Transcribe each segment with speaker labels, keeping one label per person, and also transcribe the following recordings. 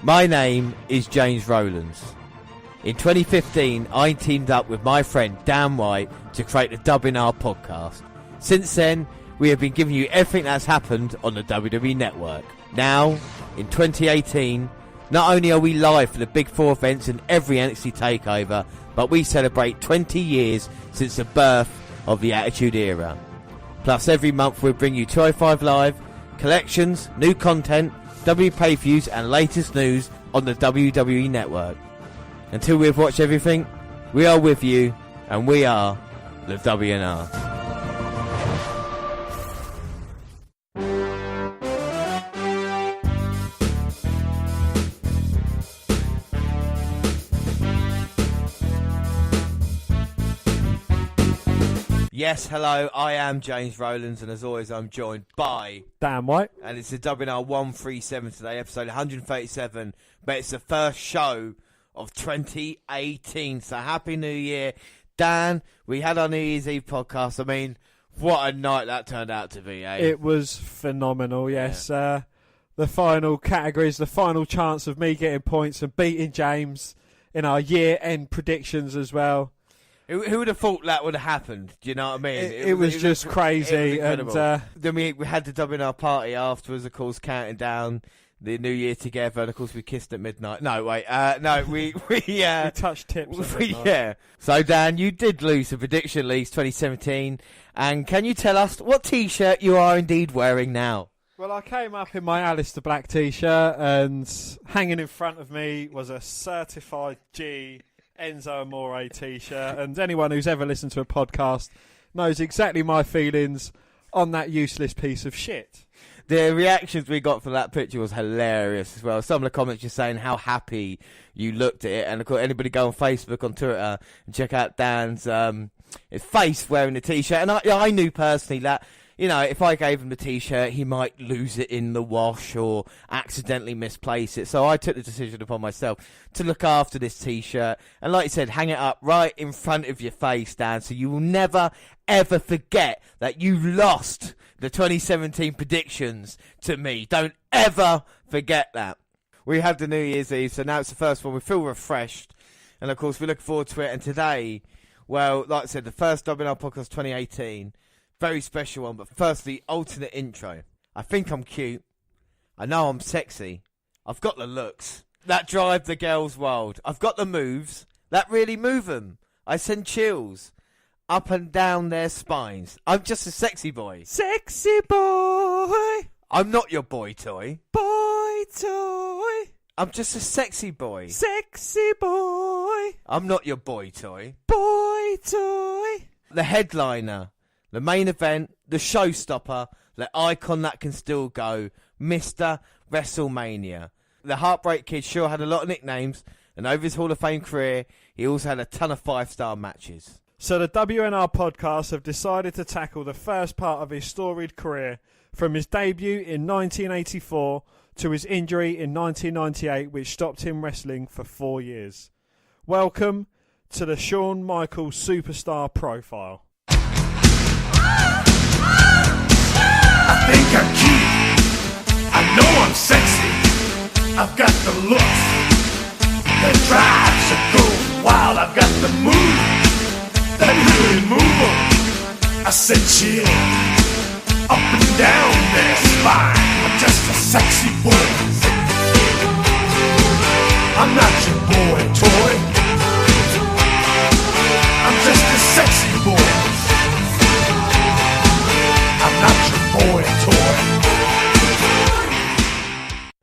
Speaker 1: My name is James Rowlands. In 2015, I teamed up with my friend Dan White to create the WNR podcast. Since then, we have been giving you everything that's happened on the WWE Network. Now, in 2018, not only are we live for the Big Four events in every NXT TakeOver, but we celebrate 20 years since the birth of the Attitude Era. Plus, every month we'll bring you 205 Live, collections, new content, W pay-per-views and latest news on the WWE Network. Until we've watched everything, we are with you, and we are the WNR. Yes, hello, I am James Rowlands, and as always I'm joined by
Speaker 2: Dan White.
Speaker 1: And it's the WNR137 today, episode 137, but it's the first show of 2018, so Happy New Year. Dan, we had our New Year's Eve podcast. I mean, what a night that turned out to be, eh?
Speaker 2: It was phenomenal, yes. Yeah. The final categories, the final chance of me getting points and beating James in our year-end predictions as well.
Speaker 1: Who would have thought that would have happened? Do you know what I mean?
Speaker 2: It was just crazy.
Speaker 1: And then we had the WNR party afterwards, of course, counting down the New Year together. And of course, we kissed at midnight. No, wait. We
Speaker 2: touched tips at midnight.
Speaker 1: Yeah. So, Dan, you did lose the Prediction Leagues 2017. And can you tell us what T-shirt you are indeed wearing now?
Speaker 2: Well, I came up in my Alistair Black T-shirt, and hanging in front of me was a Certified G Enzo Amore T-shirt, and anyone who's ever listened to a podcast knows exactly my feelings on that useless piece of shit.
Speaker 1: The reactions we got from that picture was hilarious as well. Some of the comments just saying how happy you looked at it, and of course anybody go on Facebook, on Twitter, and check out Dan's his face wearing the T-shirt, and I knew personally that, you know, if I gave him the T-shirt, he might lose it in the wash or accidentally misplace it. So I took the decision upon myself to look after this T-shirt. And like you said, hang it up right in front of your face, Dan, so you will never, ever forget that you lost the 2017 predictions to me. Don't ever forget that. We had the New Year's Eve, so now it's the first one. We feel refreshed. And, of course, we look forward to it. And today, well, like I said, the first WNR podcast 2018. Very special one, but first the alternate intro. I think I'm cute. I know I'm sexy. I've got the looks that drive the girls wild. I've got the moves that really move them. I send chills up and down their spines. I'm just a sexy boy.
Speaker 2: Sexy boy.
Speaker 1: I'm not your boy toy.
Speaker 2: Boy toy.
Speaker 1: I'm just a sexy boy.
Speaker 2: Sexy boy.
Speaker 1: I'm not your boy toy.
Speaker 2: Boy toy.
Speaker 1: The headliner. The main event, the showstopper, the icon that can still go, Mr. WrestleMania. The Heartbreak Kid sure had a lot of nicknames, and over his Hall of Fame career, he also had a ton of 5-star matches.
Speaker 2: So the WNR podcast have decided to tackle the first part of his storied career, from his debut in 1984 to his injury in 1998, which stopped him wrestling for 4 years. Welcome to the Shawn Micaels Superstar Profile.
Speaker 3: I think I'm cute. I know I'm sexy. I've got the looks that drives a girl wild. I've got the moves that really move them. I said chill up and down their spine. I'm just a sexy boy. I'm not your boy toy. I'm just a sexy boy. I'm not your boy toy.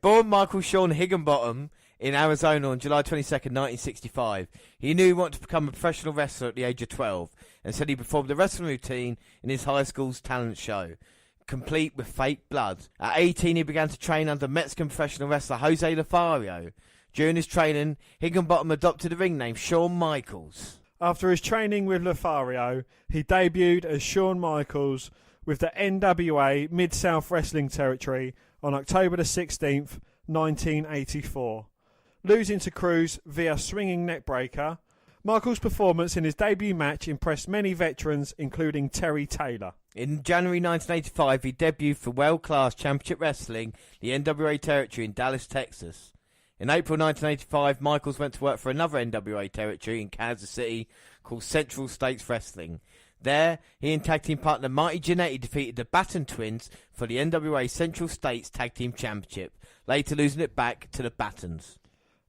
Speaker 1: Born Michael Sean Higginbottom in Arizona on July 22nd, 1965, he knew he wanted to become a professional wrestler at the age of 12 and said he performed a wrestling routine in his high school's talent show, complete with fake blood. At 18, he began to train under Mexican professional wrestler Jose Lothario. During his training, Higginbottom adopted a ring name Shawn Micaels.
Speaker 2: After his training with Lothario, he debuted as Shawn Micaels with the NWA Mid-South Wrestling Territory on October the 16th, 1984. Losing to Cruz via swinging neckbreaker, Michaels' performance in his debut match impressed many veterans, including Terry Taylor.
Speaker 1: In January 1985, he debuted for World Class Championship Wrestling, the NWA Territory in Dallas, Texas. In April 1985, Michaels went to work for another NWA territory in Kansas City called Central States Wrestling. There, he and tag team partner Marty Jannety defeated the Batten Twins for the NWA Central States Tag Team Championship, later losing it back to the Battens.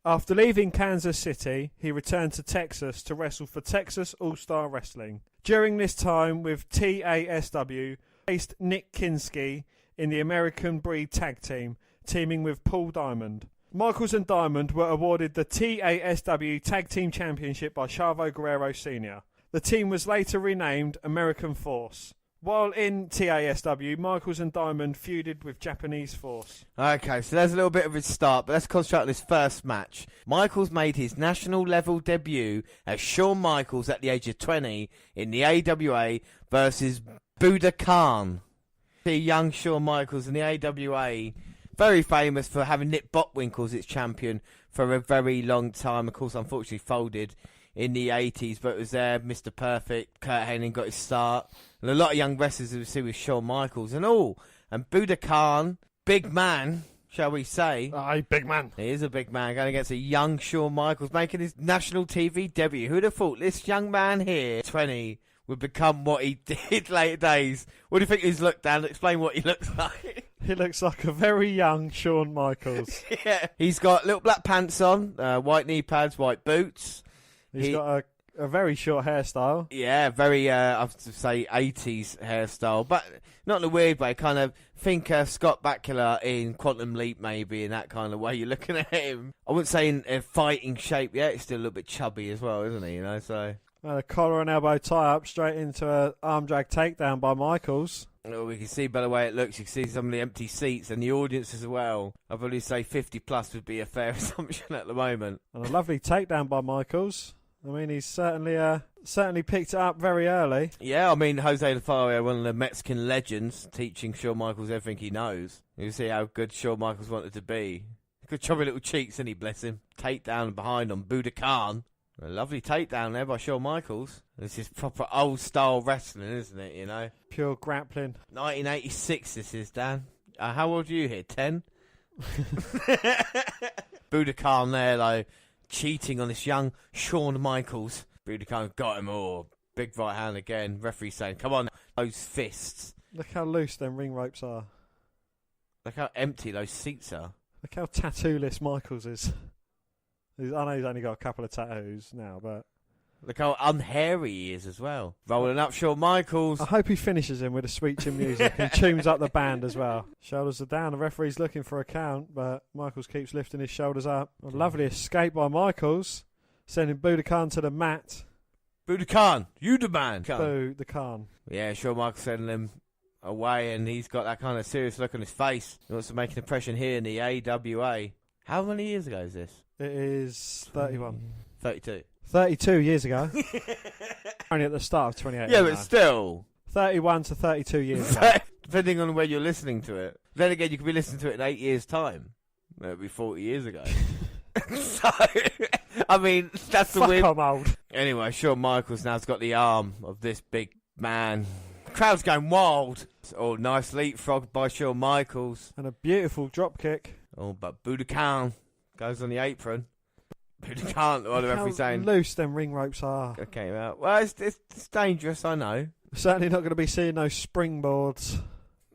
Speaker 2: After leaving Kansas City, he returned to Texas to wrestle for Texas All-Star Wrestling. During this time with TASW, faced Nick Kinski in the American Breed Tag Team, teaming with Paul Diamond. Michaels and Diamond were awarded the TASW Tag Team Championship by Chavo Guerrero Sr. The team was later renamed American Force. While in TASW, Michaels and Diamond feuded with Japanese Force.
Speaker 1: Okay, so there's a little bit of his start, but let's concentrate on this first match. Michaels made his national level debut as Shawn Michaels at the age of 20 in the AWA versus Buddha Khan. The young Shawn Michaels in the AWA, very famous for having Nick Bockwinkel as its champion for a very long time. Of course, unfortunately folded in the 80s, but it was there. Mr. Perfect, Kurt Hennig got his start. And a lot of young wrestlers we see with Shawn Michaels and all. And Buddha Khan, big man, shall we say.
Speaker 2: Aye, big man.
Speaker 1: He is a big man, going against a young Shawn Michaels, making his national TV debut. Who'd have thought this young man here, 20, would become what he did later days? What do you think he's looked, Dan? Explain what he looks like.
Speaker 2: He looks like a very young Shawn Michaels.
Speaker 1: Yeah. He's got little black pants on, white knee pads, white boots.
Speaker 2: He's got a very short hairstyle.
Speaker 1: Yeah, very, I have to say, 80s hairstyle. But not in a weird way. Kind of think Scott Bakula in Quantum Leap, maybe, in that kind of way. You're looking at him. I wouldn't say in a fighting shape yet. He's still a little bit chubby as well, isn't he? You know, so...
Speaker 2: A collar and elbow tie-up straight into an arm drag takedown by Michaels.
Speaker 1: Oh, we can see by the way it looks, you can see some of the empty seats and the audience as well. I'd probably say 50 plus would be a fair assumption at the moment.
Speaker 2: And a lovely takedown by Michaels. I mean, he's certainly picked it up very early.
Speaker 1: Yeah, I mean, Jose Lothario, one of the Mexican legends, teaching Shawn Michaels everything he knows. You see how good Shawn Michaels wanted to be. Good chubby little cheeks, didn't he, bless him? Takedown behind on Buddha Khan. A lovely takedown there by Shawn Michaels. This is proper old-style wrestling, isn't it, you know?
Speaker 2: Pure grappling.
Speaker 1: 1986 this is, Dan. How old are you here, 10? Buddha Khan there, though, cheating on this young Shawn Michaels. Buddha Khan got him all. Big right hand again. Referee saying, come on, those fists.
Speaker 2: Look how loose them ring ropes are.
Speaker 1: Look how empty those seats are.
Speaker 2: Look how tattoo-less Michaels is. I know he's only got a couple of tattoos now, but...
Speaker 1: Look how unhairy he is as well. Rolling up Shawn Michaels.
Speaker 2: I hope he finishes him with a sweet chin music and tunes up the band as well. Shoulders are down. The referee's looking for a count, but Michaels keeps lifting his shoulders up. A lovely escape by Michaels, sending Buddha Khan to the mat.
Speaker 1: Buddha Khan, you the man.
Speaker 2: Buddha Khan.
Speaker 1: Yeah, Shawn Michaels sending him away, and he's got that kind of serious look on his face. He wants to make an impression here in the AWA. How many years ago is this?
Speaker 2: It is 31.
Speaker 1: 32.
Speaker 2: 32 years ago. Only at the start of 2018.
Speaker 1: Yeah, but still.
Speaker 2: 31 to 32 years ago.
Speaker 1: Depending on where you're listening to it. Then again, you could be listening to it in 8 years' time. That'd be 40 years ago. So, I mean, that's the weird...
Speaker 2: I'm old.
Speaker 1: Anyway, Shawn Michaels now's got the arm of this big man. The crowd's going wild. Oh, nice leapfrog by Shawn Michaels.
Speaker 2: And a beautiful drop kick.
Speaker 1: Oh, but Buddha Khan goes on the apron. Buddha Khan, what the referee saying?
Speaker 2: How loose them ring ropes are.
Speaker 1: Okay, well, it's dangerous, I know.
Speaker 2: Certainly not going to be seeing those springboards.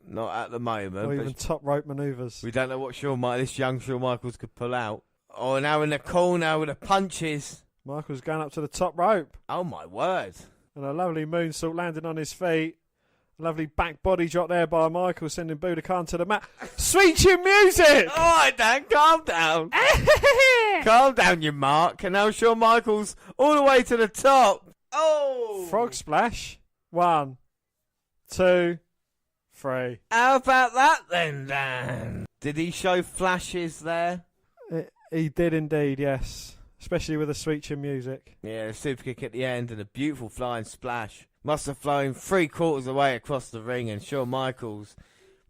Speaker 1: Not at the moment.
Speaker 2: Or even top rope manoeuvres.
Speaker 1: We don't know what this young Shawn Michaels could pull out. Oh, now in the corner with the punches.
Speaker 2: Michaels going up to the top rope.
Speaker 1: Oh, my word.
Speaker 2: And a lovely moonsault landing on his feet. A lovely back body drop there by Michaels, sending Buddha Khan to the mat. Sweet chin music!
Speaker 1: All right, Dan, calm down. Calm down, you mark. And now Shawn Michaels all the way to the top. Oh!
Speaker 2: Frog splash. 1, 2, 3.
Speaker 1: How about that then, Dan? Did he show flashes there?
Speaker 2: He did indeed, yes. Especially with the sweet chin music.
Speaker 1: Yeah, a super kick at the end and a beautiful flying splash. Must have flown 3/4 of the way across the ring, and Shawn Michaels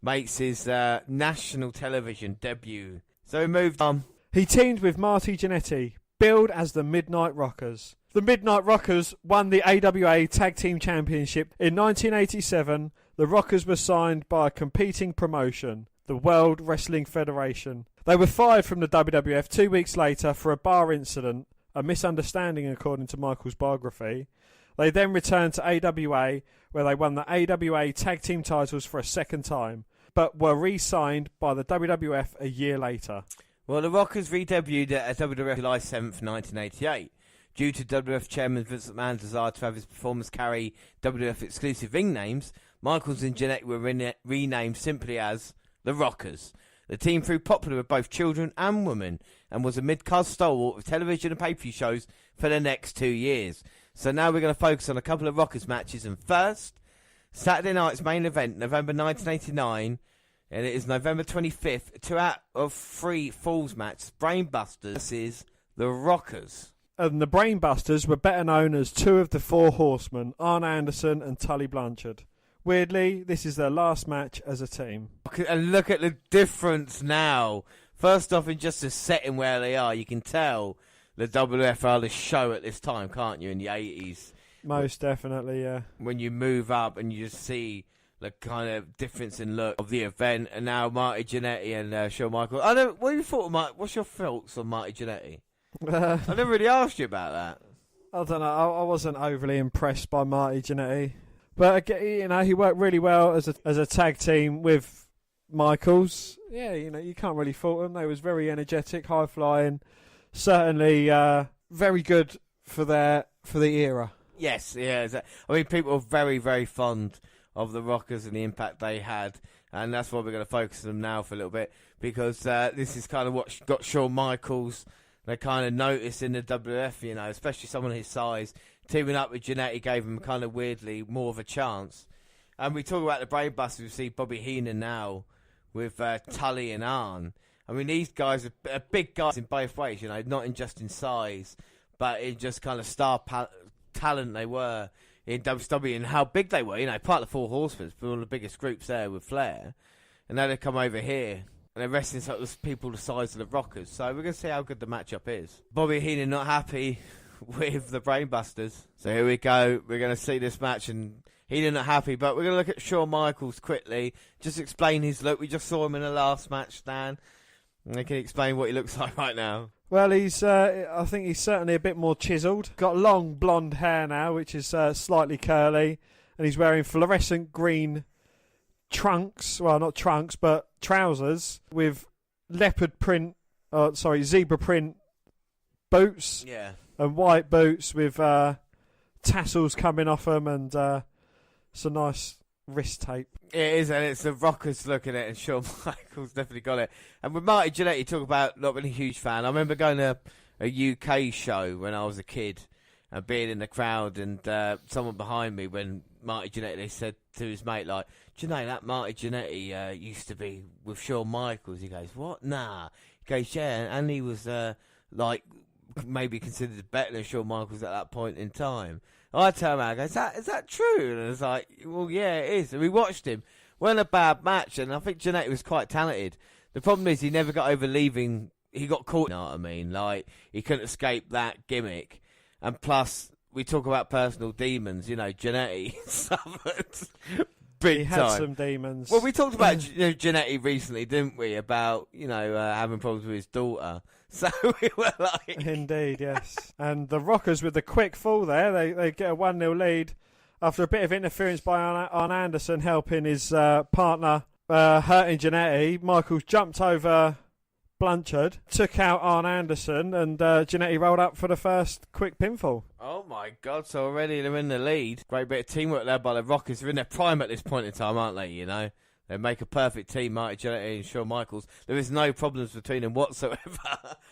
Speaker 1: makes his national television debut. So he moved on.
Speaker 2: He teamed with Marty Jannety, billed as the Midnight Rockers. The Midnight Rockers won the AWA Tag Team Championship in 1987. The Rockers were signed by a competing promotion. the World Wrestling Federation. They were fired from the WWF 2 weeks later for a bar incident, a misunderstanding according to Michaels' biography. They then returned to AWA, where they won the AWA Tag Team titles for a second time, but were re-signed by the WWF a year later.
Speaker 1: Well, the Rockers re-debuted at WWF July 7th, 1988. Due to WWF Chairman Vince McMahon's desire to have his performers carry WWF exclusive ring names, Michaels and Jannety were renamed simply as the Rockers. The team proved popular with both children and women and was a mid-card stalwart of television and pay-per-view shows for the next 2 years. So now we're going to focus on a couple of Rockers matches. And first, Saturday night's main event, November 1989, and it is November 25th, a 2 out of 3 Falls match, Brainbusters versus the Rockers.
Speaker 2: And the Brainbusters were better known as 2 of the 4 Horsemen, Arn Anderson and Tully Blanchard. Weirdly, this is their last match as a team.
Speaker 1: And look at the difference now. First off, in just the setting where they are, you can tell the WWF are the show at this time, can't you, in the 80s?
Speaker 2: Most definitely, yeah.
Speaker 1: When you move up and you just see the kind of difference in look of the event, and now Marty Jannety and Shawn Michaels. What do you thought, what's your thoughts on Marty Jannety? I never really asked you about that.
Speaker 2: I don't know. I wasn't overly impressed by Marty Jannety, but you know, he worked really well as a tag team with Michaels. Yeah, you know, you can't really fault them. They was very energetic, high flying. Certainly, very good for the era.
Speaker 1: Yes, yeah. I mean, people are very, very fond of the Rockers and the impact they had, and that's why we're going to focus on them now for a little bit, because this is kind of what got Shawn Michaels. They kind of noticed in the WWF, you know, especially someone his size, teaming up with Jannety gave him kind of weirdly more of a chance. And we talk about the Brainbusters. We see Bobby Heenan now with Tully and Arn. I mean, these guys are big guys in both ways, you know, not in just in size, but in just kind of star talent they were in WWE and how big they were. You know, part of the 4 Horsemen, one of the biggest groups there with Flair. And now they come over here and they're wrestling people the size of the Rockers. So we're going to see how good the matchup is. Bobby Heenan not happy with the Brainbusters. So here we go. We're going to see this match, and Heenan not happy, but we're going to look at Shawn Michaels quickly. Just explain his look. We just saw him in the last match, Stan. And can you explain what he looks like right now?
Speaker 2: Well, I think he's certainly a bit more chiselled. Got long blonde hair now, which is slightly curly, and he's wearing fluorescent green trunks. Well, not trunks, but trousers with zebra print boots.
Speaker 1: Yeah.
Speaker 2: And white boots with tassels coming off them, and some nice wrist tape.
Speaker 1: It is, and it's the Rockers looking at it, and Shawn Michaels definitely got it. And with Marty Jannety, talk about not being a huge fan. I remember going to a UK show when I was a kid and being in the crowd, and someone behind me, when Marty Jannety, they said to his mate, like, do you know that Marty Jannety used to be with Shawn Michaels? He goes, what? Nah. He goes, yeah, and he was like maybe considered better than Shawn Michaels at that point in time. I turned around and go, is that true? And I was like, well, yeah, it is. And we watched him. Wasn't a bad match, and I think Jannety was quite talented. The problem is he never got over leaving. He got caught, you know what I mean? Like, he couldn't escape that gimmick. And plus, we talk about personal demons. You know, Jannety suffered big
Speaker 2: he
Speaker 1: time.
Speaker 2: had some demons.
Speaker 1: Well, we talked about Jannety recently, didn't we? About, you know, having problems with his daughter. So we were like...
Speaker 2: Indeed, yes. And the Rockers with the quick fall there, they get a 1-0 lead after a bit of interference by Arn Anderson helping his partner, hurting Jannety. Michaels jumped over Blanchard, took out Arn Anderson, and Jannety rolled up for the first quick pinfall.
Speaker 1: Oh my God, so already they're in the lead. Great bit of teamwork there by the Rockers. They're in their prime at this point in time, aren't they, you know? They make a perfect team, Marty Jannety and Shawn Michaels. There is no problems between them whatsoever.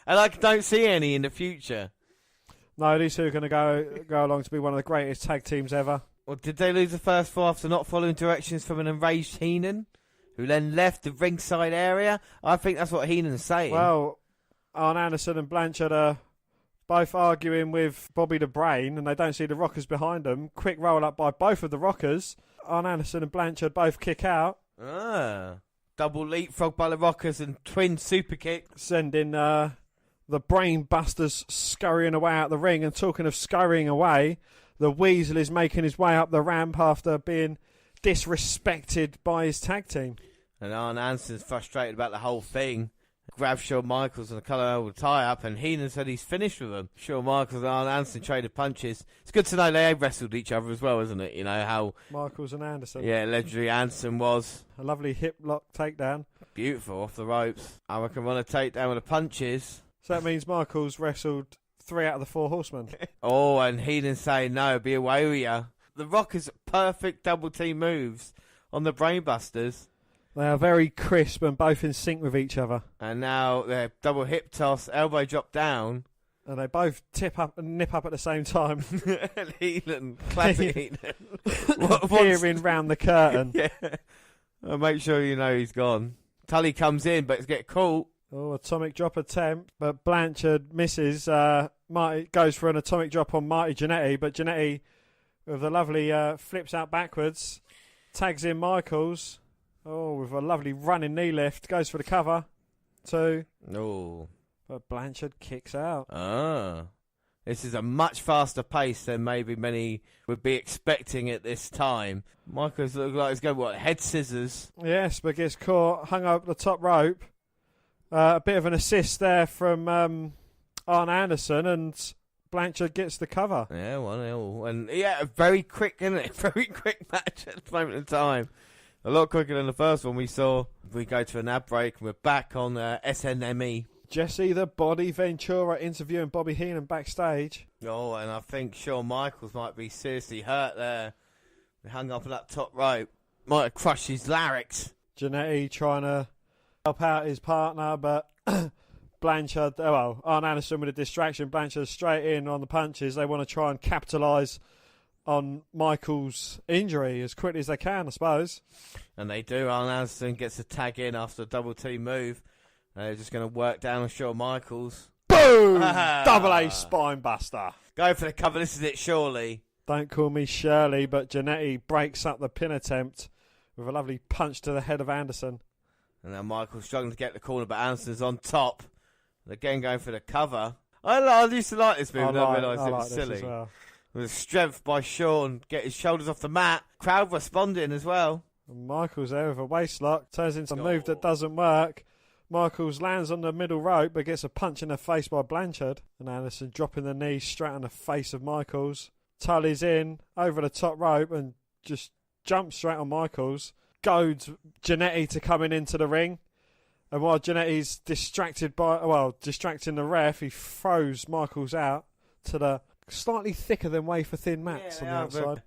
Speaker 1: And I don't see any in the future.
Speaker 2: No, these two are going to go along to be one of the greatest tag teams ever.
Speaker 1: Well, did they lose the first 4 after not following directions from an enraged Heenan, who then left the ringside area? I think that's what Heenan's saying.
Speaker 2: Well, Arn Anderson and Blanchard are both arguing with Bobby the Brain, and they don't see the Rockers behind them. Quick roll up by both of the Rockers. Arn Anderson and Blanchard both kick out.
Speaker 1: Double leapfrog by the Rockers and twin super kick.
Speaker 2: Sending the Brainbusters scurrying away out the ring. And talking of scurrying away, the Weasel is making his way up the ramp after being disrespected by his tag team.
Speaker 1: And Arn Anderson's frustrated about the whole thing. Grabs Shawn Michaels on the colour tie-up, and Heenan said he's finished with him. Shawn Michaels and Arn Anderson traded punches. It's good to know they wrestled each other as well, isn't it? You know how
Speaker 2: Michaels and Anderson.
Speaker 1: Yeah, legendary Anderson was.
Speaker 2: A lovely hip lock takedown.
Speaker 1: Beautiful off the ropes. I reckon run a takedown with the punches.
Speaker 2: So that means Michaels wrestled 3 out of the 4 horsemen.
Speaker 1: Oh, and Heenan saying no, be away with you. The Rockers' perfect double team moves on the Brainbusters.
Speaker 2: They are very crisp and both in sync with each other.
Speaker 1: And now they're double hip toss, elbow drop down.
Speaker 2: And they both tip up and nip up at the same time.
Speaker 1: And Heenan, classic Heenan.
Speaker 2: Peering round the curtain.
Speaker 1: Yeah. I'll make sure you know he's gone. Tully comes in, but it's get caught.
Speaker 2: Oh, atomic drop attempt. But Blanchard misses. Marty goes for an atomic drop on Marty Jannety. But Jannety, with a lovely flips out backwards, tags in Michaels. Oh, with a lovely running knee lift. Goes for the cover. 2.
Speaker 1: Oh.
Speaker 2: But Blanchard kicks out.
Speaker 1: Ah. This is a much faster pace than maybe many would be expecting at this time. Michaels looks like he's going, what, head scissors?
Speaker 2: Yes, but gets caught, hung up the top rope. A bit of an assist there from Arn Anderson, and Blanchard gets the cover.
Speaker 1: Yeah, 1-0. And yeah, very quick, isn't it? Very quick match at the moment in time. A lot quicker than the first one we saw. We go to an ad break and we're back on SNME.
Speaker 2: Jesse the Body Ventura interviewing Bobby Heenan backstage.
Speaker 1: Oh, and I think Shawn Michaels might be seriously hurt there. He hung up on that top rope. Might have crushed his larynx.
Speaker 2: Jannety trying to help out his partner, but Blanchard, Arn Anderson with a distraction. Blanchard straight in on the punches. They want to try and capitalise on Michaels' injury as quickly as they can, I suppose.
Speaker 1: And they do. Arn Anderson gets a tag in after a double team move. They're just going to work down on Shawn Michaels.
Speaker 2: Boom! Double A spine buster.
Speaker 1: Go for the cover. This is it, surely.
Speaker 2: Don't call me Shirley, but Jannety breaks up the pin attempt with a lovely punch to the head of Anderson.
Speaker 1: And now Michaels struggling to get the corner, but Anderson's on top. And again going for the cover. I used to like this move, I realised it was silly.
Speaker 2: Well.
Speaker 1: With strength by Shawn, get his shoulders off the mat. Crowd responding as well.
Speaker 2: And Michaels there with a waist lock, turns into a move that doesn't work. Michaels lands on the middle rope but gets a punch in the face by Blanchard. And Anderson dropping the knee straight on the face of Michaels. Tully's in over the top rope and just jumps straight on Michaels. Goads Jannety to coming into the ring. And while Jannety's distracting the ref, he throws Michaels out to the slightly thicker than wafer thin mats on the outside.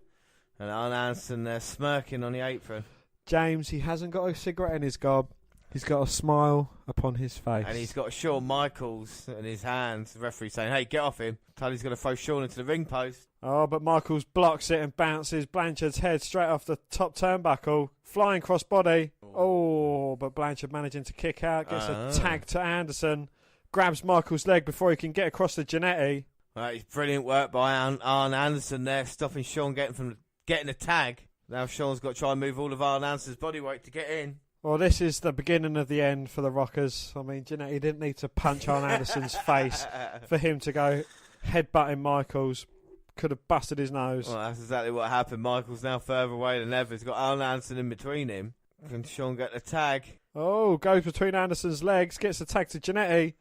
Speaker 1: And Arn Anderson there smirking on the apron.
Speaker 2: James, he hasn't got a cigarette in his gob. He's got a smile upon his face.
Speaker 1: And he's got Shawn Michaels in his hands. The referee saying, hey, get off him. Tully's going to throw Shawn into the ring post.
Speaker 2: Oh, but Michaels blocks it and bounces Blanchard's head straight off the top turnbuckle. Flying crossbody. Oh, but Blanchard managing to kick out. Gets a tag to Anderson. Grabs Michaels' leg before he can get across to Jannety.
Speaker 1: That is brilliant work by Arn Anderson there, stopping Shawn getting a tag. Now Shawn's got to try and move all of Arn Anderson's body weight to get in.
Speaker 2: Well, this is the beginning of the end for the Rockers. I mean, Jannety didn't need to punch Arn Anderson's face for him to go headbutting Michaels. Could have busted his nose.
Speaker 1: Well, that's exactly what happened. Michaels now further away than ever. He's got Arn Anderson in between him. Can Shawn get the tag?
Speaker 2: Oh, goes between Anderson's legs, gets the tag to Jannety.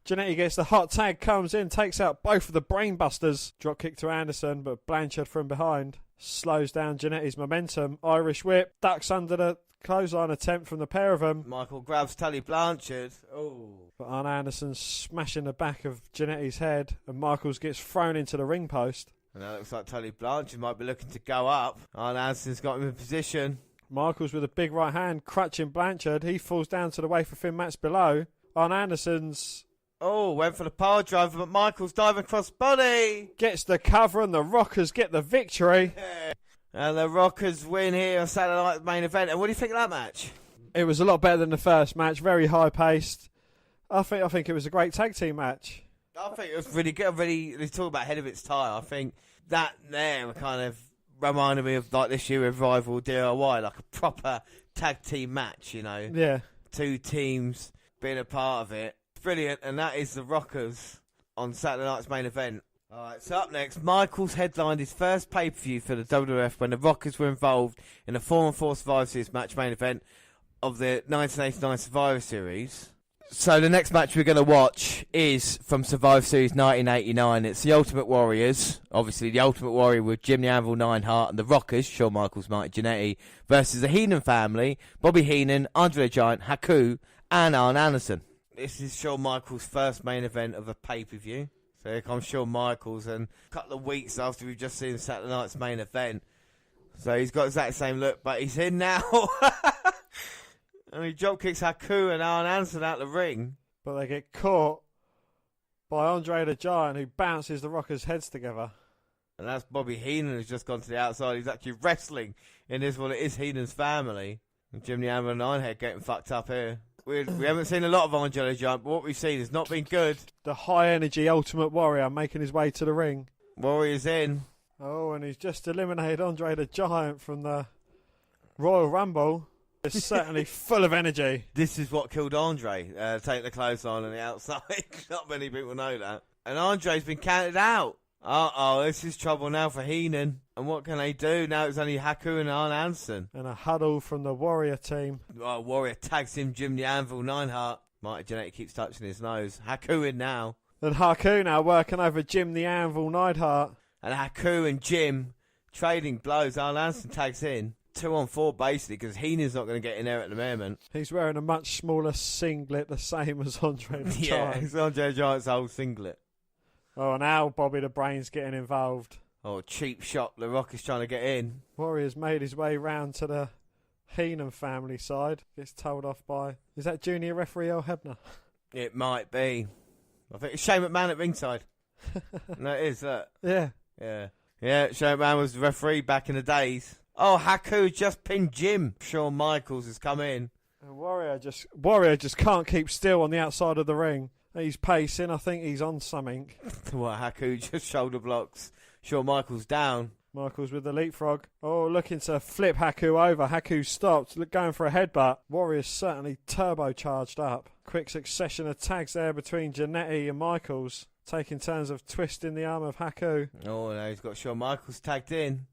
Speaker 2: Jannety gets the hot tag, comes in, takes out both of the brainbusters. Drop kick to Anderson, but Blanchard from behind slows down Jannety's momentum. Irish whip, ducks under the clothesline attempt from the pair of them.
Speaker 1: Michael grabs Tully Blanchard. Oh.
Speaker 2: But Arn Anderson smashing the back of Jannety's head, and Michaels gets thrown into the ring post.
Speaker 1: And that looks like Tully Blanchard might be looking to go up. Arn Anderson's got him in position.
Speaker 2: Michaels with a big right hand, crutching Blanchard. He falls down to the wafer thin mats below. Arn Anderson's...
Speaker 1: Oh, went for the power driver, but Michaels diving across body.
Speaker 2: Gets the cover, and the Rockers get the victory.
Speaker 1: And the Rockers win here on Saturday night's main event. And what do you think of that match?
Speaker 2: It was a lot better than the first match. Very high paced. I think it was a great tag team match.
Speaker 1: I think it was really good. They talk about ahead of its time. I think that there kind of reminded me of like this year with Rival DIY, like a proper tag team match. You know,
Speaker 2: yeah,
Speaker 1: 2 teams being a part of it. Brilliant, and that is the Rockers on Saturday night's main event. Alright, so up next, Michaels headlined his first pay-per-view for the WWF when the Rockers were involved in a 4-on-4 Survivor Series match main event of the 1989 Survivor Series. So the next match we're going to watch is from Survivor Series 1989. It's the Ultimate Warriors. Obviously, the Ultimate Warrior with Jim the Anvil Neidhart and the Rockers, Shawn Michaels, Marty Jannety, versus the Heenan family, Bobby Heenan, Andre the Giant, Haku, and Arn Anderson. This is Shawn Michaels' first main event of a pay-per-view. So here comes Shawn Michaels, and a couple of weeks after we've just seen Saturday night's main event. So he's got exactly the same look, but he's in now. And he drop kicks Haku and Arn Anderson out the ring.
Speaker 2: But they get caught by Andre the Giant, who bounces the Rockers' heads together.
Speaker 1: And that's Bobby Heenan, who's just gone to the outside. He's actually wrestling in this one. It is Heenan's family. And Jim the Anvil Ninehead getting fucked up here. We haven't seen a lot of Andre the Giant, but what we've seen has not been good.
Speaker 2: The high-energy Ultimate Warrior making his way to the ring.
Speaker 1: Warrior's in.
Speaker 2: Oh, and he's just eliminated Andre the Giant from the Royal Rumble. It's certainly full of energy.
Speaker 1: This is what killed Andre, taking the clothesline on the outside. Not many people know that. And Andre's been counted out. Uh-oh, this is trouble now for Heenan. And what can they do? Now it's only Haku and Arn Anderson.
Speaker 2: And a huddle from the Warrior team.
Speaker 1: Oh, Warrior tags him, Jim the Anvil Neidhart. Marty Jannety keeps touching his nose. Haku in now.
Speaker 2: And Haku now working over Jim the Anvil Neidhart.
Speaker 1: And Haku and Jim trading blows. Arn Anderson tags in. 2-on-4 basically, because Heenan's not going to get in there at the moment.
Speaker 2: He's wearing a much smaller singlet, the same as Andre the Giant.
Speaker 1: Yeah, it's Andre the Giant's old singlet.
Speaker 2: Oh, now Bobby the Brain's getting involved.
Speaker 1: Oh, cheap shot. The Rock is trying to get in.
Speaker 2: Warrior's made his way round to the Heenan family side. Gets told off by... Is that junior referee Earl Hebner?
Speaker 1: It might be. I think it's Shane McMahon at ringside. No, it is, look.
Speaker 2: Yeah.
Speaker 1: Yeah. Yeah, Shane McMahon was the referee back in the days. Oh, Haku just pinned Jim. Shawn Michaels has come in.
Speaker 2: And Warrior just can't keep still on the outside of the ring. He's pacing. I think he's on something.
Speaker 1: What, Haku just shoulder blocks. Shawn Michaels down.
Speaker 2: Michaels with the leapfrog. Oh, looking to flip Haku over. Haku stopped, going for a headbutt. Warrior's certainly turbocharged up. Quick succession of tags there between Jannety and Michaels, taking turns of twisting the arm of Haku.
Speaker 1: Oh, now he's got Shawn Michaels tagged in.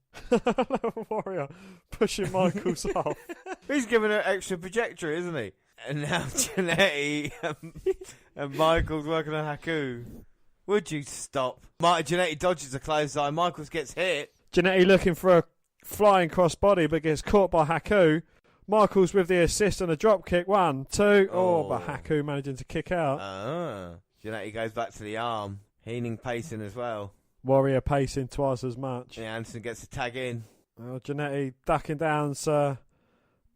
Speaker 2: Warrior pushing Michaels off.
Speaker 1: He's giving her extra trajectory, isn't he? And now Jannety and Michaels working on Haku. Would you stop? Marty Jannety dodges the clothesline. Michaels gets hit.
Speaker 2: Jannety looking for a flying crossbody, but gets caught by Haku. Michaels with the assist and a drop kick. 1, 2. Oh, but Haku managing to kick out.
Speaker 1: Jannety goes back to the arm. Heenan pacing as well.
Speaker 2: Warrior pacing twice as much.
Speaker 1: Yeah, Anderson gets a tag in.
Speaker 2: Well, Jannety ducking down, so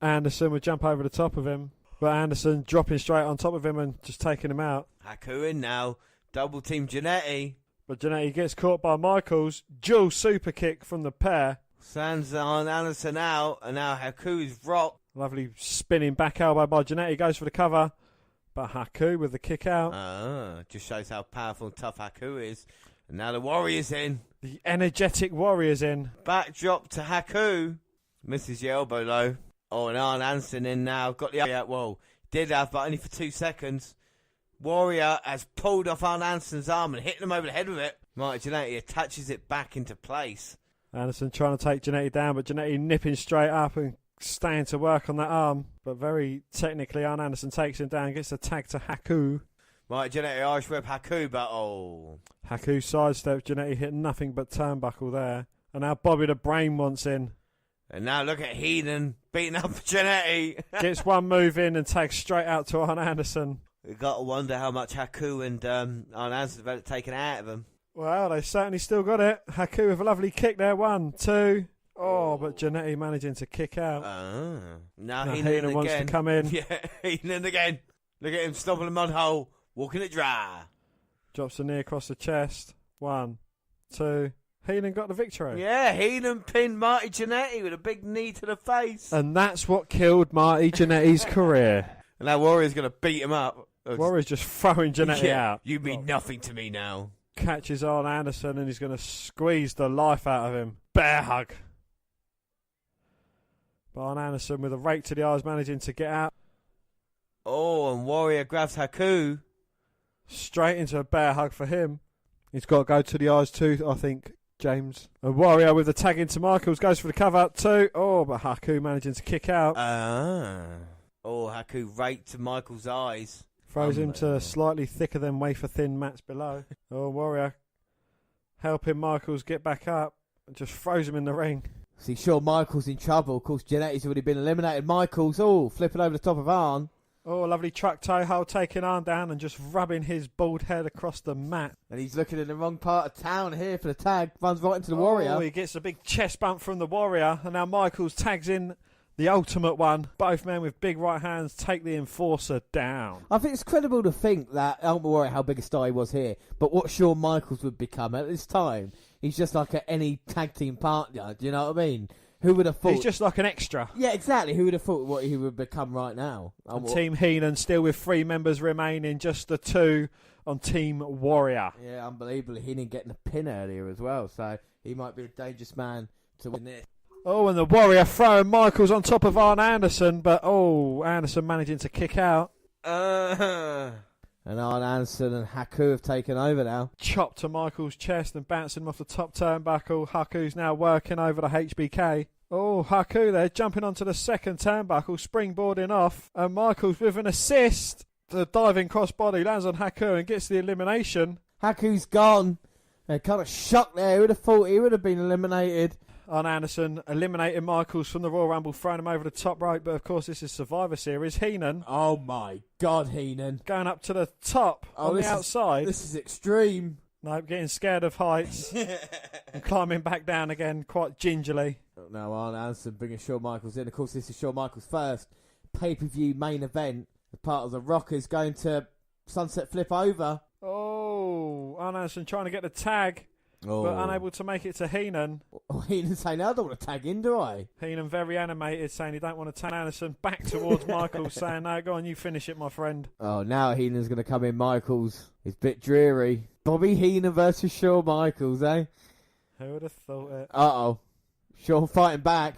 Speaker 2: Anderson would jump over the top of him. But Anderson dropping straight on top of him and just taking him out.
Speaker 1: Haku in now. Double team Jannety.
Speaker 2: But Jannety gets caught by Michaels. Dual super kick from the pair.
Speaker 1: Sends on Anderson out. And now Haku is rocked.
Speaker 2: Lovely spinning back elbow by Jannety. Goes for the cover. But Haku with the kick out.
Speaker 1: Just shows how powerful and tough Haku is. And now the Warrior's in.
Speaker 2: The energetic Warrior's in.
Speaker 1: Backdrop to Haku. Misses the elbow low. Oh, and Arn Anderson in now. Got the out. Well, did have, but only for 2 seconds. Warrior has pulled off Arn Anderson's arm and hit him over the head with it. Marty Jannety attaches it back into place.
Speaker 2: Anderson trying to take Jannety down, but Jannety nipping straight up and staying to work on that arm. But very technically, Arn Anderson takes him down, gets a tag to Haku.
Speaker 1: Marty Jannety Irish whip Haku, but
Speaker 2: Haku sidesteps. Jannety hit nothing but turnbuckle there. And now Bobby the Brain wants in.
Speaker 1: And now look at Heenan beating up Jannety.
Speaker 2: Gets one move in and tags straight out to Arn Anderson.
Speaker 1: We've got to wonder how much Haku and Arn Anderson have taken out of him.
Speaker 2: Well, they certainly still got it. Haku with a lovely kick there. 1, 2. Oh, but Jannety managing to kick out.
Speaker 1: Now
Speaker 2: Heenan wants to come in.
Speaker 1: Yeah, Heenan again. Look at him stomping the mud hole, walking it dry.
Speaker 2: Drops a knee across the chest. 1, 2. Heenan got the victory.
Speaker 1: Yeah, Heenan pinned Marty Jannety with a big knee to the face.
Speaker 2: And that's what killed Marty Jannety's career.
Speaker 1: And now Warrior's going to beat him up.
Speaker 2: Warrior's just throwing Jannety out.
Speaker 1: You mean nothing to me now.
Speaker 2: Catches on Anderson and he's going to squeeze the life out of him. Bear hug. But on Anderson with a rake to the eyes managing to get out.
Speaker 1: Oh, and Warrior grabs Haku.
Speaker 2: Straight into a bear hug for him. He's got to go to the eyes too, I think, James. And Warrior with the tag into Michaels goes for the cover 2. Oh, but Haku managing to kick out.
Speaker 1: Oh, Haku raked to Michaels' eyes.
Speaker 2: Throws him to slightly thicker than wafer-thin mats below. Oh, Warrior helping Michaels get back up. Just throws him in the ring.
Speaker 1: See, Shawn Michaels in trouble. Of course, Jannety's already been eliminated. Michaels, flipping over the top of Arn.
Speaker 2: Oh, lovely truck toe hold, taking Arn down and just rubbing his bald head across the mat.
Speaker 1: And he's looking in the wrong part of town here for the tag. Runs right into the Warrior.
Speaker 2: Oh, he gets a big chest bump from the Warrior. And now Michaels tags in the Ultimate One. Both men with big right hands take the Enforcer down.
Speaker 1: I think it's credible to think that Ultimate Warrior, how big a star he was here, but what Shawn Michaels would become at this time, he's just like any tag team partner. Do you know what I mean? Who would have thought?
Speaker 2: He's just like an extra.
Speaker 1: Yeah, exactly. Who would have thought what he would become right now?
Speaker 2: And Team Heenan still with 3 members remaining, just the 2 on Team Warrior.
Speaker 1: Yeah, unbelievably. Heenan getting a pin earlier as well, so he might be a dangerous man to win this.
Speaker 2: Oh, and the Warrior throwing Michaels on top of Arn Anderson, but Anderson managing to kick out.
Speaker 1: And Arn Anderson and Haku have taken over now.
Speaker 2: Chop to Michaels' chest and bouncing him off the top turnbuckle. Haku's now working over the HBK. Oh, Haku there, jumping onto the second turnbuckle, springboarding off. And Michaels with an assist. The diving crossbody lands on Haku and gets the elimination.
Speaker 1: Haku's gone. They're kind of shocked there. Who would have thought he would have been eliminated?
Speaker 2: Arn Anderson eliminating Michaels from the Royal Rumble, throwing him over the top rope. But of course, this is Survivor Series. Heenan.
Speaker 1: Oh my God, Heenan.
Speaker 2: Going up to the top on the outside.
Speaker 1: This is extreme.
Speaker 2: Nope, getting scared of heights. And climbing back down again quite gingerly.
Speaker 1: Now Arn Anderson bringing Shawn Michaels in. Of course, this is Shawn Michaels' first pay-per-view main event. As part of the Rockers going to sunset flip over.
Speaker 2: Oh, Arn Anderson trying to get the tag.
Speaker 1: Oh.
Speaker 2: But unable to make it to Heenan.
Speaker 1: Heenan saying, I don't want to tag in, do I?
Speaker 2: Heenan very animated, saying he don't want to tag Anderson back towards Michaels, saying, no, go on, you finish it, my friend.
Speaker 1: Oh, now Heenan's going to come in. Michaels. It's a bit dreary. Bobby Heenan versus Shawn Michaels, eh?
Speaker 2: Who would have thought it?
Speaker 1: Uh-oh. Shawn fighting back.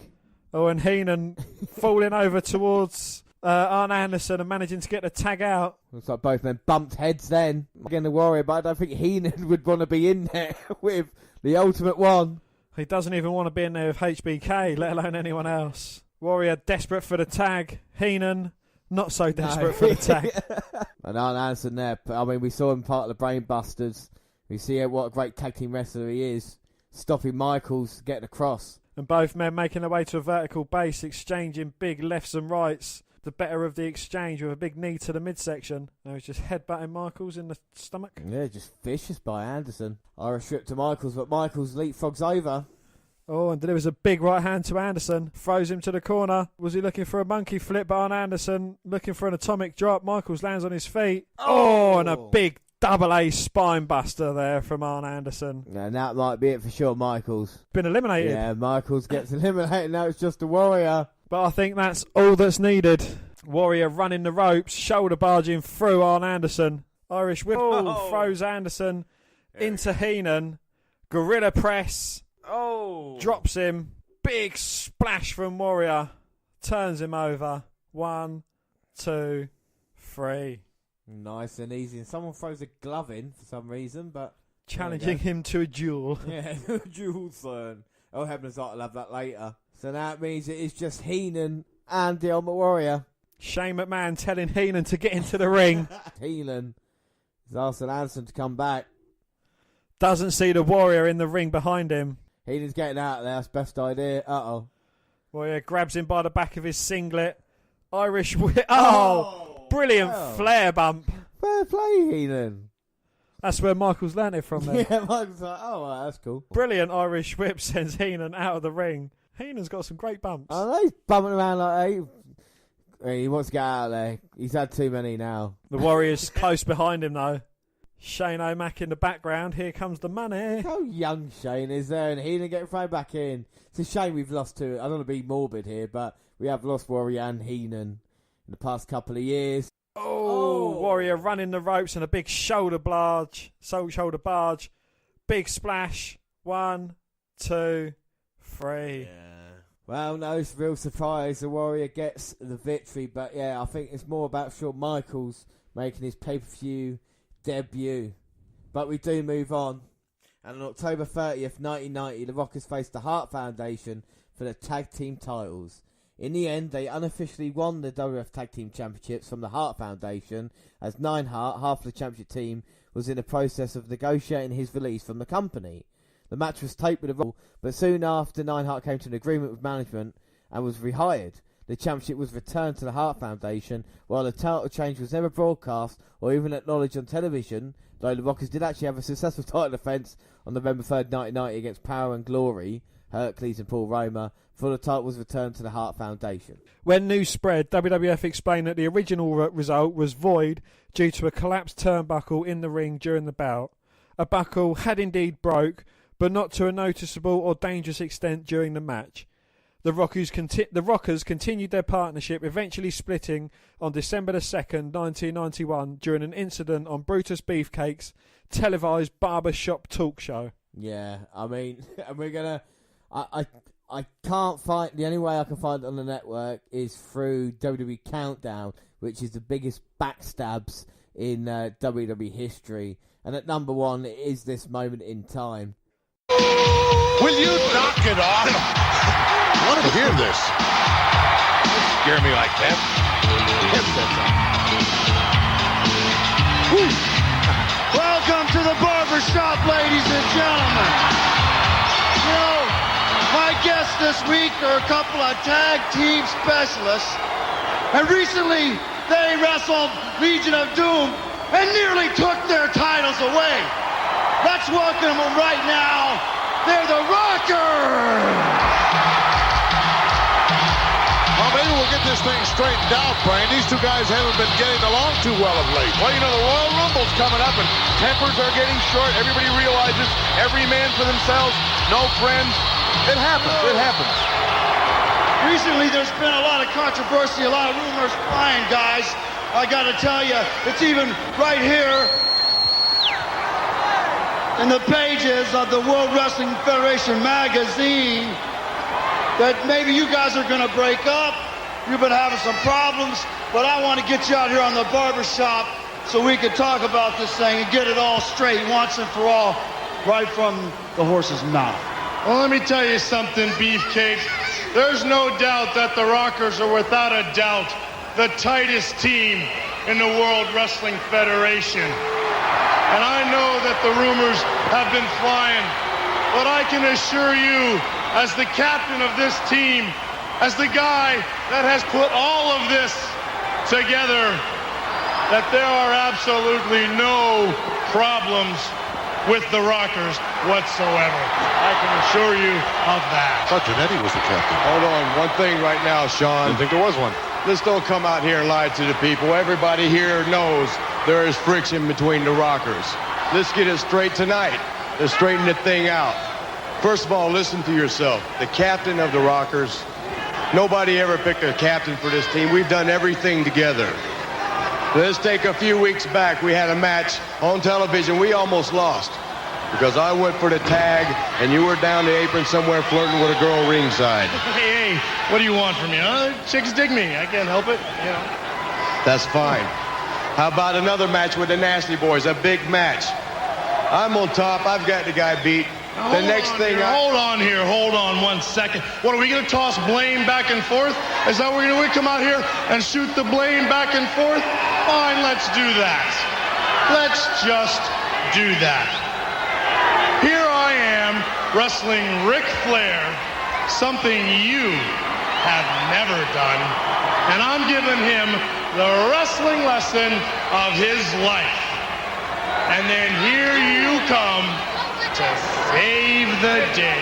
Speaker 2: Oh, and Heenan falling over towards Arn Anderson and managing to get the tag out.
Speaker 1: Looks like both men bumped heads then. Again, the Warrior, but I don't think Heenan would want to be in there with the Ultimate One.
Speaker 2: He doesn't even want to be in there with HBK, let alone anyone else. Warrior desperate for the tag. Heenan not so desperate for the tag.
Speaker 1: And Arn Anderson there. I mean, we saw him part of the Brainbusters. We see what a great tag team wrestler he is. Stopping Michaels, getting across.
Speaker 2: And both men making their way to a vertical base, exchanging big lefts and rights. The better of the exchange with a big knee to the midsection. Now he's just headbutting Michaels in the stomach.
Speaker 1: Yeah, just vicious by Anderson. Irish whip to Michaels, but Michaels leapfrogs over.
Speaker 2: Oh, and delivers a big right hand to Anderson. Throws him to the corner. Was he looking for a monkey flip? But on Anderson, looking for an atomic drop. Michaels lands on his feet. Oh, and a big double A spine buster there from Arn Anderson.
Speaker 1: Yeah, and that might be it for sure, Michaels.
Speaker 2: Been eliminated.
Speaker 1: Yeah, Michaels gets eliminated. Now it's just a Warrior.
Speaker 2: But I think that's all that's needed. Warrior running the ropes, shoulder barging through Arn Anderson. Irish whip throws Anderson into Heenan. Gorilla press. Drops him. Big splash from Warrior. Turns him over. 1, 2, 3.
Speaker 1: Nice and easy. And someone throws a glove in for some reason, but...
Speaker 2: Challenging him to a duel.
Speaker 1: Yeah, duel, son. Oh, heavens, I'll have that later. So now it means it is just Heenan and the Ultimate Warrior.
Speaker 2: Shane McMahon telling Heenan to get into the ring.
Speaker 1: Heenan is asking Anderson to come back.
Speaker 2: Doesn't see the Warrior in the ring behind him.
Speaker 1: Heenan's getting out of there. That's best idea. Uh-oh.
Speaker 2: Warrior grabs him by the back of his singlet. Irish whip. Oh, brilliant flare bump.
Speaker 1: Fair play, Heenan.
Speaker 2: That's where Michaels learned it from then.
Speaker 1: Yeah, Michaels like, oh, right, that's cool.
Speaker 2: Brilliant Irish whip sends Heenan out of the ring. Heenan's got some great bumps.
Speaker 1: I know, he's bumping around like he wants to get out of there. He's had too many now.
Speaker 2: The Warrior's close behind him, though. Shane O'Mac in the background. Here comes the money.
Speaker 1: How young Shane is there, and Heenan getting thrown back in. It's a shame we've lost two. I don't want to be morbid here, but we have lost Warrior and Heenan in the past couple of years.
Speaker 2: Warrior running the ropes and a big shoulder barge. Big splash. 1, 2, 3.
Speaker 1: Yeah. Well, no real surprise. The Warrior gets the victory, but yeah, I think it's more about Shawn Michaels making his pay-per-view debut. But we do move on. And on October 30th, 1990, the Rockers faced the Hart Foundation for the tag team titles In the end, they unofficially won the WWF Tag Team Championships from the Hart Foundation, as Neidhart, half of the championship team, was in the process of negotiating his release from the company. The match was taped with a Raw, but soon after Neidhart came to an agreement with management and was rehired. The championship was returned to the Hart Foundation, while the title change was never broadcast or even acknowledged on television, though the Rockers did actually have a successful title defence on November 3rd, 1990 against Power and Glory, Hercules and Paul Roma, before the title was returned to the Hart Foundation.
Speaker 2: When news spread, WWF explained that the original result was void due to a collapsed turnbuckle in the ring during the bout. A buckle had indeed broke, but not to a noticeable or dangerous extent during the match. The Rockers continued their partnership, eventually splitting on December 2nd, 1991, during an incident on Brutus Beefcake's televised barbershop talk show.
Speaker 1: Yeah, I mean, we're gonna. I can't find. The only way I can find it on the network is through WWE Countdown, which is the biggest backstabs in WWE history. And at number 1 is this moment in time.
Speaker 4: Will you knock it off? I want to hear this. Don't scare me like that.
Speaker 5: Welcome to the barbershop, ladies and gentlemen. You know, my guests this week are a couple of tag team specialists. And recently, they wrestled Legion of Doom and nearly took their titles away. Let's welcome them right now. They're the Rockers!
Speaker 4: Well, maybe we'll get this thing straightened out, Brian. These two guys haven't been getting along too well of late.
Speaker 6: Well, you know, the Royal Rumble's coming up, and tempers are getting short. Everybody realizes every man for themselves, no friends. It happens. It happens.
Speaker 5: Recently, there's been a lot of controversy, a lot of rumors flying, guys. I got to tell you, it's even right here in the pages of the World Wrestling Federation magazine that maybe you guys are going to break up. You've been having some problems, but I want to get you out here on the barbershop so we can talk about this thing and get it all straight once and for all, right from the horse's mouth.
Speaker 6: Well, let me tell you something, Beefcake. There's no doubt that the Rockers are without a doubt the tightest team in the World Wrestling Federation. And I know that the rumors have been flying, but I can assure you, as the captain of this team, as the guy that has put all of this together, that there are absolutely no problems with the Rockers whatsoever. I can assure you of that.
Speaker 4: I thought Jannety was the captain.
Speaker 7: Hold on, one thing right now, Shawn.
Speaker 4: I didn't think there was one.
Speaker 7: Let's don't come out here and lie to the people. Everybody here knows there is friction between the Rockers. Let's get it straight tonight. Let's straighten the thing out. First of all, listen to yourself. The captain of the Rockers, nobody ever picked a captain for this team. We've done everything together. Let's take a few weeks back. We had a match on television. We almost lost because I went for the tag and you were down the apron somewhere flirting with a girl ringside.
Speaker 6: Hey, what do you want from me, huh? Chicks dig me. I can't help it, you know.
Speaker 7: That's fine. How about another match with the Nasty Boys, a big match? I'm on top. I've got the guy beat. The next thing
Speaker 6: Hold on 1 second. What, are we going to toss blame back and forth? Is that what we're going to come out here and shoot the blame back and forth? Fine, let's do that. Let's just do that. Here I am wrestling Ric Flair, something you have never done, and I'm giving him the wrestling lesson of his life. And then here you come to save the day.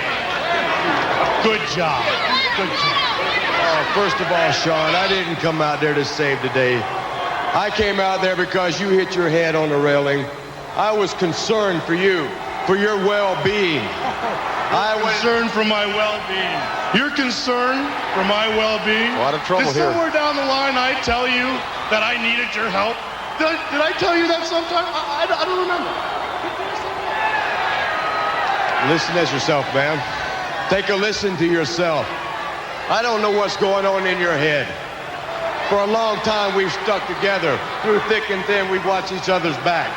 Speaker 6: Good job. Good job.
Speaker 7: Oh, first of all, Shawn, I didn't come out there to save the day. I came out there because you hit your head on the railing. I was concerned for you, for your well-being. I was
Speaker 6: concerned for my well-being. You're concerned for my well-being?
Speaker 4: A lot of trouble
Speaker 6: here.
Speaker 4: here.
Speaker 6: Somewhere down the line I tell you that I needed your help? Did I tell you that sometime? I don't remember.
Speaker 7: Listen to yourself, man. Take a listen to yourself. I don't know what's going on in your head. For a long time, we've stuck together. Through thick and thin, we've watched each other's back.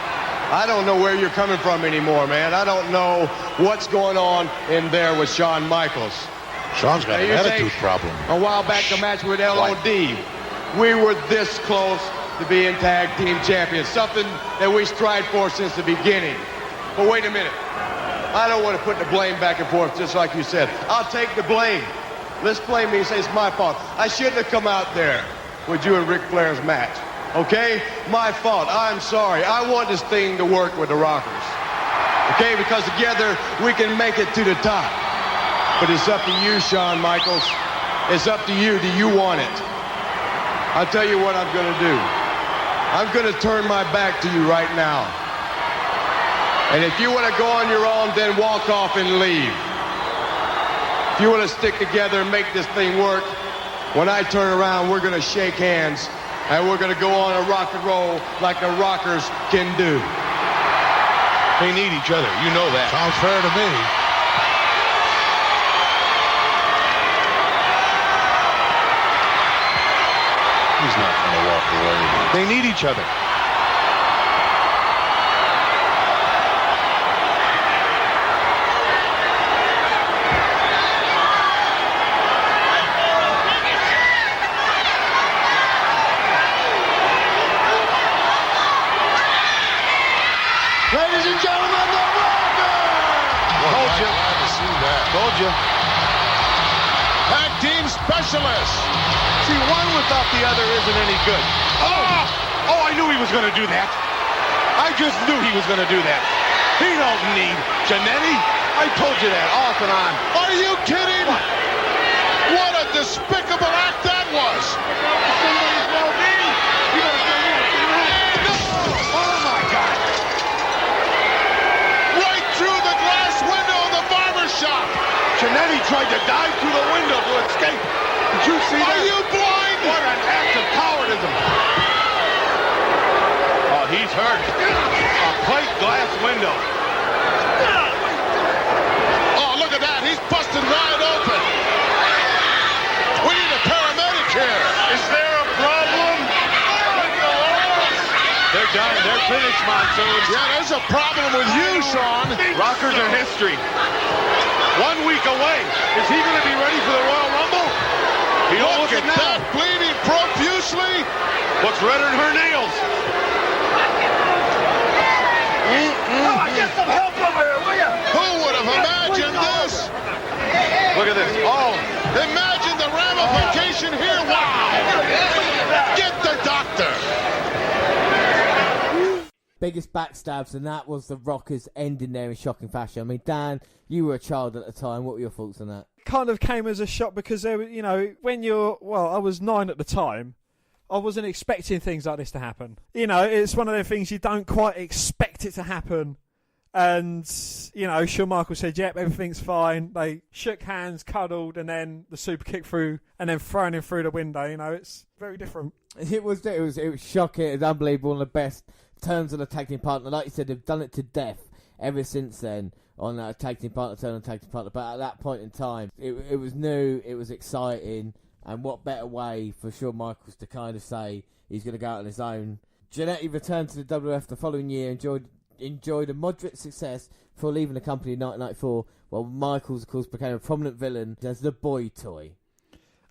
Speaker 7: I don't know where you're coming from anymore, man. I don't know what's going on in there with Shawn Micaels.
Speaker 4: Shawn's got an attitude problem.
Speaker 7: A while back, the match with LOD, we were this close to being tag team champions, something that we strived for since the beginning. But wait a minute. I don't want to put the blame back and forth, just like you said. I'll take the blame. Let's blame me and say it's my fault. I shouldn't have come out there with you and Ric Flair's match. Okay? My fault. I'm sorry. I want this thing to work with the Rockers. Okay? Because together we can make it to the top. But it's up to you, Shawn Michaels. It's up to you. Do you want it? I'll tell you what I'm going to do. I'm going to turn my back to you right now. And if you want to go on your own, then walk off and leave. If you want to stick together and make this thing work, when I turn around, we're going to shake hands, and we're going to go on a rock and roll like the Rockers can do.
Speaker 4: They need each other. You know that. Sounds fair to me. He's not going to walk away. They need each other.
Speaker 5: Ladies and gentlemen, the Rockers!
Speaker 4: Told you. Glad to see that. Told you. Tag team specialists.
Speaker 7: See, one without the other isn't any good.
Speaker 6: Oh, I knew he was going to do that. I just knew he was going to do that. He don't need Jannety.
Speaker 7: I told you that off and on.
Speaker 4: Are you kidding? What a despicable act that was.
Speaker 6: Oh, my God.
Speaker 4: Right through the glass window of the barber shop.
Speaker 6: Jannety tried to dive through the window to escape. Did you see that?
Speaker 4: Are you blind?
Speaker 6: What an act of cowardism. Oh, he's hurt. A plate glass window.
Speaker 4: Oh, look at that. He's busted wide open. We need a paramedic here.
Speaker 6: Is there a problem with the laws? They're done. They're finished, Monsoon.
Speaker 4: Yeah, there's a problem with you, Shawn.
Speaker 6: Rockers are history. 1 week away. Is he going to be ready for the Royal Rumble? He don't
Speaker 4: Look
Speaker 6: look
Speaker 4: at
Speaker 6: it now.
Speaker 4: that, bleeding profusely.
Speaker 6: Looks redder than her nails. Get some help over here, will ya?
Speaker 4: Who would have imagined this?
Speaker 6: Look at this. Oh,
Speaker 4: Imagine the ramification here. Wow. Get the doctor.
Speaker 1: Biggest backstabs, and that was the Rockers ending there in shocking fashion. I mean, Dan, you were a child at the time. What were your thoughts on that?
Speaker 2: Kind of came as a shock because there, when I was 9 at the time. I wasn't expecting things like this to happen. It's one of the things you don't quite expect it to happen. And, Shawn Michaels said, yep, everything's fine. They shook hands, cuddled, and then the super kick through, and then throwing him through the window. It's very different.
Speaker 1: It was shocking. It was unbelievable. One of the best terms on a tag team partner. Like you said, they've done it to death ever since then on a tag team partner, turn on tag team partner. But at that point in time, it was new, it was exciting, and what better way for Shawn Michaels to kind of say he's going to go out on his own. Jannety returned to the WWF the following year, enjoyed a moderate success before leaving the company in 1994, while Michaels, of course, became a prominent villain as the boy toy.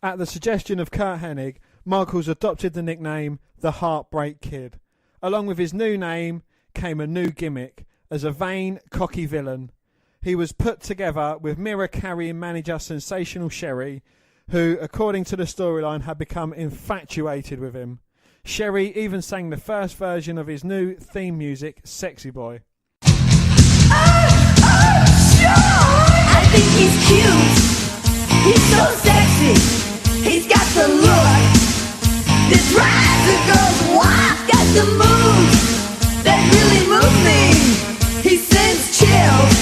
Speaker 2: At the suggestion of Kurt Hennig, Michaels adopted the nickname The Heartbreak Kid. Along with his new name came a new gimmick as a vain, cocky villain. He was put together with mirror-carrying manager Sensational Sherry, who, according to the storyline, had become infatuated with him. Sherry even sang the first version of his new theme music, Sexy Boy.
Speaker 8: I think he's cute. He's so sexy. He's got the look. This riser goes wild. Got the moves that really move me. He sends chills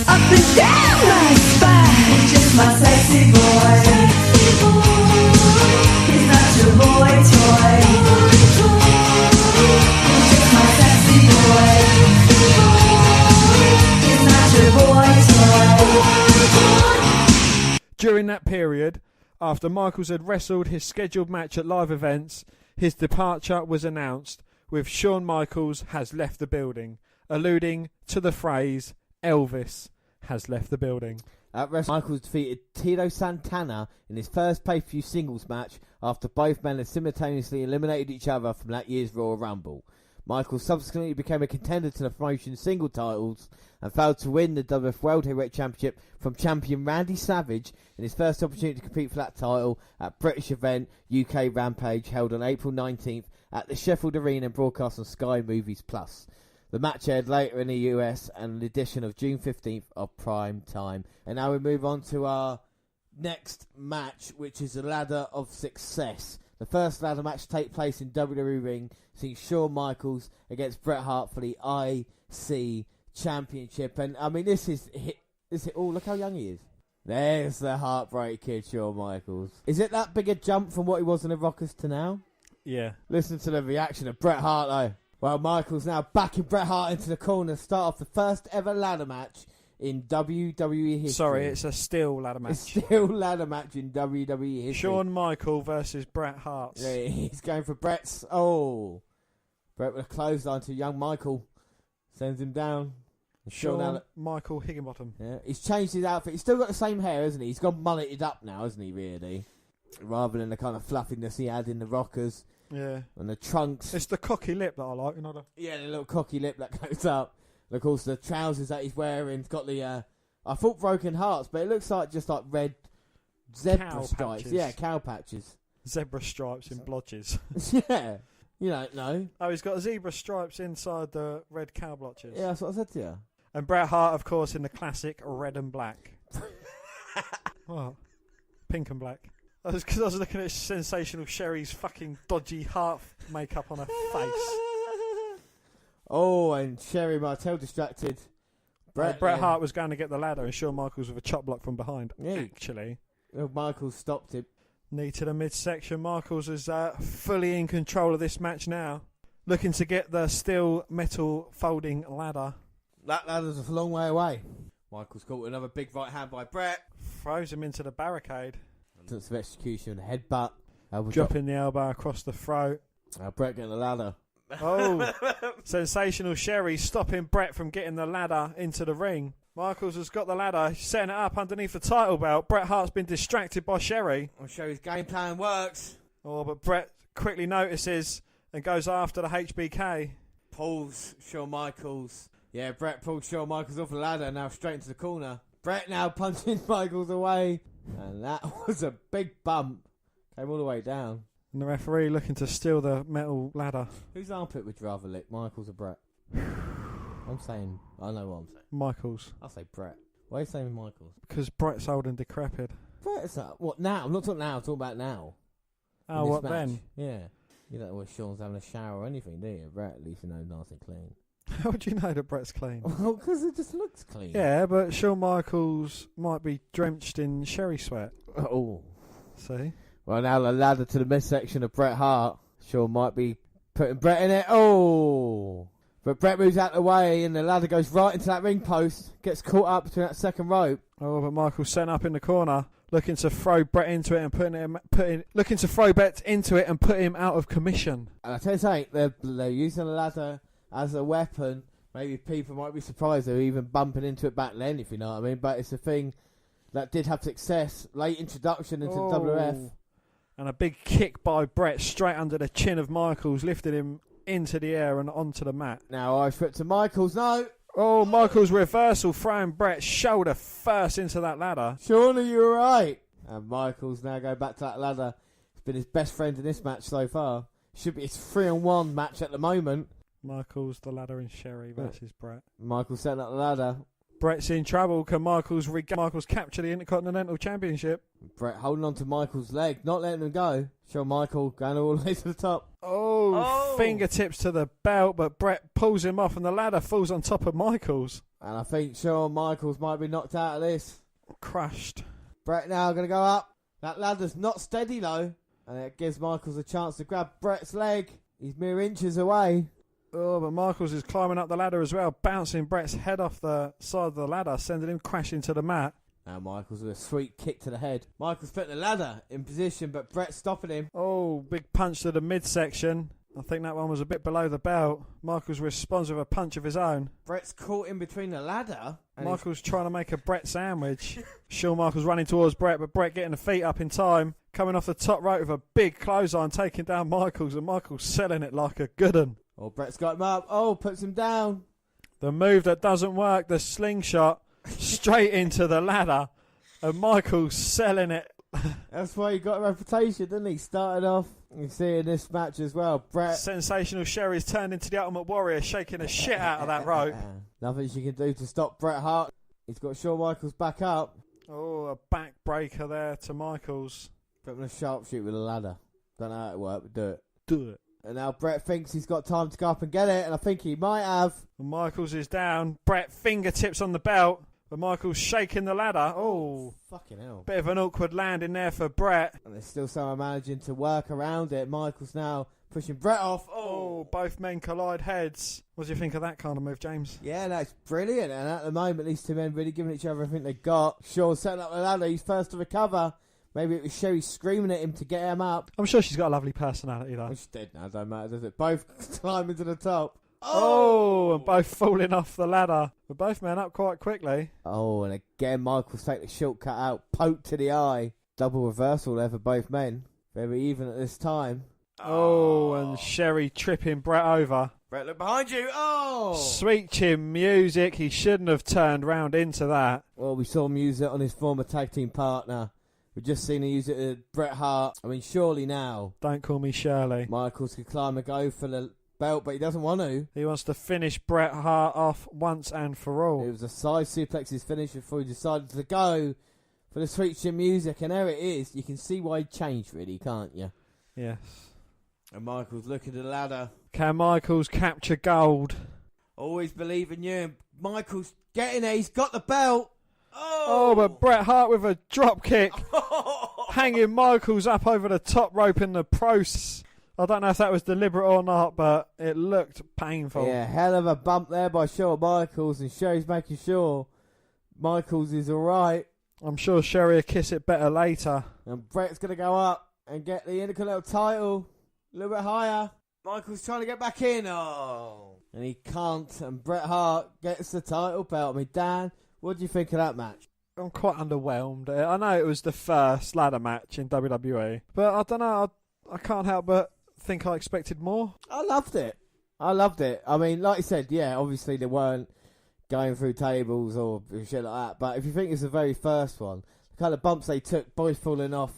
Speaker 8: up and down my spine. He's just my sexy boy. He's not your boy toy. He's just my sexy boy. He's not your boy toy.
Speaker 2: During that period, after Michaels had wrestled his scheduled match at live events, his departure was announced with Shawn Michaels has left the building, alluding to the phrase Elvis has left the building.
Speaker 1: At WrestleMania, Michaels defeated Tito Santana in his first pay-per-view singles match after both men had simultaneously eliminated each other from that year's Royal Rumble. Michaels subsequently became a contender to the promotion's single titles and failed to win the WWF World Heavyweight Championship from champion Randy Savage in his first opportunity to compete for that title at British event UK Rampage held on April 19th at the Sheffield Arena and broadcast on Sky Movies Plus. The match aired later in the US and an edition of June 15th of Prime Time. And now we move on to our next match, which is a Ladder of Success. The first ladder match to take place in WWE ring, seeing Shawn Michaels against Bret Hart for the IC Championship. And I mean, this is it. Oh, look how young he is. There's the Heartbreak Kid, Shawn Michaels. Is it that big a jump from what he was in the Rockers to now?
Speaker 2: Yeah.
Speaker 1: Listen to the reaction of Bret Hart, though. Well, Michaels now backing Bret Hart into the corner to start off the first ever ladder match in WWE history.
Speaker 2: Sorry, it's a steel ladder match.
Speaker 1: A steel ladder match in WWE history.
Speaker 2: Shawn Michaels versus Bret Hart.
Speaker 1: Yeah, he's going for Bret's. Oh. Bret with a clothesline to young Michael. Sends him down.
Speaker 2: Shawn Michael Higginbottom.
Speaker 1: Yeah, he's changed his outfit. He's still got the same hair, hasn't he? He's gone mulleted up now, hasn't he, really? Rather than the kind of fluffiness he had in the Rockers.
Speaker 2: Yeah.
Speaker 1: And the trunks.
Speaker 2: It's the cocky lip that I like, you know.
Speaker 1: Yeah, the little cocky lip that goes up. And of course, the trousers that he's wearing's got the, I thought broken hearts, but it looks like just like red zebra
Speaker 2: cow
Speaker 1: stripes.
Speaker 2: patches.
Speaker 1: Yeah, cow patches.
Speaker 2: Zebra stripes in blotches.
Speaker 1: Yeah. You don't know.
Speaker 2: Oh, he's got zebra stripes inside the red cow blotches.
Speaker 1: Yeah, that's what I said to you.
Speaker 2: And Bret Hart, of course, in the classic red and black. What? Pink and black. That was because I was looking at Sensational Sherry's fucking dodgy heart makeup on her face.
Speaker 1: Oh, and Sherry Martel distracted.
Speaker 2: Bret Hart was going to get the ladder and Shawn Michaels with a chop block from behind. Yeah. Actually.
Speaker 1: Michaels stopped him.
Speaker 2: Knee to the midsection. Michaels is fully in control of this match now. Looking to get the steel metal folding ladder.
Speaker 1: That ladder's a long way away. Michaels caught another big right hand by Bret.
Speaker 2: Throws him into the barricade.
Speaker 1: Sense of execution, headbutt.
Speaker 2: Dropping the elbow across the throat.
Speaker 1: Bret getting the ladder.
Speaker 2: Oh, Sensational Sherry stopping Bret from getting the ladder into the ring. Michaels has got the ladder, setting it up underneath the title belt. Bret Hart's been distracted by Sherry.
Speaker 1: I'm sure his game plan works.
Speaker 2: Oh, but Bret quickly notices and goes after the HBK.
Speaker 1: Pulls Shawn Michaels. Yeah, Bret pulled Shawn Michaels off the ladder, now straight into the corner. Bret now punching Michaels away. And that was a big bump. Came all the way down.
Speaker 2: And the referee looking to steal the metal ladder.
Speaker 1: Whose armpit would you rather lick, Michaels or Bret? I'm saying, I know what I'm saying.
Speaker 2: Michaels.
Speaker 1: I'll say Bret. Why are you saying Michaels?
Speaker 2: Because Bret's old and decrepit.
Speaker 1: Bret's what now? I'm not talking now, I'm talking about now.
Speaker 2: Oh, what match. Then?
Speaker 1: Yeah. You don't know if Shawn's having a shower or anything, do you? Bret, at least you know, nice and clean.
Speaker 2: How do you know that Bret's clean?
Speaker 1: Well, because it just looks clean.
Speaker 2: Yeah, but Shawn Michaels might be drenched in sherry sweat.
Speaker 1: Oh.
Speaker 2: See?
Speaker 1: Well, now the ladder to the midsection of Bret Hart. Shawn might be putting Bret in it. Oh. But Bret moves out of the way and the ladder goes right into that ring post. Gets caught up between that second rope.
Speaker 2: Oh, but Michaels set up in the corner, looking to throw Bret into it and looking to throw Bret into it and put him out of commission.
Speaker 1: And I tell you something, they're using the ladder as a weapon. Maybe people might be surprised they're even bumping into it back then, if you know what I mean. But it's a thing that did have success. Late introduction into the WWF.
Speaker 2: And a big kick by Bret straight under the chin of Michaels, lifted him into the air and onto the mat.
Speaker 1: Now Irish whip to Michaels. No.
Speaker 2: Oh, Michaels reversal, throwing Bret shoulder first into that ladder.
Speaker 1: Surely you're right. And Michaels now go back to that ladder. He's been his best friend in this match so far. Should be his 3-on-1 match at the moment.
Speaker 2: Michaels, the ladder, and Sherry versus Bret.
Speaker 1: Michaels setting up the ladder.
Speaker 2: Bret's in trouble. Can Michaels capture the Intercontinental Championship?
Speaker 1: Bret holding on to Michaels' leg, not letting him go. Shawn Michaels going all the way to the top.
Speaker 2: Oh, fingertips to the belt, but Bret pulls him off and the ladder falls on top of Michaels.
Speaker 1: And I think Shawn Michaels might be knocked out of this.
Speaker 2: Crushed.
Speaker 1: Bret now going to go up. That ladder's not steady though. And it gives Michaels a chance to grab Bret's leg. He's mere inches away.
Speaker 2: Oh, but Michaels is climbing up the ladder as well, bouncing Bret's head off the side of the ladder, sending him crashing to the mat.
Speaker 1: Now Michaels with a sweet kick to the head. Michaels putting the ladder in position, but Bret's stopping him.
Speaker 2: Oh, big punch to the midsection. I think that one was a bit below the belt. Michaels responds with a punch of his own.
Speaker 1: Brett's caught in between the ladder.
Speaker 2: Michaels trying to make a Bret sandwich. Shawn Michaels running towards Bret, but Bret getting the feet up in time. Coming off the top rope with a big clothesline, taking down Michaels, and Michaels selling it like a good un.
Speaker 1: Oh, Brett's got him up. Oh, puts him down.
Speaker 2: The move that doesn't work, the slingshot, straight into the ladder, and Michaels selling it.
Speaker 1: That's why he got a reputation, didn't he? Started off, you see in this match as well, Bret.
Speaker 2: Sensational Sherry's turned into the Ultimate Warrior, shaking the shit out of that rope.
Speaker 1: Nothing she can do to stop Bret Hart. He's got Shawn Michaels back up.
Speaker 2: Oh, a backbreaker there to Michaels.
Speaker 1: Put him in a sharpshoot with a ladder. Don't know how it works, but do it.
Speaker 2: Do it.
Speaker 1: And now Bret thinks he's got time to go up and get it, and I think he might have.
Speaker 2: And Michaels is down. Bret fingertips on the belt, but Michaels shaking the ladder. Oh,
Speaker 1: fucking hell.
Speaker 2: Bit of an awkward landing there for Bret.
Speaker 1: And there's still someone managing to work around it. Michaels now pushing Bret off.
Speaker 2: Oh, both men collide heads. What do you think of that kind of move, James?
Speaker 1: Yeah, that's brilliant. And at the moment, these two men really giving each other everything they got. Shaw setting up the ladder. He's first to recover. Maybe it was Sherry screaming at him to get him up.
Speaker 2: I'm sure she's got a lovely personality, though.
Speaker 1: She's dead now, don't matter, does it? Both climbing to the top.
Speaker 2: Oh, and both falling off the ladder. But both men up quite quickly.
Speaker 1: Oh, and again, Michaels take the shortcut out. Poke to the eye. Double reversal there for both men. Very even at this time.
Speaker 2: Oh, and Sherry tripping Bret over.
Speaker 1: Bret, look behind you. Oh!
Speaker 2: Sweet chin music. He shouldn't have turned round into that.
Speaker 1: Well, we saw him use it on his former tag team partner. We've just seen him use it at Bret Hart. I mean, surely now.
Speaker 2: Don't call me Shirley.
Speaker 1: Michaels could climb and go for the belt, but he doesn't want to.
Speaker 2: He wants to finish Bret Hart off once and for all.
Speaker 1: It was a side suplex his finish before he decided to go for the sweet chin music, and there it is. You can see why he changed, really, can't you?
Speaker 2: Yes.
Speaker 1: And Michaels looking at the ladder.
Speaker 2: Can Michaels capture gold?
Speaker 1: Always believe in you. And Michaels getting there. He's got the belt.
Speaker 2: Oh, but Bret Hart with a drop kick. Hanging Michaels up over the top rope in the pros. I don't know if that was deliberate or not, but it looked painful.
Speaker 1: Yeah, hell of a bump there by Shawn Michaels, and Sherry's making sure Michaels is alright.
Speaker 2: I'm sure Sherry will kiss it better later.
Speaker 1: And Bret's going to go up and get the Intercontinental title a little bit higher. Michaels trying to get back in. Oh. And he can't, and Bret Hart gets the title belt. I mean, Dan, what do you think of that match?
Speaker 2: I'm quite underwhelmed. I know it was the first ladder match in WWE, but I don't know. I can't help but think I expected more.
Speaker 1: I loved it. I mean, like I said, yeah, obviously they weren't going through tables or shit like that, but if you think it's the very first one, the kind of bumps they took, both falling off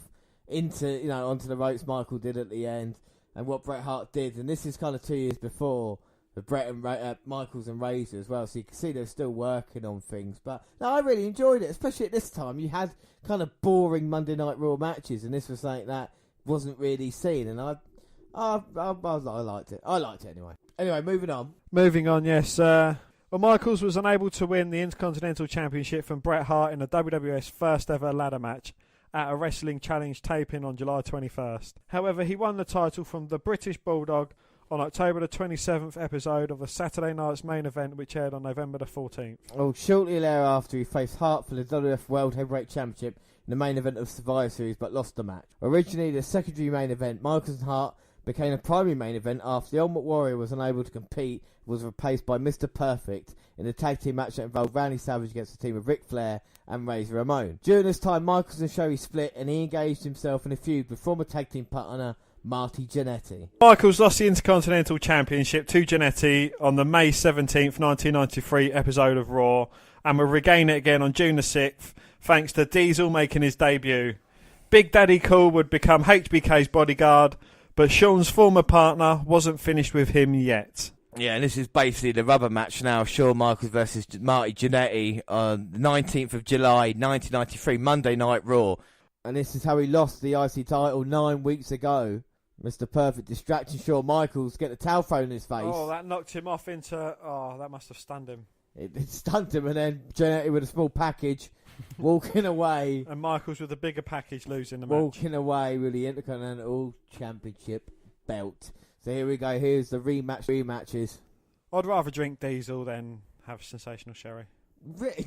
Speaker 1: into, onto the ropes Michael did at the end, and what Bret Hart did, and this is kind of 2 years before with Bret and Michaels and Razor as well, so you can see they're still working on things. But no, I really enjoyed it, especially at this time. You had kind of boring Monday Night Raw matches, and this was something that wasn't really seen, and I liked it. I liked it anyway. Anyway, moving on,
Speaker 2: yes. Well, Michaels was unable to win the Intercontinental Championship from Bret Hart in the WWF's first ever ladder match at a Wrestling Challenge taping on July 21st. However, he won the title from the British Bulldog on October the 27th episode of the Saturday night's main event, which aired on November the 14th.
Speaker 1: Oh, shortly thereafter, he faced Hart for the WWF World Heavyweight Championship in the main event of Survivor Series, but lost the match. Originally the secondary main event, Michaels and Hart became a primary main event after the Ultimate Warrior was unable to compete, was replaced by Mr. Perfect in a tag team match that involved Randy Savage against the team of Ric Flair and Razor Ramon. During this time, Michaels and Sherry split, and he engaged himself in a feud with former tag team partner Marty Jannety.
Speaker 2: Michaels lost the Intercontinental Championship to Jannety on the May 17th, 1993 episode of Raw, and will regain it again on June the 6th, thanks to Diesel making his debut. Big Daddy Cool would become HBK's bodyguard, but Shawn's former partner wasn't finished with him yet.
Speaker 1: Yeah, and this is basically the rubber match now. Shawn Michaels versus Marty Jannety on the 19th of July, 1993, Monday Night Raw. And this is how he lost the IC title 9 weeks ago. Mr. Perfect distracting Shawn Michaels, get the towel thrown in his face.
Speaker 2: Oh, that knocked him off into... Oh, that must have stunned him.
Speaker 1: It stunned him, and then Jannety with a small package, walking away.
Speaker 2: And Michaels with a bigger package losing the match.
Speaker 1: Walking away with the Intercontinental Championship belt. So here we go, here's the rematches.
Speaker 2: I'd rather drink Diesel than have Sensational Sherry.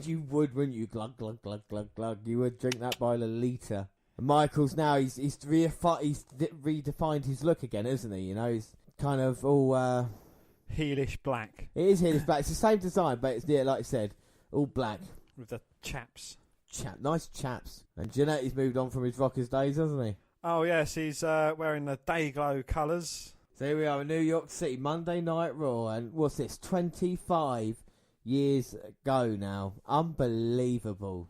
Speaker 1: You would, wouldn't you? Glug, glug, glug, glug, glug. You would drink that by the litre. And Michaels now, he's redefined his look again, isn't he? He's kind of all
Speaker 2: heelish black.
Speaker 1: It is heelish black. It's the same design, but it's like I said, all black
Speaker 2: with the chaps.
Speaker 1: Nice chaps. And Jannety's moved on from his Rockers days, hasn't he?
Speaker 2: Oh yes, he's wearing the Dayglow colours.
Speaker 1: So here we are in New York City, Monday Night Raw, and what's this? 25 years ago now. Unbelievable.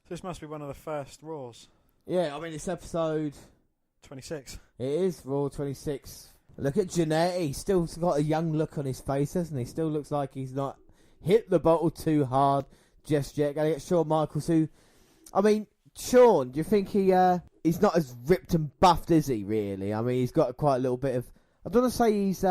Speaker 2: This must be one of the first Raws.
Speaker 1: Yeah, I mean it's episode
Speaker 2: 26.
Speaker 1: It is Raw 26. Look at Jannety. He's still got a young look on his face, hasn't he? Still looks like he's not hit the bottle too hard just yet. Going to get Shawn Michaels, who, I mean, Shawn, do you think he's not as ripped and buffed, is he, really? I mean, he's got quite a little bit of, I don't want to say he's,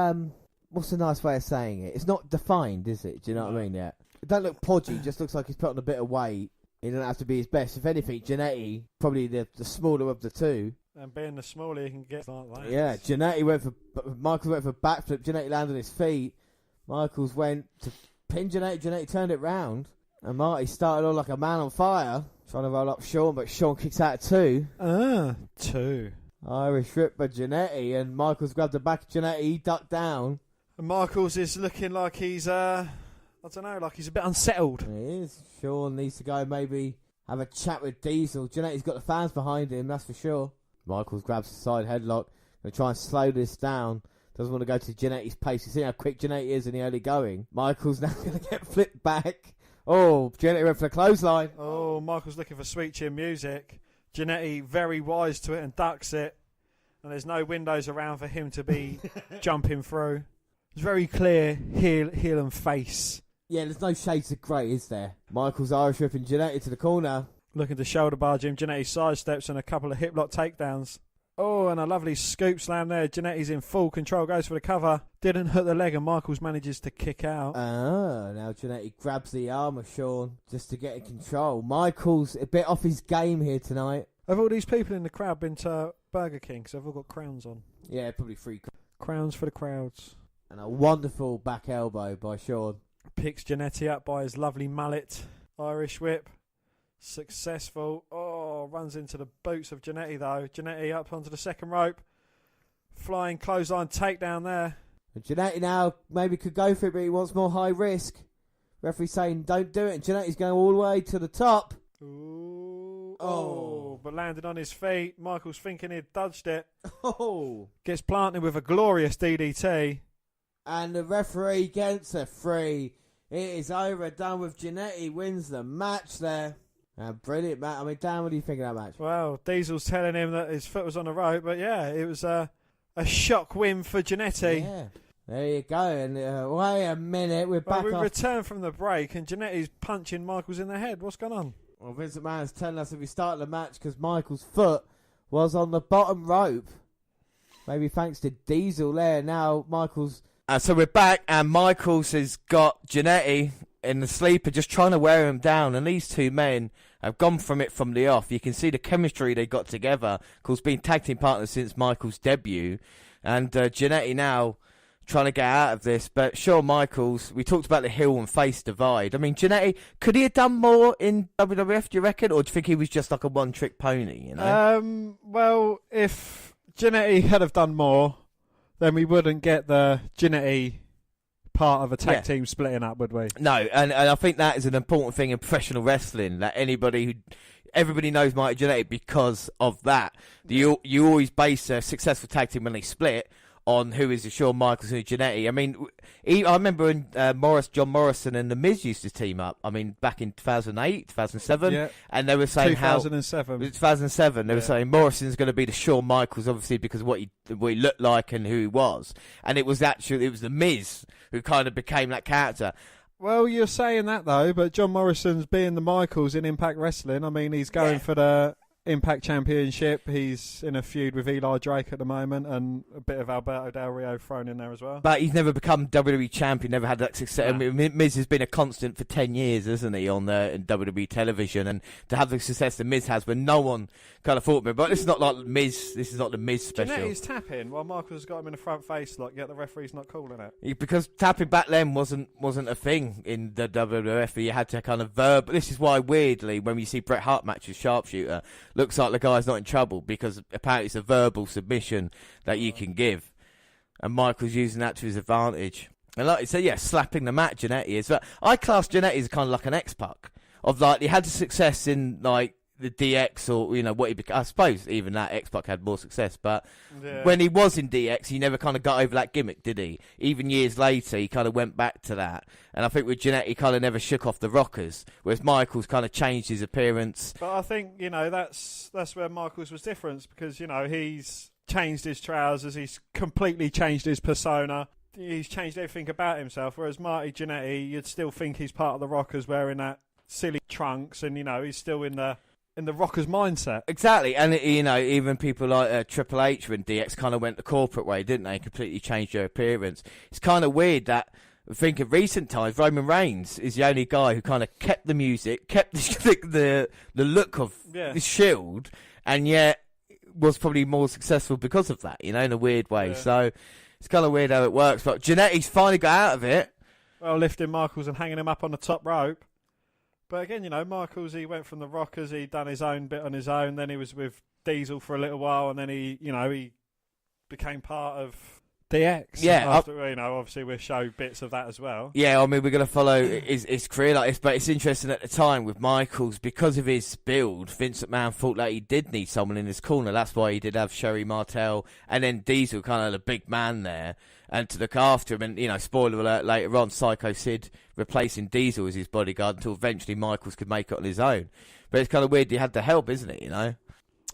Speaker 1: what's a nice way of saying it? It's not defined, is it? Do you know what I mean? Yeah. It don't look podgy, it just looks like he's put on a bit of weight. He doesn't have to be his best. If anything, Jannety, probably the smaller of the two.
Speaker 2: And being the smaller, you can get like that.
Speaker 1: Yeah, Michaels went for backflip. Jannety landed on his feet. Michaels went to pin Jannety. Jannety turned it round. And Marty started on like a man on fire, trying to roll up Shawn, but Shawn kicks out at 2.
Speaker 2: 2.
Speaker 1: Irish rip by Jannety, and Michaels grabbed the back of Jannety. He ducked down.
Speaker 2: And Michaels is looking like he's, I don't know, like he's a bit unsettled.
Speaker 1: He is. Shawn needs to go maybe have a chat with Diesel. Jannety's got the fans behind him, that's for sure. Michaels grabs the side headlock. Going to try and slow this down. Doesn't want to go to Jannety's pace. You see how quick Jannety is in the early going. Michaels now going to get flipped back. Oh, Jannety went for the clothesline.
Speaker 2: Oh, Michaels looking for sweet chin music. Jannety very wise to it and ducks it. And there's no windows around for him to be jumping through. It's very clear heel and face.
Speaker 1: Yeah, there's no shades of grey, is there? Michaels Irish ripping Jannety to the corner.
Speaker 2: Looking to shoulder barge him. Jannety sidesteps and a couple of hip lock takedowns. Oh, and a lovely scoop slam there. Jannety's in full control, goes for the cover. Didn't hit the leg, and Michaels manages to kick out.
Speaker 1: Now Jannety grabs the arm of Shawn just to get in control. Michaels a bit off his game here tonight.
Speaker 2: Have all these people in the crowd been to Burger King? Because they've all got crowns on.
Speaker 1: Yeah, probably 3
Speaker 2: crowns for the crowds.
Speaker 1: And a wonderful back elbow by Shawn.
Speaker 2: Picks Jannety up by his lovely mallet. Irish whip. Successful. Oh, runs into the boots of Jannety though. Jannety up onto the second rope. Flying clothesline takedown there.
Speaker 1: And Jannety now maybe could go for it, but he wants more high risk. Referee saying don't do it, and Jannety's going all the way to the top.
Speaker 2: Ooh. Oh, but landed on his feet. Michael's thinking he'd dodged it.
Speaker 1: Oh.
Speaker 2: Gets planted with a glorious DDT.
Speaker 1: And the referee gets a 3. It is over, done with. Jannety wins the match there. Brilliant match. I mean, Dan, what do you think of that match?
Speaker 2: Well, Diesel's telling him that his foot was on the rope, but yeah, it was a shock win for Jannety.
Speaker 1: Yeah. There you go. And wait a minute, we're back
Speaker 2: we
Speaker 1: off.
Speaker 2: returned from the break, and Jannety's punching Michaels in the head. What's going on?
Speaker 1: Well, Vince McMahon's telling us if we start the match because Michael's foot was on the bottom rope. Maybe thanks to Diesel there. Now Michael's... so we're back, and Michaels has got Jannety in the sleeper, just trying to wear him down, and these two men have gone from it from the off. You can see the chemistry they got together. Of course, been tag team partners since Michaels' debut, and Jannety now trying to get out of this. But Shawn Michaels, we talked about the heel and face divide. I mean, Jannety, could he have done more in WWF, do you reckon, or do you think he was just like a one-trick pony, you know?
Speaker 2: Well, if Jannety had have done more, then we wouldn't get the Jannety part of a tag team splitting up, would we?
Speaker 1: No, and I think that is an important thing in professional wrestling, that everybody knows Marty Jannety because of that. You always base a successful tag team when they split on who is Shawn Michaels and who's Jannety. I mean, I remember when John Morrison and The Miz used to team up. I mean, back in 2008, 2007, and they were saying
Speaker 2: 2007.
Speaker 1: 2007, they were saying Morrison's going to be the Shawn Michaels, obviously because of what he looked like and who he was, and it was The Miz who kind of became that character.
Speaker 2: Well, you're saying that though, but John Morrison's being the Michaels in Impact Wrestling. I mean, he's going for the Impact Championship. He's in a feud with Eli Drake at the moment, and a bit of Alberto Del Rio thrown in there as well.
Speaker 1: But he's never become WWE champion, never had that success.
Speaker 2: Nah.
Speaker 1: I mean, Miz has been a constant for 10 years, hasn't he, on in WWE television, and to have the success that Miz has, when no one kind of thought of it. But this is not like Miz. This is not the Miz special.
Speaker 2: Jannety's tapping while Michaels has got him in the front face lock, yet the referee's not calling it.
Speaker 1: Because tapping back then wasn't a thing in the WWF. You had to kind of This is why, weirdly, when you see Bret Hart matches Sharpshooter, looks like the guy's not in trouble, because apparently it's a verbal submission that you can give. and Michaels using that to his advantage. And like you said, yeah, slapping the mat, Jannety is. But I class Jannety as kind of like an X-Pac. Of like, he had the success in like the DX or, you know, what he became. I suppose even that X-Pac had more success. But when he was in DX, he never kind of got over that gimmick, did he? Even years later, he kind of went back to that. And I think with Jannety, he kind of never shook off the Rockers. Whereas Michaels kind of changed his appearance.
Speaker 2: But I think, you know, that's where Michaels was different. Because, you know, he's changed his trousers. He's completely changed his persona. He's changed everything about himself, whereas Marty Jannety, you'd still think he's part of the Rockers wearing that silly trunks, and, you know, he's still in the Rockers mindset.
Speaker 1: Exactly, and, you know, even people like Triple H when DX kind of went the corporate way, didn't they? Completely changed their appearance. It's kind of weird that, I think of recent times, Roman Reigns is the only guy who kind of kept the music, kept the look of the Shield, and yet was probably more successful because of that, you know, in a weird way. So it's kind of weird how it works, but Jannety's finally got out of it.
Speaker 2: Well, lifting Michaels and hanging him up on the top rope. But again, you know, Michaels, he went from the Rockers, he done his own bit on his own, then he was with Diesel for a little while, and then he became part of DX.
Speaker 1: Yeah.
Speaker 2: After, you know, obviously we'll show bits of that as well.
Speaker 1: Yeah, I mean, we're going to follow his career like this, but it's interesting at the time with Michaels, because of his build, Vince McMahon thought that he did need someone in his corner. That's why he did have Sherry Martel and then Diesel, kind of the big man there, and to look after him. And, you know, spoiler alert, later on, Psycho Sid replacing Diesel as his bodyguard until eventually Michaels could make it on his own. But it's kind of weird he had the help, isn't it, you know?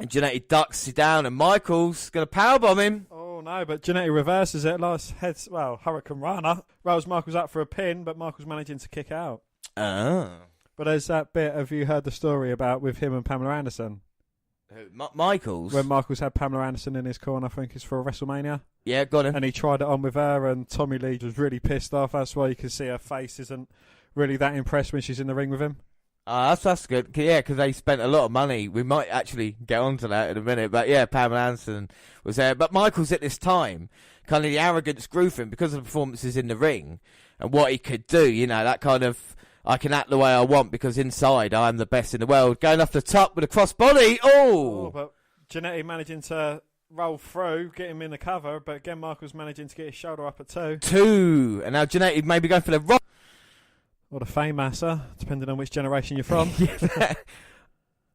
Speaker 1: And Jannety ducks down, and Michaels going to powerbomb him.
Speaker 2: Oh, no, but Jannety reverses it. Hurricane Rana. Rolls Michaels up for a pin, but Michaels managing to kick out.
Speaker 1: Oh.
Speaker 2: But there's that bit, have you heard the story about with him and Pamela Anderson?
Speaker 1: Michaels?
Speaker 2: When Michaels had Pamela Anderson in his corner, I think it's for a WrestleMania.
Speaker 1: Yeah, got him.
Speaker 2: And he tried it on with her, and Tommy Lee was really pissed off. That's why you can see her face isn't really that impressed when she's in the ring with him.
Speaker 1: That's good. Yeah, because they spent a lot of money. We might actually get onto that in a minute. But yeah, Pamela Anderson was there. But Michaels at this time, kind of the arrogance grew for him because of the performances in the ring and what he could do. You know, that kind of, I can act the way I want because inside I'm the best in the world. Going off the top with a crossbody. Oh,
Speaker 2: but Jannety managing to roll through, get him in the cover. But again, Michaels managing to get his shoulder up at two.
Speaker 1: And now Jannety maybe going for the rock.
Speaker 2: Or the Fame-Masser, depending on which generation you're from.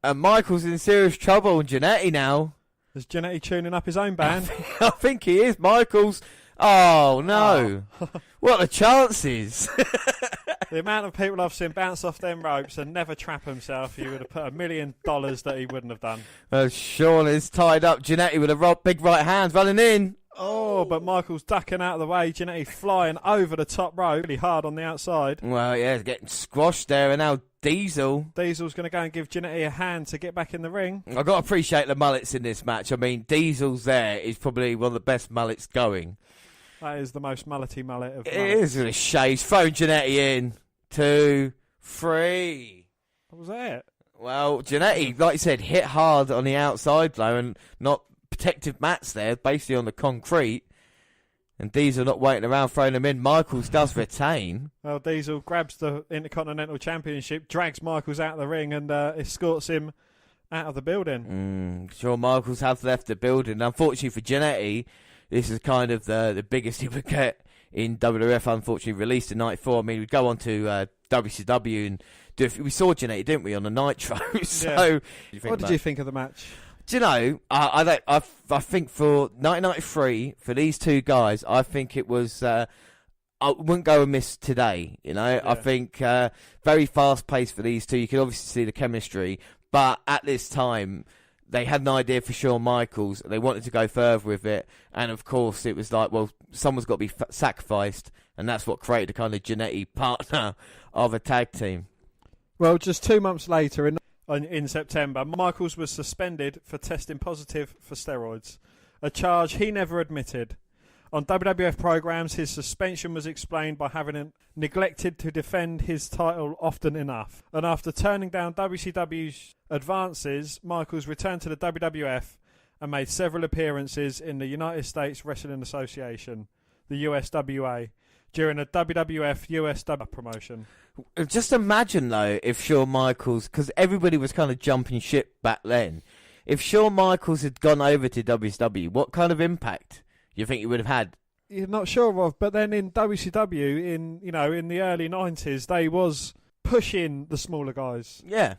Speaker 1: And Michael's in serious trouble, and Jannety now.
Speaker 2: Is Jannety tuning up his own band?
Speaker 1: I think he is. Michael's. Oh, no. What are the chances?
Speaker 2: The amount of people I've seen bounce off them ropes and never trap himself, you would have put $1 million that he wouldn't have done.
Speaker 1: Sean is tied up. Jannety with a big right hand running in.
Speaker 2: Oh, but Michael's ducking out of the way. Jannety flying over the top rope, really hard on the outside.
Speaker 1: Well, yeah, getting squashed there, and now Diesel's
Speaker 2: going to go and give Jannety a hand to get back in the ring.
Speaker 1: I've got to appreciate the mullets in this match. I mean, Diesel's there is probably one of the best mullets going.
Speaker 2: That is the most mullety mullet of
Speaker 1: It
Speaker 2: mullets.
Speaker 1: is a shade. He's throwing Jannety in. 2, 3.
Speaker 2: What was that?
Speaker 1: Well, Jannety, like you said, hit hard on the outside though, and not protective mats there, basically on the concrete. And Diesel not waiting around throwing them in. Michaels does retain.
Speaker 2: Well, Diesel grabs the Intercontinental Championship, drags Michaels out of the ring, and escorts him out of the building.
Speaker 1: Sure, Michaels has left the building. Unfortunately for Jannety, this is kind of the biggest he would get in WWF, unfortunately, released in 94. I mean, we'd go on to WCW and we saw Jannety, didn't we, on the Nitro? So,
Speaker 2: what did you think of the match?
Speaker 1: Do you know, I think for 1993, for these two guys, I think it was, I wouldn't go amiss today, you know. Yeah. I think very fast-paced for these two. You can obviously see the chemistry, but at this time, they had an idea for Shawn Michaels. They wanted to go further with it. And, of course, it was like, well, someone's got to be sacrificed. And that's what created a kind of Jannety partner of a tag team.
Speaker 2: Well, just 2 months later, in September, Michaels was suspended for testing positive for steroids, a charge he never admitted. On WWF programs, his suspension was explained by having neglected to defend his title often enough. And after turning down WCW's advances, Michaels returned to the WWF and made several appearances in the United States Wrestling Association, the USWA, during a WWF USW promotion.
Speaker 1: Just imagine, though, if Shawn Michaels, because everybody was kind of jumping ship back then, if Shawn Michaels had gone over to WCW, what kind of impact you think he would have had
Speaker 2: you're not sure of. But then in WCW, in the early 90s, they was pushing the smaller guys.
Speaker 1: Yeah.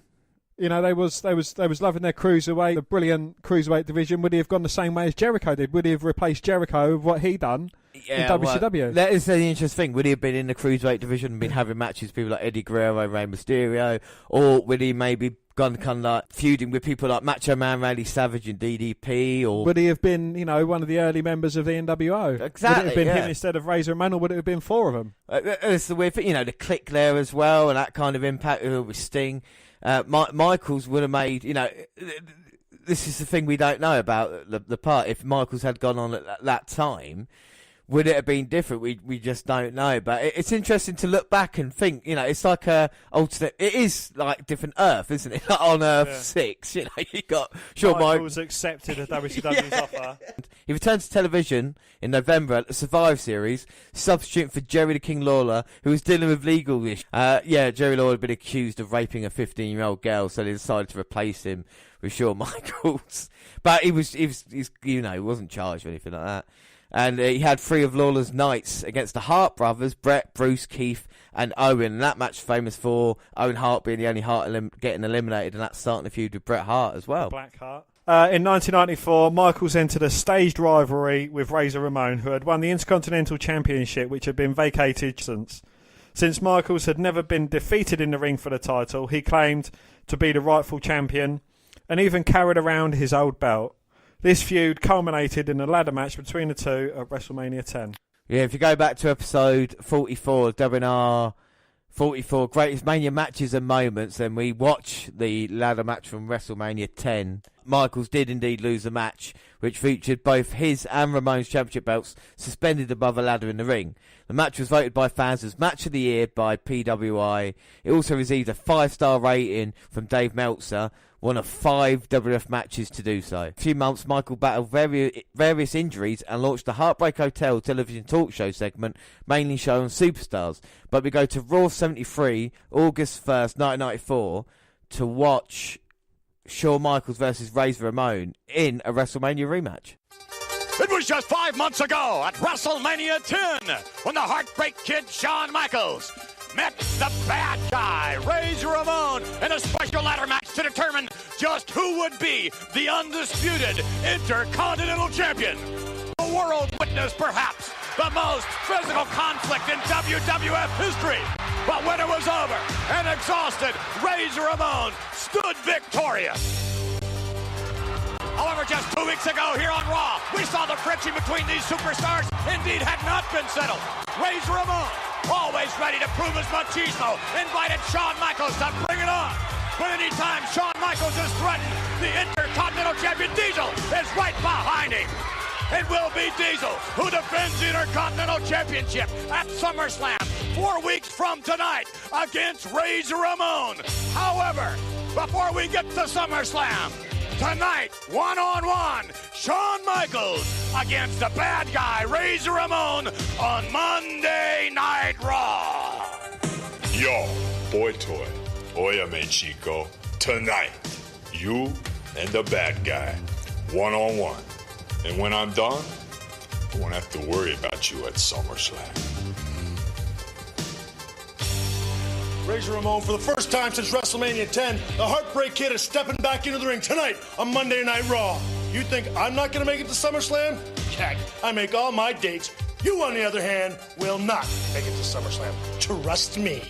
Speaker 2: They was loving their cruiserweight, the brilliant cruiserweight division. Would he have gone the same way as Jericho did? Would he have replaced Jericho with what he done in WCW?
Speaker 1: Well, that is the interesting thing. Would he have been in the cruiserweight division and been having matches with people like Eddie Guerrero, Rey Mysterio, or would he maybe gone kind of like feuding with people like Macho Man, Randy Savage, and DDP? Or
Speaker 2: would he have been, one of the early members of the NWO?
Speaker 1: Exactly.
Speaker 2: Would it have been him instead of Razor Ramon, or would it have been four of them?
Speaker 1: It's the weird thing, the click there as well, and that kind of impact with Sting. Michaels would have made, this is the thing we don't know about the part. If Michaels had gone on at that time, would it have been different? We just don't know. But it's interesting to look back and think, it's like a alternate. It is like different Earth, isn't it? Like on Earth 6, you got Shawn
Speaker 2: Michaels accepted a WCW's offer.
Speaker 1: He returned to television in November at the Survive Series, substituting for Jerry the King Lawler, who was dealing with legal issues. Jerry Lawler had been accused of raping a 15-year-old girl, so they decided to replace him with Shawn Michaels. But he wasn't charged or anything like that. And he had 3 of Lawler's nights against the Hart brothers, Bret, Bruce, Keith, and Owen. And that match famous for Owen Hart being the only Hart getting eliminated, and that's starting a feud with Bret Hart as well.
Speaker 2: Black Hart. In 1994, Michaels entered a staged rivalry with Razor Ramon, who had won the Intercontinental Championship, which had been vacated since. Since Michaels had never been defeated in the ring for the title, he claimed to be the rightful champion and even carried around his old belt. This feud culminated in a ladder match between the two at WrestleMania 10.
Speaker 1: Yeah, if you go back to episode 44, WNR 44, Greatest Mania Matches and Moments, then we watch the ladder match from WrestleMania 10. Michaels did indeed lose the match, which featured both his and Ramon's championship belts suspended above a ladder in the ring. The match was voted by fans as Match of the Year by PWI. It also received a 5-star rating from Dave Meltzer, one of 5 WWF matches to do so. A few months, Michael battled various injuries and launched the Heartbreak Hotel television talk show segment, mainly shown on Superstars. But we go to Raw 73, August 1st, 1994, to watch Shawn Michaels versus Razor Ramon in a WrestleMania rematch.
Speaker 9: It was just 5 months ago at WrestleMania 10 when the Heartbreak Kid Shawn Michaels met the bad guy, Razor Ramon, in a special ladder match to determine just who would be the undisputed Intercontinental Champion. The world witnessed perhaps the most physical conflict in WWF history. But when it was over and exhausted, Razor Ramon stood victorious. However, just 2 weeks ago here on Raw, we saw the friction between these superstars indeed had not been settled. Razor Ramon, always ready to prove his machismo, invited Shawn Michaels to bring it on. But anytime Shawn Michaels is threatened, the Intercontinental Champion Diesel is right behind him. It will be Diesel who defends the Intercontinental Championship at SummerSlam 4 weeks from tonight against Razor Ramon. However, before we get to SummerSlam, tonight, one-on-one, Shawn Michaels against the bad guy, Razor Ramon, on Monday Night Raw.
Speaker 10: Yo, boy toy, óyeme chico, tonight, you and the bad guy, one-on-one. And when I'm done, I won't have to worry about you at SummerSlam.
Speaker 6: Razor Ramon, for the first time since WrestleMania 10, the Heartbreak Kid is stepping back into the ring tonight on Monday Night Raw. You think I'm not going to make it to SummerSlam? Heck, I make all my dates. You, on the other hand, will not make it to SummerSlam. Trust me.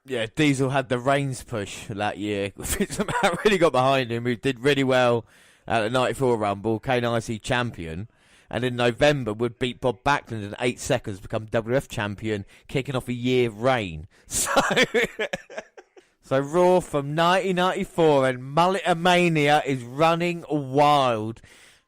Speaker 1: Yeah, Diesel had the Reigns push that year. Somehow really got behind him. He did really well at the 94 Rumble, became IC champion. And in November would beat Bob Backlund in 8 seconds, become WWF champion, kicking off a year reign. So Raw from 1994, and Mullet-A-Mania is running wild.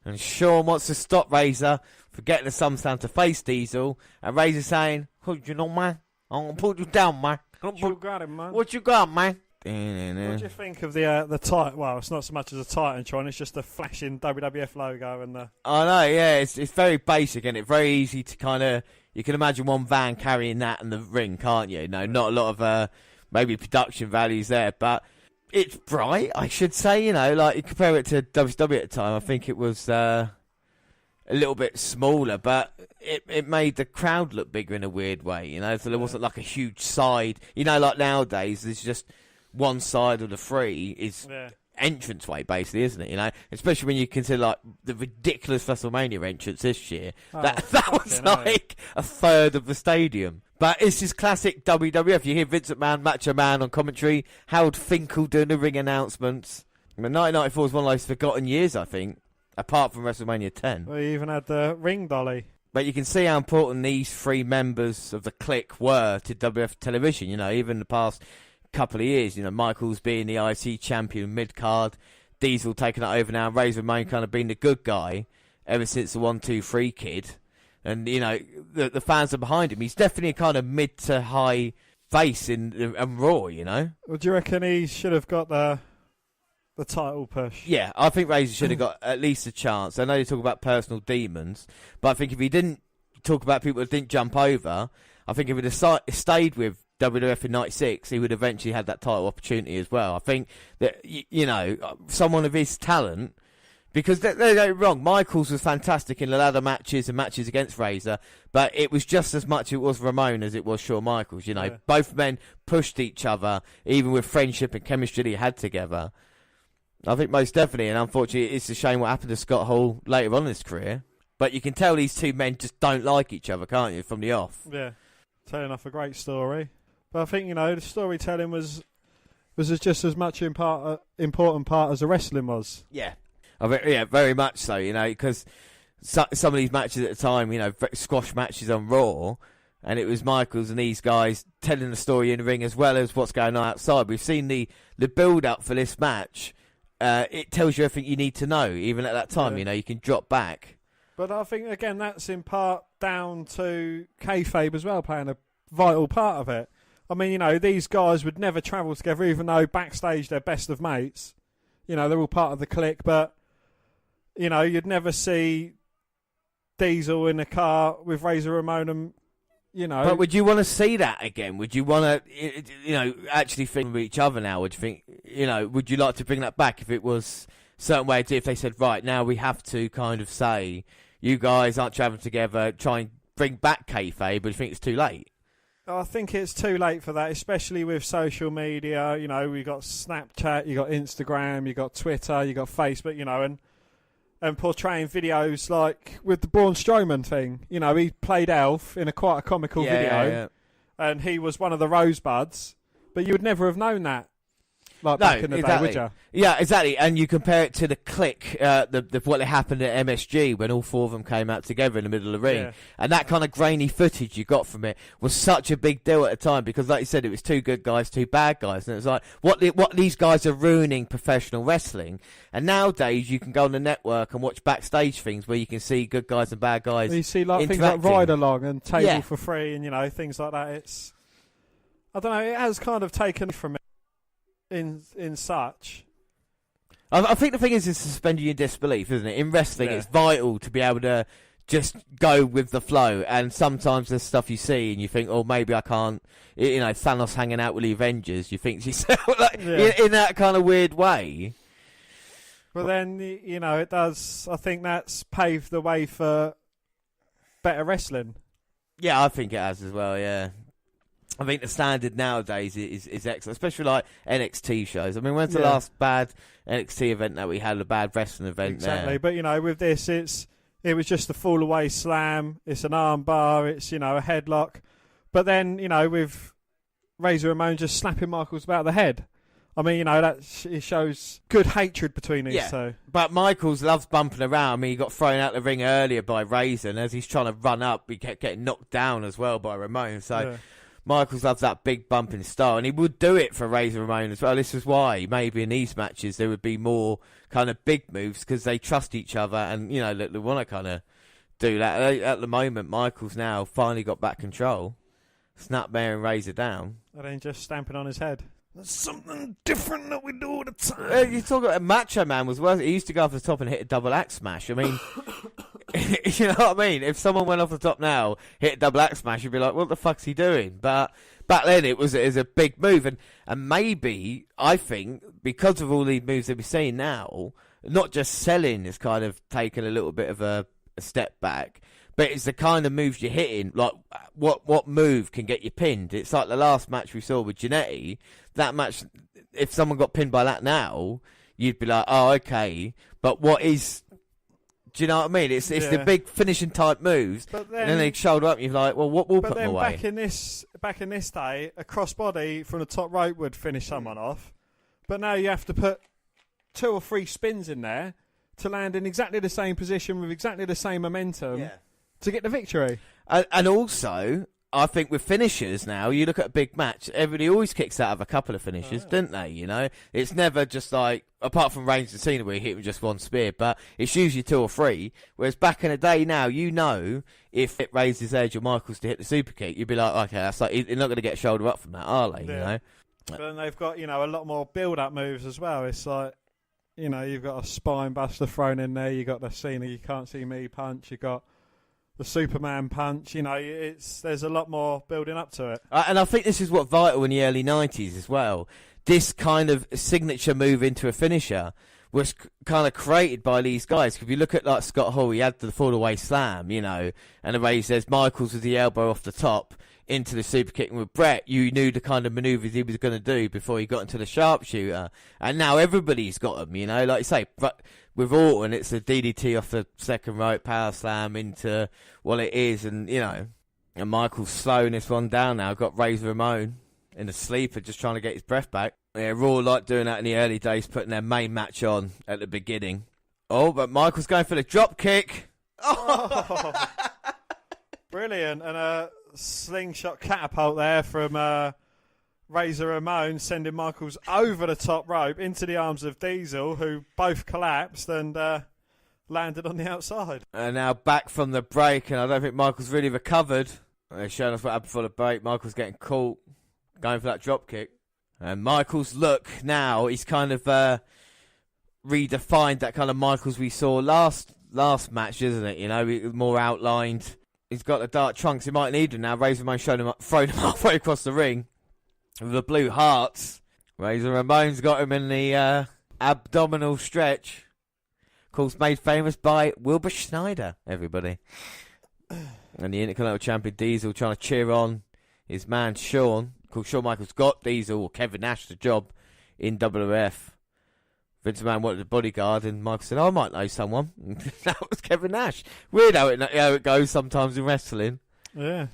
Speaker 1: And Shawn wants to stop Razor for getting the SummerSlam to face Diesel. And Razor saying, "Oh, you know, man, I'm going to put you down, man.
Speaker 2: What you got him, man?
Speaker 1: What you got, man?"
Speaker 2: What do you think of the Titan? Well, it's not so much as a Titantron, it's just a flashing WWF logo and the...
Speaker 1: I know, yeah, it's very basic, and it's very easy to kind of... You can imagine one van carrying that in the ring, can't you? No, not a lot of maybe production values there, but it's bright, I should say, like you compare it to WCW at the time, I think it was... a little bit smaller, but it made the crowd look bigger in a weird way, you know, so there wasn't like a huge side. You know, like nowadays, there's just one side of the three is entranceway, basically, isn't it? You know, especially when you consider like the ridiculous WrestleMania entrance this year. That was like a third of the stadium. But it's just classic WWF. You hear Vince McMahon, Macho Man on commentary, Howard Finkel doing the ring announcements. I mean, 1994 is one of those forgotten years, I think, apart from WrestleMania 10.
Speaker 2: We even had the ring dolly.
Speaker 1: But you can see how important these three members of the clique were to WWF television. You know, even the past couple of years, you know, Michaels being the IC champion mid-card, Diesel taking it over now, Razor Ramon kind of being the good guy ever since the 1-2-3 kid. And, you know, the fans are behind him. He's definitely a kind of mid to high face in Raw, you know?
Speaker 2: Well, do you reckon he should have got the title push?
Speaker 1: Yeah, I think Razor should have got at least a chance. I know you talk about personal demons, but I think if he didn't talk about people that didn't jump over, I think if he'd have stayed with WWF in 96, he would eventually have that title opportunity as well. I think that, you know, someone of his talent, because they're wrong, Michaels was fantastic in the ladder matches and matches against Razor, but it was just as much it was Ramon as it was Shawn Michaels. You know, both men pushed each other, even with friendship and chemistry they had together. I think most definitely, and unfortunately, it's a shame what happened to Scott Hall later on in his career. But you can tell these two men just don't like each other, can't you, from the off?
Speaker 2: Yeah, telling off a great story. But I think, you know, the storytelling was just as much important part as the wrestling was.
Speaker 1: Yeah. Yeah, very much so, you know, because some of these matches at the time, you know, squash matches on Raw, and it was Michaels and these guys telling the story in the ring as well as what's going on outside. We've seen the build-up for this match. It tells you everything you need to know, even at that time, you know, you can drop back.
Speaker 2: But I think, again, that's in part down to kayfabe as well, playing a vital part of it. I mean, you know, these guys would never travel together, even though backstage they're best of mates. You know, they're all part of the clique, but, you know, you'd never see Diesel in a car with Razor Ramon and, you know.
Speaker 1: But would you want to see that again? Would you want to, you know, actually think of each other now? Would you think, you know, would you like to bring that back if it was a certain way to, if they said, right, now we have to kind of say, you guys aren't travelling together, try and bring back kayfabe, but you think it's too late?
Speaker 2: I think it's too late for that, especially with social media. You know, we've got Snapchat, you got Instagram, you got Twitter, you got Facebook, you know, and portraying videos like with the Braun Strowman thing. You know, he played Elf in quite a comical video, and he was one of the Rosebuds, but you would never have known that. Like back in the day, would you?
Speaker 1: Yeah, exactly. And you compare it to the click, what happened at MSG when all four of them came out together in the middle of the ring. And that kind of grainy footage you got from it was such a big deal at the time because, like you said, it was two good guys, two bad guys. And it was like, what these guys are ruining professional wrestling. And nowadays, you can go on the network and watch backstage things where you can see good guys and bad guys.
Speaker 2: You see like things like Ride Along and Table for Free and, you know, things like that. It's, I don't know, it has kind of taken from it. In such,
Speaker 1: I think the thing is suspending your disbelief, isn't it? In wrestling, it's vital to be able to just go with the flow. And sometimes there's stuff you see and you think, oh, maybe I can't. You know, Thanos hanging out with the Avengers. You think to yourself, like, in that kind of weird way.
Speaker 2: But then, you know, it does. I think that's paved the way for better wrestling.
Speaker 1: Yeah, I think it has as well. Yeah. I think the standard nowadays is excellent, especially like NXT shows. I mean, when's the last bad NXT event that we had, a bad wrestling event?
Speaker 2: Exactly, but, you know, with this, it was just a fall-away slam, it's an arm bar, it's, you know, a headlock. But then, you know, with Razor Ramon just slapping Michaels about the head. I mean, you know, it shows good hatred between these two.
Speaker 1: But Michaels loves bumping around. I mean, he got thrown out the ring earlier by Razor, and as he's trying to run up, he kept getting knocked down as well by Ramon, so... Yeah. Michaels loves that big bumping style, and he would do it for Razor Ramon as well. This is why maybe in these matches there would be more kind of big moves because they trust each other, and you know they want to kind of do that. At the moment, Michaels now finally got back control, Snapmare and Razor down,
Speaker 2: and then just stamping on his head.
Speaker 3: There's something different that we do all the time.
Speaker 1: You talk about Macho Man was worse. He used to go off the top and hit a double axe smash. I mean, you know what I mean? If someone went off the top now, hit a double axe smash, you'd be like, what the fuck's he doing? But back then it was a big move. And maybe, I think, because of all these moves that we're seeing now, not just selling is kind of taken a little bit of a a step back. But it's the kind of moves you're hitting. Like, what move can get you pinned? It's like the last match we saw with Jannety. That match, if someone got pinned by that now, you'd be like, oh, okay. But what is... Do you know what I mean? It's the big finishing type moves, and then they shoulder up. And you're like, well, what will put them away?
Speaker 2: Back in this day, a crossbody from the top rope would finish someone off. But now you have to put 2 or 3 spins in there to land in exactly the same position with exactly the same momentum to get the victory.
Speaker 1: And also, I think with finishers now, you look at a big match, everybody always kicks out of a couple of finishes, don't they? You know, it's never just like, apart from Reigns and Cena where you hit with just 1 spear, but it's usually 2 or 3. Whereas back in the day now, you know, if it raises Edge or Michaels to hit the super kick, you'd be like, okay, that's like, you're not going to get a shoulder up from that, are they? You know?
Speaker 2: But then they've got, you know, a lot more build-up moves as well. It's like, you know, you've got a spine buster thrown in there, you've got the Cena you can't see me punch, you've got the Superman punch, you know, there's a lot more building up to it.
Speaker 1: And I think this is what vital in the early 90s as well. This kind of signature move into a finisher was kind of created by these guys. If you look at like Scott Hall, he had the fall-away slam, you know, and the way he says Michaels with the elbow off the top into the super kick. And with Bret, you knew the kind of manoeuvres he was going to do before he got into the sharpshooter. And now everybody's got them, you know, like you say, but with Orton, it's a DDT off the second rope, power slam into what it is, and, you know, and Michael's slowing this one down now. Got Razor Ramon in the sleeper, just trying to get his breath back. Yeah, Raw like doing that in the early days, putting their main match on at the beginning. Oh, but Michael's going for the drop kick. Oh.
Speaker 2: Brilliant. And a slingshot catapult there from Razor Ramon, sending Michaels over the top rope into the arms of Diesel, who both collapsed and landed on the outside.
Speaker 1: And now back from the break, and I don't think Michaels really recovered. They're showing us what happened before the break. Michaels getting caught, going for that drop kick. And Michaels, look, now he's kind of redefined that kind of Michaels we saw last match, isn't it? You know, more outlined. He's got the dark trunks. He might need them now. Razor Ramon thrown him halfway across the ring with the blue hearts. Razor Ramon's got him in the abdominal stretch. Of course, made famous by Wilbur Schneider, everybody. And the Intercontinental Champion Diesel trying to cheer on his man Shawn. Of course, Shawn Michaels got Diesel or Kevin Nash the job in WWF. Vince McMahon wanted a bodyguard, and Michael said, I might know someone. That was Kevin Nash. Weird how it goes sometimes in wrestling.
Speaker 2: Yeah.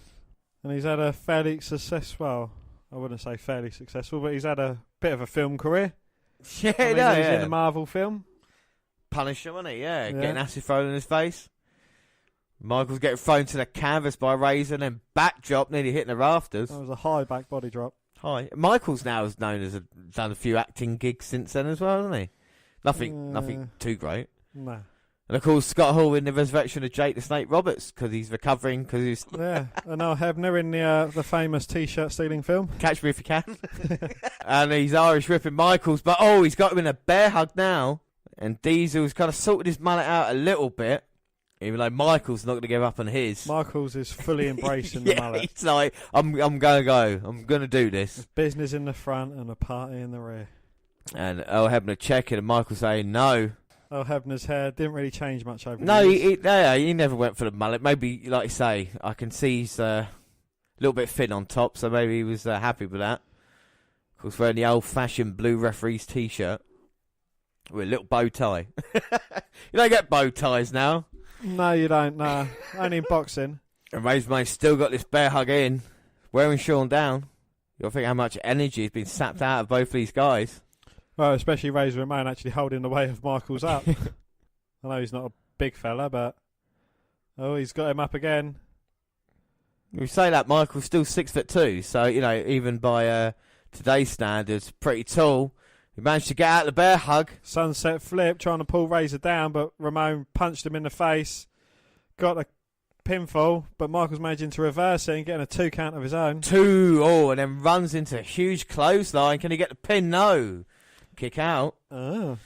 Speaker 2: And he's had a fairly successful, I wouldn't say fairly successful, but he's had a bit of a film career.
Speaker 1: Yeah,
Speaker 2: I mean, he's in a Marvel film.
Speaker 1: Punisher, wasn't he? Yeah, getting acid thrown in his face. Michael's getting thrown to the canvas by Razor and then back drop, nearly hitting the rafters.
Speaker 2: That was a high back body drop.
Speaker 1: High. Michael's now is known as done a few acting gigs since then as well, hasn't he? Nothing too great.
Speaker 2: No.
Speaker 1: And of course, Scott Hall in the resurrection of Jake the Snake Roberts because he's recovering.
Speaker 2: Yeah, and Al Hebner in the famous T-shirt stealing film.
Speaker 1: Catch Me If You Can. And he's Irish ripping Michaels, but he's got him in a bear hug now. And Diesel's kind of sorted his mullet out a little bit, even though Michaels not going to give up on his.
Speaker 2: Michaels is fully embracing the mullet.
Speaker 1: He's like, I'm going to go. I'm going to do this.
Speaker 2: There's business in the front and a party in the rear.
Speaker 1: And Al Hebner checking and Michael saying no.
Speaker 2: Al Hebner's hair didn't really change much over
Speaker 1: the
Speaker 2: years.
Speaker 1: He never went for the mullet. Maybe, like you say, I can see he's a little bit thin on top, so maybe he was happy with that. Of course, wearing the old-fashioned blue referee's T-shirt with a little bow tie. You don't get bow ties now.
Speaker 2: No, you don't, no. Only in boxing.
Speaker 1: And Razor still got this bear hug in, wearing Shawn down. You'll think how much energy has been sapped out of both of these guys.
Speaker 2: Well, especially Razor Ramon actually holding the weight of Michaels up. I know he's not a big fella, but he's got him up again.
Speaker 1: We say that Michael's still 6'2", so you know even by today's standards, pretty tall. He managed to get out the bear hug.
Speaker 2: Sunset flip, trying to pull Razor down, but Ramon punched him in the face. Got a pinfall, but Michael's managing to reverse it and getting a 2 count of his own.
Speaker 1: 2, and then runs into a huge clothesline. Can he get the pin? No. Kick out.
Speaker 2: Oh.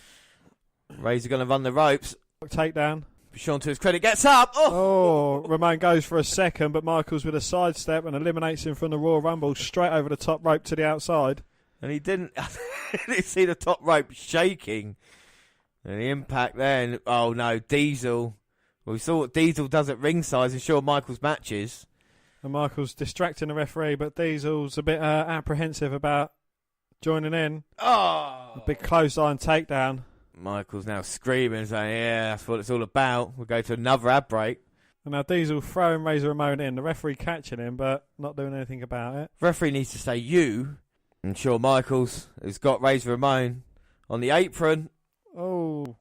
Speaker 1: Razor going to run the ropes.
Speaker 2: Takedown.
Speaker 1: Shawn, to his credit, gets up.
Speaker 2: Ramon goes for a second, but Michaels with a sidestep and eliminates him from the Royal Rumble straight over the top rope to the outside.
Speaker 1: And he didn't see the top rope shaking. And the impact then. Oh no, Diesel Well, we saw what Diesel does at ringside in Shawn Michaels matches.
Speaker 2: And Michaels distracting the referee, but Diesel's a bit apprehensive about joining in.
Speaker 1: Oh!
Speaker 2: A big clothesline takedown.
Speaker 1: Michaels now screaming, saying, yeah, that's what it's all about. We'll go to another ad break.
Speaker 2: And now Diesel throwing Razor Ramon in. The referee catching him, but not doing anything about it.
Speaker 1: Referee needs to say you. And Shawn Michaels has got Razor Ramon on the apron.
Speaker 2: Oh.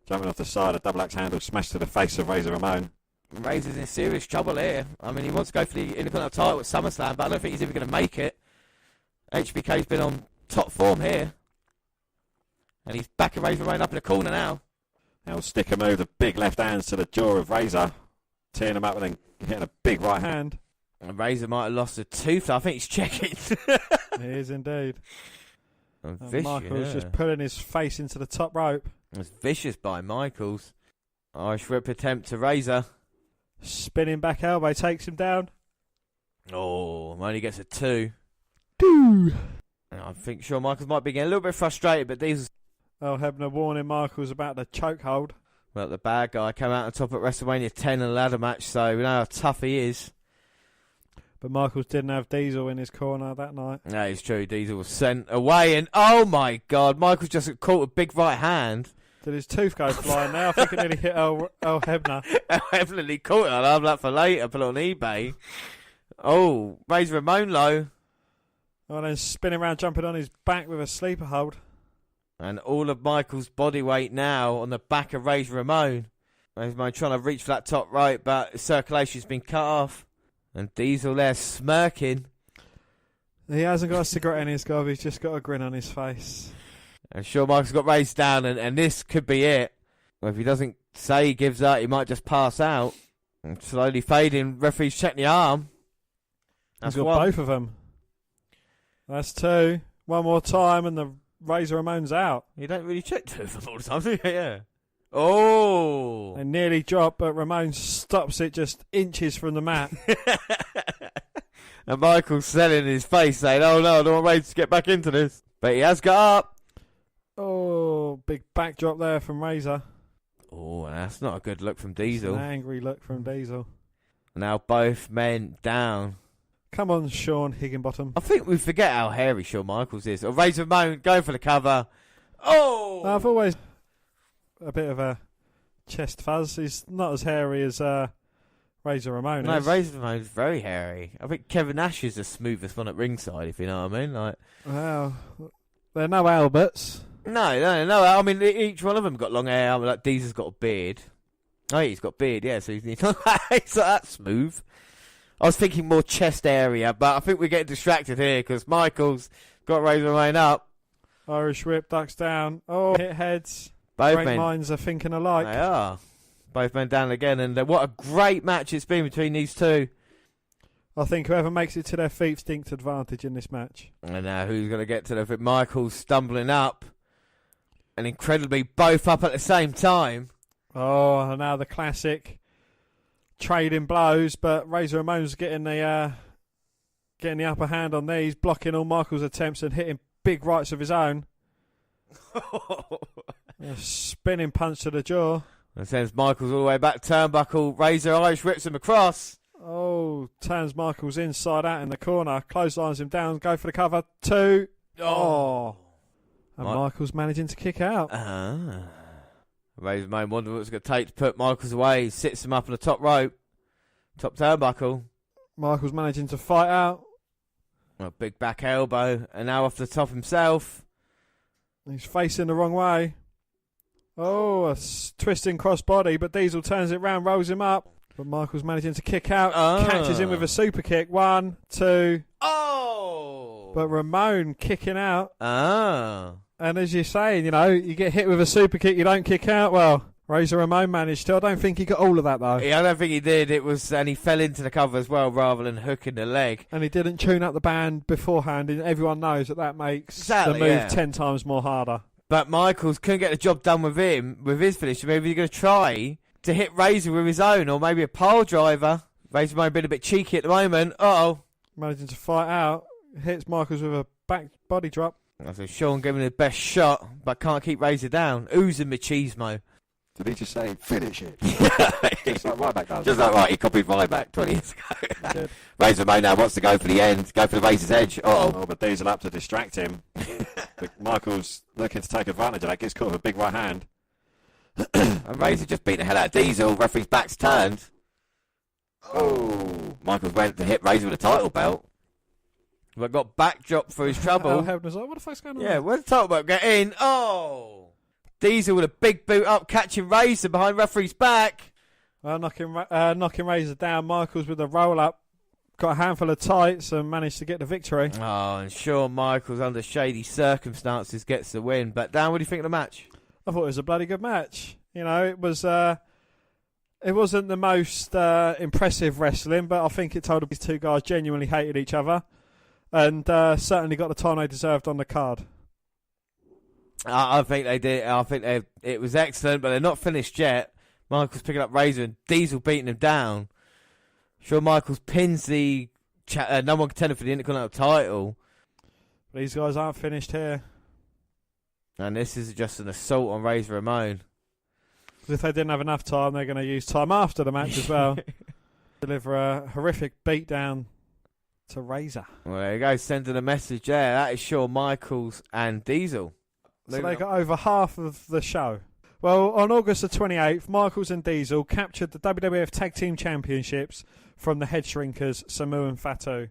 Speaker 2: Jumping off the side, a double axe handle smashed to the face of Razor Ramon.
Speaker 1: Razor's in serious trouble here. I mean, he wants to go for the Intercontinental title at SummerSlam, but I don't think he's even going to make it. HBK's been on top form here. And he's backing Razor Ramon up in the corner now.
Speaker 2: Now sticker move, the big left hands to the jaw of Razor. Tearing him up and then hitting a big right hand.
Speaker 1: And Razor might have lost a tooth. I think he's checking.
Speaker 2: He is indeed.
Speaker 1: And
Speaker 2: Michaels just pulling his face into the top rope.
Speaker 1: It's vicious by Michaels. Irish whip attempt to Razor.
Speaker 2: Spinning back elbow takes him down.
Speaker 1: Oh, only gets a 2.
Speaker 2: And
Speaker 1: I think Shawn Michaels might be getting a little bit frustrated, but Diesel's...
Speaker 2: Oh, Hebner warning Michaels about the chokehold.
Speaker 1: Well, the bad guy came out on top at WrestleMania 10 in a ladder match, so we know how tough he is.
Speaker 2: But Michaels didn't have Diesel in his corner that night.
Speaker 1: No, it's true. Diesel was sent away, and oh my God, Michaels just got caught a big right hand.
Speaker 2: Did his tooth go flying now? I think it nearly hit El Hebner.
Speaker 1: El Hebner nearly caught it. I'll have that for later. Put it on eBay. Oh, Razor Ramon low.
Speaker 2: Oh, and then spinning around, jumping on his back with a sleeper hold.
Speaker 1: And all of Michaels' body weight now on the back of Razor Ramon. Razor Ramon trying to reach for that top right, but circulation's been cut off. And Diesel there smirking.
Speaker 2: He hasn't got a cigarette in his gob, he's just got a grin on his face.
Speaker 1: And Shawn Michaels got raised down, and this could be it. Well, if he doesn't say he gives up, he might just pass out. And slowly fading, referee's checking the arm.
Speaker 2: He's got both of them. That's 2. One more time, and the Razor Ramon's out.
Speaker 1: You don't really check 2 of them all the time, do you? Yeah. Oh!
Speaker 2: They nearly drop, but Ramon stops it just inches from the mat.
Speaker 1: And Michael's selling his face, saying, oh no, I don't want Razor to get back into this. But he has got up.
Speaker 2: Oh, big backdrop there from Razor.
Speaker 1: Oh, that's not a good look from Diesel.
Speaker 2: An angry look from Diesel.
Speaker 1: Now both men down.
Speaker 2: Come on, Sean Higginbottom.
Speaker 1: I think we forget how hairy Shawn Michaels is. Or Razor Ramon going for the cover. Oh!
Speaker 2: I've always a bit of a chest fuzz. He's not as hairy as Razor Ramon
Speaker 1: No,
Speaker 2: is.
Speaker 1: Razor Ramon's very hairy. I think Kevin Nash is the smoothest one at ringside, if you know what I mean. Like,
Speaker 2: well, they're no Alberts.
Speaker 1: No. I mean, each one of them got long hair. I mean, like Diesel's got a beard. Oh, he's got a beard, yeah. So he's not that smooth. I was thinking more chest area, but I think we're getting distracted here because Michaels got Razor Ramon up.
Speaker 2: Irish whip, ducks down. Oh, hit heads.
Speaker 1: Both
Speaker 2: Great
Speaker 1: men.
Speaker 2: minds are thinking alike.
Speaker 1: They are. Both men down again, and what a great match it's been between these two.
Speaker 2: I think whoever makes it to their feet's dinked advantage in this match.
Speaker 1: And now who's going to get to the... Michaels stumbling up. And incredibly both up at the same time.
Speaker 2: Oh, and now the classic trading blows, but Razor Ramon's getting the upper hand on these, blocking all Michaels' attempts and hitting big rights of his own. A spinning punch to the jaw.
Speaker 1: And sends Michaels all the way back turnbuckle. Razor Irish whips him across.
Speaker 2: Oh, turns Michaels inside out in the corner, clotheslines him down, go for the cover. 2. Oh. And Michaels managing to kick out.
Speaker 1: Razor Ramon wondering what it's going to take to put Michaels away. He sits him up on the top rope. Top turnbuckle.
Speaker 2: Michaels managing to fight out.
Speaker 1: A big back elbow. And now off the top himself.
Speaker 2: He's facing the wrong way. Oh, a twisting crossbody, but Diesel turns it round, rolls him up. But Michaels managing to kick out. Catches him with a super kick. 1, 2.
Speaker 1: Oh!
Speaker 2: But Ramon kicking out.
Speaker 1: Oh.
Speaker 2: And as you're saying, you get hit with a super kick, you don't kick out. Well, Razor Ramon managed to. I don't think he got all of that, though.
Speaker 1: Yeah, I don't think he did. And he fell into the cover as well, rather than hooking the leg.
Speaker 2: And he didn't tune up the band beforehand, and everyone knows that makes the move 10 times more harder.
Speaker 1: But Michaels couldn't get the job done with him, with his finish. Maybe he's going to try to hit Razor with his own, or maybe a pile driver. Razor might have been a bit cheeky at the moment.
Speaker 2: Managing to fight out. Hits Michaels with a back body drop.
Speaker 1: So Sean giving it the best shot, but can't keep Razor down. Oozing machismo.
Speaker 11: Did he just say, finish it?
Speaker 12: Just like Ryback does. Just like he copied Ryback 20 years ago. Razor Ramon now wants to go for the end, go for the Razor's Edge.
Speaker 11: Oh, but Diesel up to distract him. Michaels looking to take advantage of that, gets caught with a big right hand.
Speaker 12: And Razor just beat the hell out of Diesel, referee's back's turned. Oh, Michaels went to hit Razor with a title belt.
Speaker 1: But got backdrop for his trouble.
Speaker 2: What the fuck's going on?
Speaker 1: Yeah, where's the title belt get in? Oh! Diesel with a big boot up, catching Razor behind referee's back.
Speaker 2: Knocking Razor down. Michaels with a roll up. Got a handful of tights and managed to get the victory.
Speaker 1: Oh, and Shawn Michaels, under shady circumstances, gets the win. But Dan, what do you think of the match?
Speaker 2: I thought it was a bloody good match. You know, it was. It wasn't the most impressive wrestling, but I think it told these two guys genuinely hated each other, and certainly got the time they deserved on the card.
Speaker 1: I think they did. I think it was excellent, but they're not finished yet. Michaels picking up Razor and Diesel beating him down. Shawn Michaels pins the number one contender for the Intercontinental title.
Speaker 2: These guys aren't finished here.
Speaker 1: And this is just an assault on Razor Ramon.
Speaker 2: If they didn't have enough time, they're going to use time after the match as well. Deliver a horrific beatdown to Razor.
Speaker 1: Well, there you go, sending a message there. That is Shawn Michaels and Diesel.
Speaker 2: So they got over half of the show. Well, on August the 28th, Michaels and Diesel captured the WWF Tag Team Championships from the Head Shrinkers, Samu and Fatu.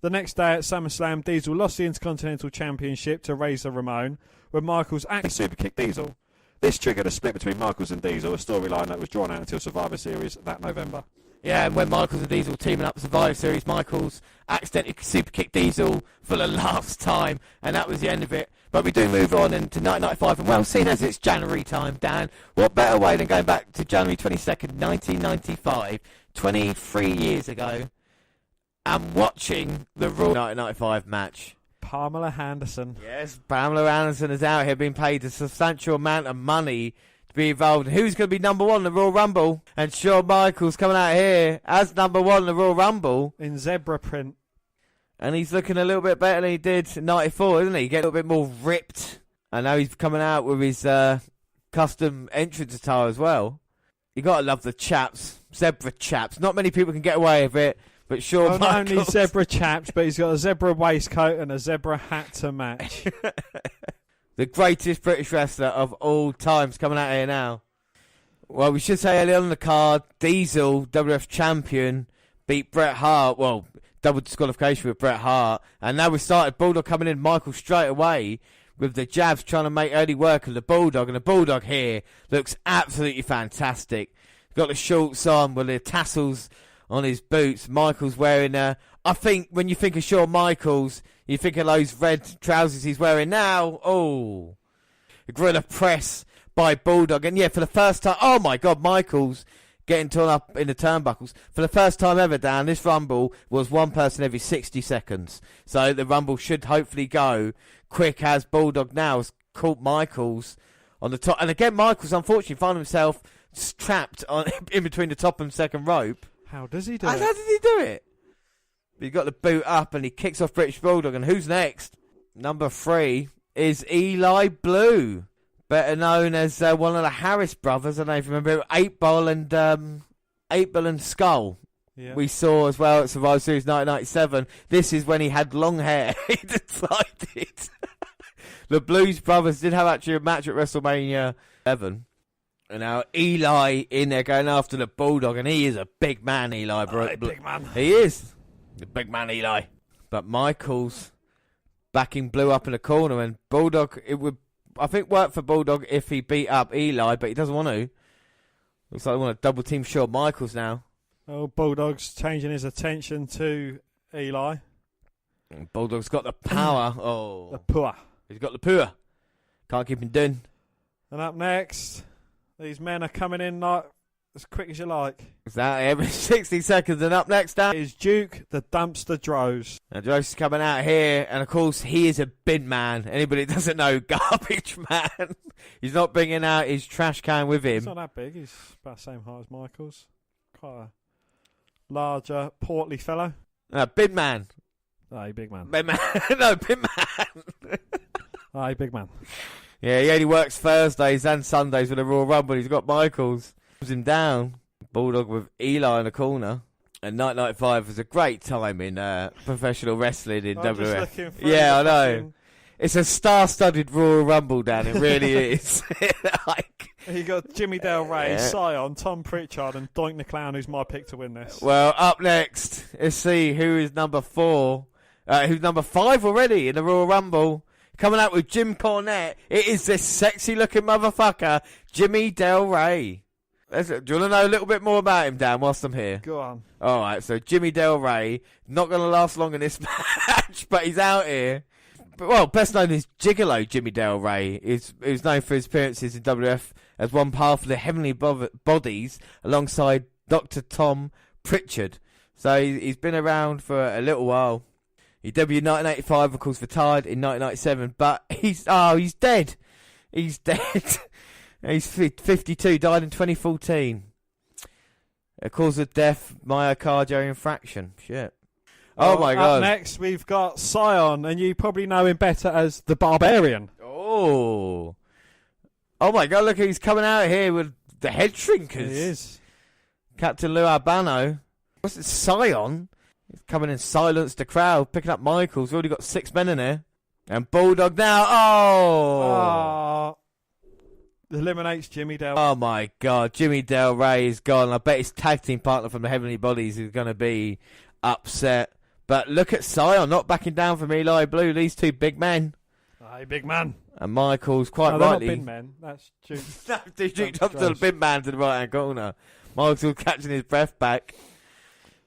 Speaker 2: The next day at SummerSlam, Diesel lost the Intercontinental Championship to Razor Ramon, when Michaels actually
Speaker 11: superkicked Diesel. This triggered a split between Michaels and Diesel, a storyline that was drawn out until Survivor Series that November.
Speaker 1: Yeah, and when Michaels and Diesel teaming up Survivor Series, Michaels accidentally superkicked Diesel for the last time, and that was the end of it. But we do move on into 1995, and well, seeing as it's January time, Dan, what better way than going back to January 22nd, 1995, 23 years ago, and watching the Raw 1995 match.
Speaker 2: Pamela Anderson.
Speaker 1: Yes, Pamela Anderson is out here being paid a substantial amount of money to be involved. Who's going to be number one in the Royal Rumble? And Shawn Michaels coming out here as number one in the Royal Rumble.
Speaker 2: In zebra print.
Speaker 1: And he's looking a little bit better than he did in 94, isn't he? Getting a little bit more ripped. And now he's coming out with his custom entrance attire as well. You got to love the chaps. Zebra chaps. Not many people can get away with it. But Shawn Michaels...
Speaker 2: Not only zebra chaps, but he's got a zebra waistcoat and a zebra hat to match.
Speaker 1: The greatest British wrestler of all times coming out here now. Well, we should say early on in the card, Diesel, WWF champion, beat Bret Hart. Well, double disqualification with Bret Hart. And now we started Bulldog coming in, Michael straight away with the jabs trying to make early work of the Bulldog. And the Bulldog here looks absolutely fantastic. Got the shorts on with the tassels on his boots. Michaels wearing I think when you think of Shawn Michaels, you think of those red trousers he's wearing now. Oh, a gorilla press by Bulldog. And yeah, for the first time, oh my God, Michaels getting torn up in the turnbuckles. For the first time ever, Dan, this Rumble was one person every 60 seconds. So the Rumble should hopefully go quick, as Bulldog now has caught Michaels on the top. And again, Michaels unfortunately found himself trapped in between the top and second rope.
Speaker 2: How does he do it?
Speaker 1: How did he do it? He got the boot up and he kicks off British Bulldog. And who's next? Number 3 is Eli Blue, better known as one of the Harris brothers. I don't know if you remember 8-Ball and Skull. Yeah. We saw as well at Survivor Series 1997. This is when he had long hair. He decided. The Blues brothers did have actually a match at WrestleMania 11. And now Eli in there going after the Bulldog, and he is a big man, Eli.
Speaker 2: Big man.
Speaker 1: He is. The big man, Eli. But Michaels backing Blue up in the corner, and Bulldog, it would, I think, work for Bulldog if he beat up Eli, but he doesn't want to. Looks like they want to double team Shawn Michaels now.
Speaker 2: Oh, Bulldog's changing his attention to Eli.
Speaker 1: And Bulldog's got the power.
Speaker 2: The power.
Speaker 1: He's got the power. Can't keep him down.
Speaker 2: And up next, these men are coming in like as quick as you like.
Speaker 1: Exactly, every 60 seconds. And up next, Dan,
Speaker 2: is Duke the Dumpster Droz.
Speaker 1: And Droz is coming out here, and of course, he is a bin man. Anybody that doesn't know, garbage man. He's not bringing out his trash can with him.
Speaker 2: He's not that big. He's about the same height as Michaels. Quite a larger, portly fellow.
Speaker 1: Bin man.
Speaker 2: Aye, big man.
Speaker 1: Bin man. No, bin man.
Speaker 2: Aye, big man.
Speaker 1: Yeah, he only works Thursdays and Sundays with the Royal Rumble. He's got Michaels. Puts him down. Bulldog with Eli in the corner. And 1995 was a great time in professional wrestling in WWF. Yeah, I know. It's a star-studded Royal Rumble, Dan. It really is.
Speaker 2: You got Jimmy Del Rey, Scion, Tom Pritchard, and Doink the Clown, who's my pick to win this.
Speaker 1: Well, up next, let's see who is number 4. Who's number 5 already in the Royal Rumble. Coming out with Jim Cornette. It is this sexy-looking motherfucker, Jimmy Del Rey. Do you want to know a little bit more about him, Dan, whilst I'm here?
Speaker 2: Go on.
Speaker 1: All right, so Jimmy Del Rey, not going to last long in this match, but he's out here. But, well, best known as Gigolo Jimmy Del Rey. He's known for his appearances in WWF as one half of the Heavenly Bodies alongside Dr. Tom Pritchard. So he's been around for a little while. He debuted in 1985, of course, retired in 1997, but he's dead. He's dead. He's 52, died in 2014. A cause of death, myocardial infarction. Shit. Oh my God.
Speaker 2: Up next, we've got Scion, and you probably know him better as the Barbarian.
Speaker 1: Oh my God, look, he's coming out here with the head shrinkers.
Speaker 2: He is.
Speaker 1: Captain Lou Albano. What's it, Scion? He's coming in, silence the crowd, picking up Michaels. We've already got 6 men in here. And Bulldog now.
Speaker 2: Eliminates Jimmy Del Rey.
Speaker 1: Oh my God, Jimmy Del Rey is gone. I bet his tag team partner from the Heavenly Bodies is going to be upset. But look at Scion, not backing down from Eli Blue. These two big men.
Speaker 2: Hey, big man.
Speaker 1: And Michaels, quite
Speaker 2: no,
Speaker 1: rightly.
Speaker 2: They're not big men. That's true.
Speaker 1: They juked up to the big man to the right hand corner. Michaels catching his breath back.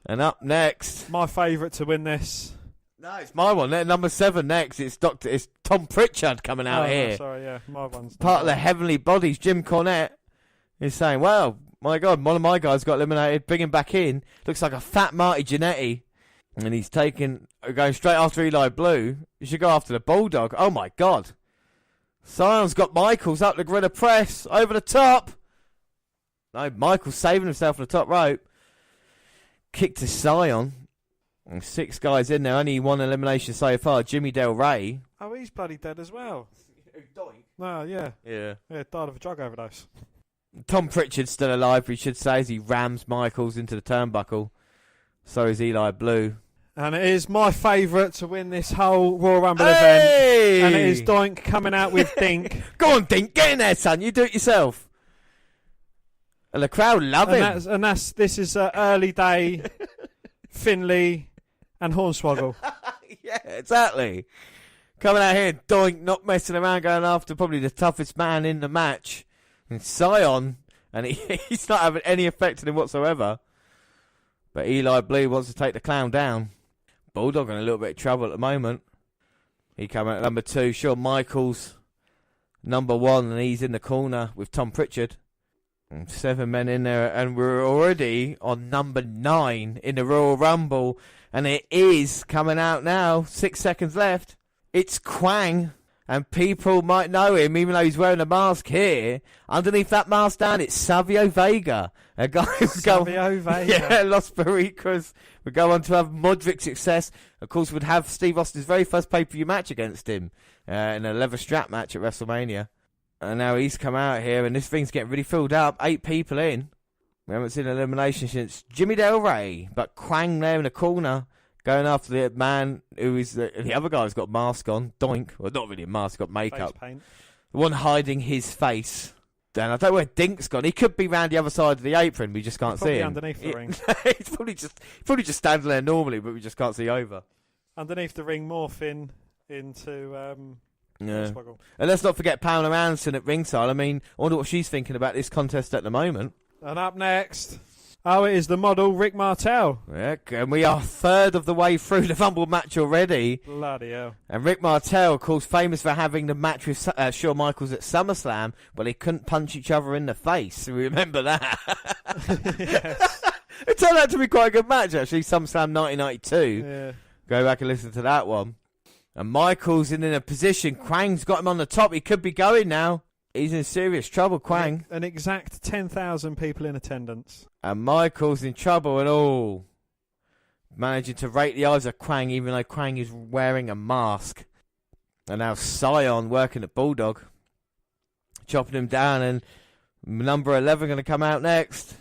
Speaker 1: And up next,
Speaker 2: my favourite to win this.
Speaker 1: No, it's my one. Number 7 next. It's Tom Pritchard coming out here.
Speaker 2: No, sorry, yeah, my one's
Speaker 1: part of the Heavenly Bodies. Jim Cornette is saying, "Well, my God, one of my guys got eliminated. Bring him back in. Looks like a fat Marty Jannety, and he's going straight after Eli Blue. You should go after the Bulldog. Oh my God, Sion's got Michaels up the Gorilla Press over the top. No, Michaels saving himself on the top rope. Kick to Scion." And 6 guys in there, only 1 elimination so far. Jimmy Del Rey.
Speaker 2: Oh, he's bloody dead as well. No, yeah.
Speaker 1: Yeah,
Speaker 2: died of a drug overdose.
Speaker 1: Tom Pritchard's still alive, we should say, as he rams Michaels into the turnbuckle. So is Eli Blue.
Speaker 2: And it is my favourite to win this whole Royal Rumble event. And it is Doink coming out with Dink.
Speaker 1: Go on, Dink, get in there, son. You do it yourself. And the crowd love him.
Speaker 2: This is early day Finley and Hornswoggle.
Speaker 1: Yeah, exactly. Coming out here, Doink, not messing around, going after probably the toughest man in the match. And Scion, and he's not having any effect on him whatsoever. But Eli Blue wants to take the clown down. Bulldog in a little bit of trouble at the moment. He came out at number 2. Shawn Michaels, number 1, and he's in the corner with Tom Pritchard. And 7 men in there, and we're already on number 9 in the Royal Rumble. And it is coming out now. 6 seconds left. It's Quang. And people might know him, even though he's wearing a mask here. Underneath that mask down, it's Savio Vega. A guy
Speaker 2: Savio Vega.
Speaker 1: Yeah, Los Pericos would go on to have moderate success. Of course, would have Steve Austin's very first pay-per-view match against him in a leather strap match at WrestleMania. And now he's come out here, and this thing's getting really filled up. 8 people in. We haven't seen an elimination since Jimmy Del Rey. But Quang there in the corner, going after the man who is the other guy who's got a mask on. Doink. Well, not really a mask, got makeup.
Speaker 2: Face paint.
Speaker 1: The one hiding his face. Dan, I don't know where Dink's gone. He could be round the other side of the apron. We just can't see him.
Speaker 2: Underneath the ring.
Speaker 1: He's probably just standing there normally, but we just can't see over.
Speaker 2: Underneath the ring, morphing into...
Speaker 1: Yeah. And let's not forget Pamela Anderson at ringside. I mean, I wonder what she's thinking about this contest at the moment.
Speaker 2: And up next, it is the model Rick Martel.
Speaker 1: Yeah, and we are 1/3 of the way through the Rumble match already.
Speaker 2: Bloody hell.
Speaker 1: And Rick Martel, of course, famous for having the match with Shawn Michaels at SummerSlam, but they couldn't punch each other in the face. Remember that?
Speaker 2: Yes.
Speaker 1: It turned out to be quite a good match, actually. SummerSlam 1992.
Speaker 2: Yeah.
Speaker 1: Go back and listen to that one. And Michaels in a position. Quang's got him on the top. He could be going now. He's in serious trouble, Quang.
Speaker 2: An exact 10,000 people in attendance.
Speaker 1: And Michaels in trouble and all. Managing to rake the eyes of Quang, even though Quang is wearing a mask. And now Scion working at Bulldog. chopping him down, and number 11 going to come out next.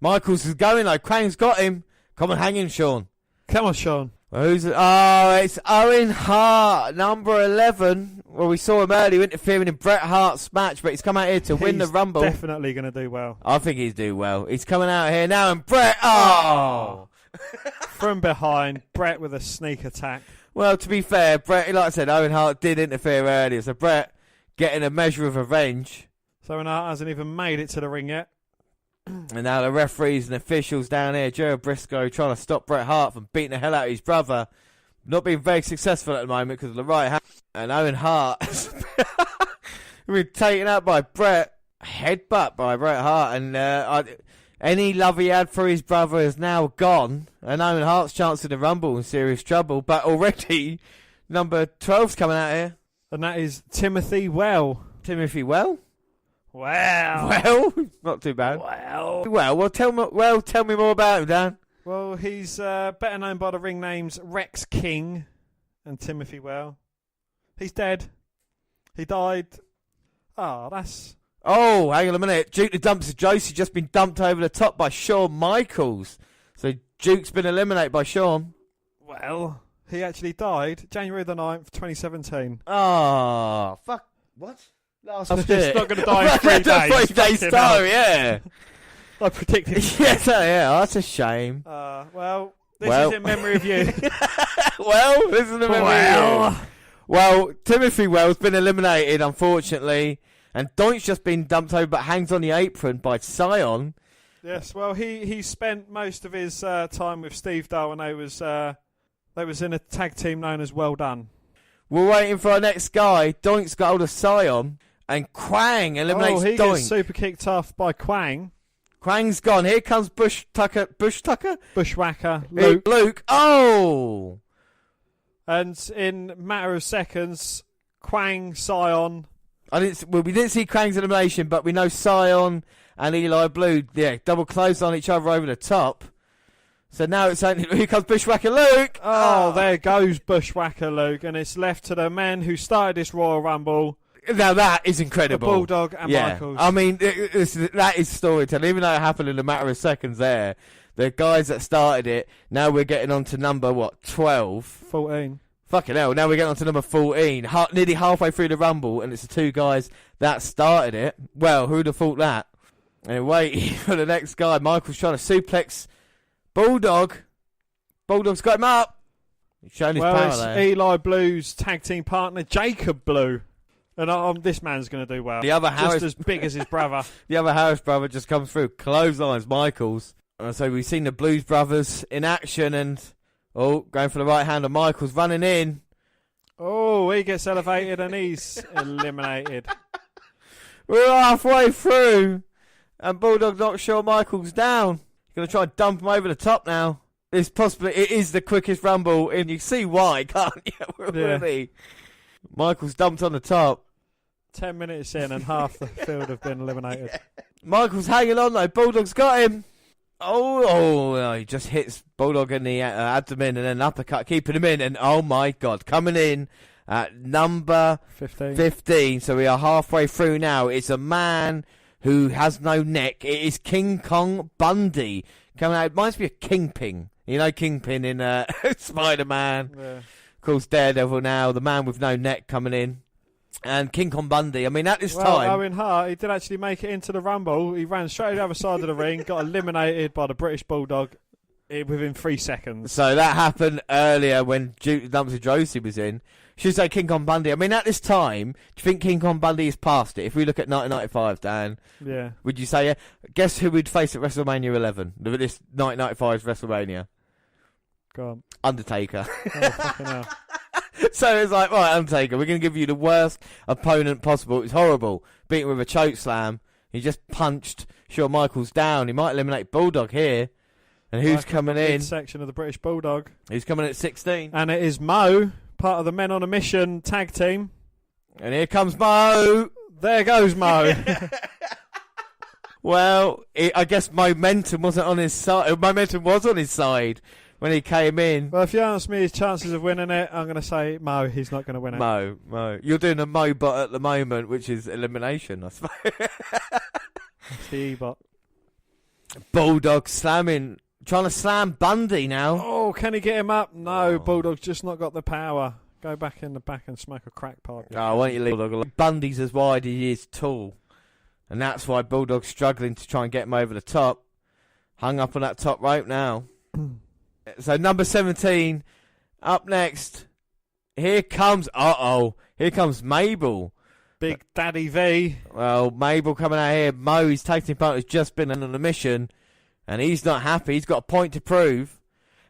Speaker 1: Michaels is going though. Krang's got him. Come on, hang him, Shawn.
Speaker 2: Come on, Shawn.
Speaker 1: Well, it's Owen Hart, number 11. Well, we saw him earlier interfering in Bret Hart's match, but he's come out here to win the Rumble.
Speaker 2: Definitely going to do well.
Speaker 1: I think he's do well. He's coming out here now, and Bret. Oh!
Speaker 2: From behind, Bret with a sneak attack.
Speaker 1: Well, to be fair, Bret, like I said, Owen Hart did interfere earlier, so Bret getting a measure of revenge.
Speaker 2: So Owen Hart hasn't even made it to the ring yet.
Speaker 1: And now the referees and officials down here, Joe Briscoe, trying to stop Bret Hart from beating the hell out of his brother. Not being very successful at the moment because of the right hand. And Owen Hart has been taken out by Bret. Headbutt by Bret Hart. And any love he had for his brother is now gone. And Owen Hart's chance in the Rumble in serious trouble. But already, number 12's coming out here.
Speaker 2: And that is Timothy Well.
Speaker 1: Timothy Well?
Speaker 2: Wow.
Speaker 1: Well, not too bad. Well, tell me more about him, Dan.
Speaker 2: Well, he's better known by the ring names Rex King and Timothy Well. He's dead. He died. Oh, that's...
Speaker 1: Oh, hang on a minute. Duke the Dumpster Josie just been dumped over the top by Shawn Michaels. So Duke's been eliminated by Shawn.
Speaker 2: Well, he actually died January the 9th, 2017.
Speaker 1: Oh, fuck. What?
Speaker 2: I'm just not going to die in 3 days.
Speaker 1: 3 days time, yeah.
Speaker 2: I predicted.
Speaker 1: Yes, yeah, that's a shame.
Speaker 2: Well, this is in memory of you.
Speaker 1: This is in memory of you. Well, Timothy Well's been eliminated, unfortunately, and Doink's just been dumped over, but hangs on the apron by Sion.
Speaker 2: Yes, well, he spent most of his time with Steve Dale, and they was in a tag team known as Well Done.
Speaker 1: We're waiting for our next guy. Doink's got hold of Sion, and Quang eliminates Doink.
Speaker 2: He gets super kicked off by Quang.
Speaker 1: Quang's gone. Here comes Bushwhacker
Speaker 2: Luke.
Speaker 1: Oh!
Speaker 2: And in matter of seconds, Quang, Sion.
Speaker 1: We didn't see Quang's elimination, but we know Sion and Eli Blue, double close on each other over the top. So now it's only, here comes Bushwhacker Luke.
Speaker 2: Oh, there goes Bushwhacker Luke, and it's left to the men who started this Royal Rumble.
Speaker 1: Now that is incredible.
Speaker 2: The Bulldog and Michaels.
Speaker 1: I mean, that is storytelling. Even though it happened in a matter of seconds there, the guys that started it, now we're getting on to number, 12?
Speaker 2: 14.
Speaker 1: Fucking hell, now we're getting on to number 14. Nearly halfway through the Rumble, and it's the 2 guys that started it. Well, who'd have thought that? And waiting for the next guy. Michael's trying to suplex Bulldog. Bulldog's got him up. He's showing his power there.
Speaker 2: It's Eli Blue's tag team partner, Jacob Blue. And this man's going to do well.
Speaker 1: The other
Speaker 2: just as big as his brother.
Speaker 1: The other Harris brother just comes through, clotheslines Michaels. So we've seen the Blues brothers in action, and going for the right hand of Michaels, running in.
Speaker 2: Oh, he gets elevated and he's eliminated.
Speaker 1: We're halfway through, and Bulldog knocks Shawn Michaels down. He's going to try and dump him over the top now. It is the quickest Rumble, and you see why, can't you? Really? Michaels dumped on the top.
Speaker 2: 10 minutes in and half the field have been eliminated.
Speaker 1: Michaels hanging on though. Bulldog's got him. Oh, he just hits Bulldog in the abdomen and then uppercut, keeping him in. And oh my God, coming in at number 15. So we are halfway through now. It's a man who has no neck. It is King Kong Bundy coming out. It reminds me of Kingpin. You know Kingpin in Spider-Man. Yeah. Of course, Daredevil now. The man with no neck coming in. And King Kong Bundy. I mean, at this time...
Speaker 2: Owen Hart, he did actually make it into the Rumble. He ran straight to the other side of the ring, got eliminated by the British Bulldog within 3 seconds.
Speaker 1: So that happened earlier when Duke the Dumpster Josie was in. Should say King Kong Bundy. I mean, at this time, do you think King Kong Bundy is past it? If we look at 1995, Dan, would you say, guess who would face at WrestleMania 11? This 1995's WrestleMania.
Speaker 2: Go on.
Speaker 1: Undertaker.
Speaker 2: Oh, fucking hell.
Speaker 1: So it's like, right, Undertaker, we're going to give you the worst opponent possible. It was horrible. Beat him with a choke slam. He just punched Shawn Michaels down. He might eliminate Bulldog here. And who's coming in?
Speaker 2: Section of the British Bulldog.
Speaker 1: Who's coming in at 16?
Speaker 2: And it is Mo, part of the Men on a Mission tag team.
Speaker 1: And here comes Mo.
Speaker 2: There goes Mo.
Speaker 1: Well, I guess momentum wasn't on his side. Momentum was on his side when he came in.
Speaker 2: Well, if you ask me his chances of winning it, I'm going to say Mo. He's not going to win it.
Speaker 1: Mo. You're doing a Mo bot at the moment, which is elimination, I suppose.
Speaker 2: It's the E-bot.
Speaker 1: Bulldog trying to slam Bundy now.
Speaker 2: Oh, can he get him up? No, Bulldog's just not got the power. Go back in the back and smoke a crack pipe.
Speaker 1: Oh, why don't you leave Bulldog? Bundy's as wide as he is tall. And that's why Bulldog's struggling to try and get him over the top. Hung up on that top rope now. So number 17, up next. Here comes Mabel.
Speaker 2: Big Daddy V.
Speaker 1: Well, Mabel coming out here. Mo, his tag team partner, has just been on a mission. And he's not happy. He's got a point to prove.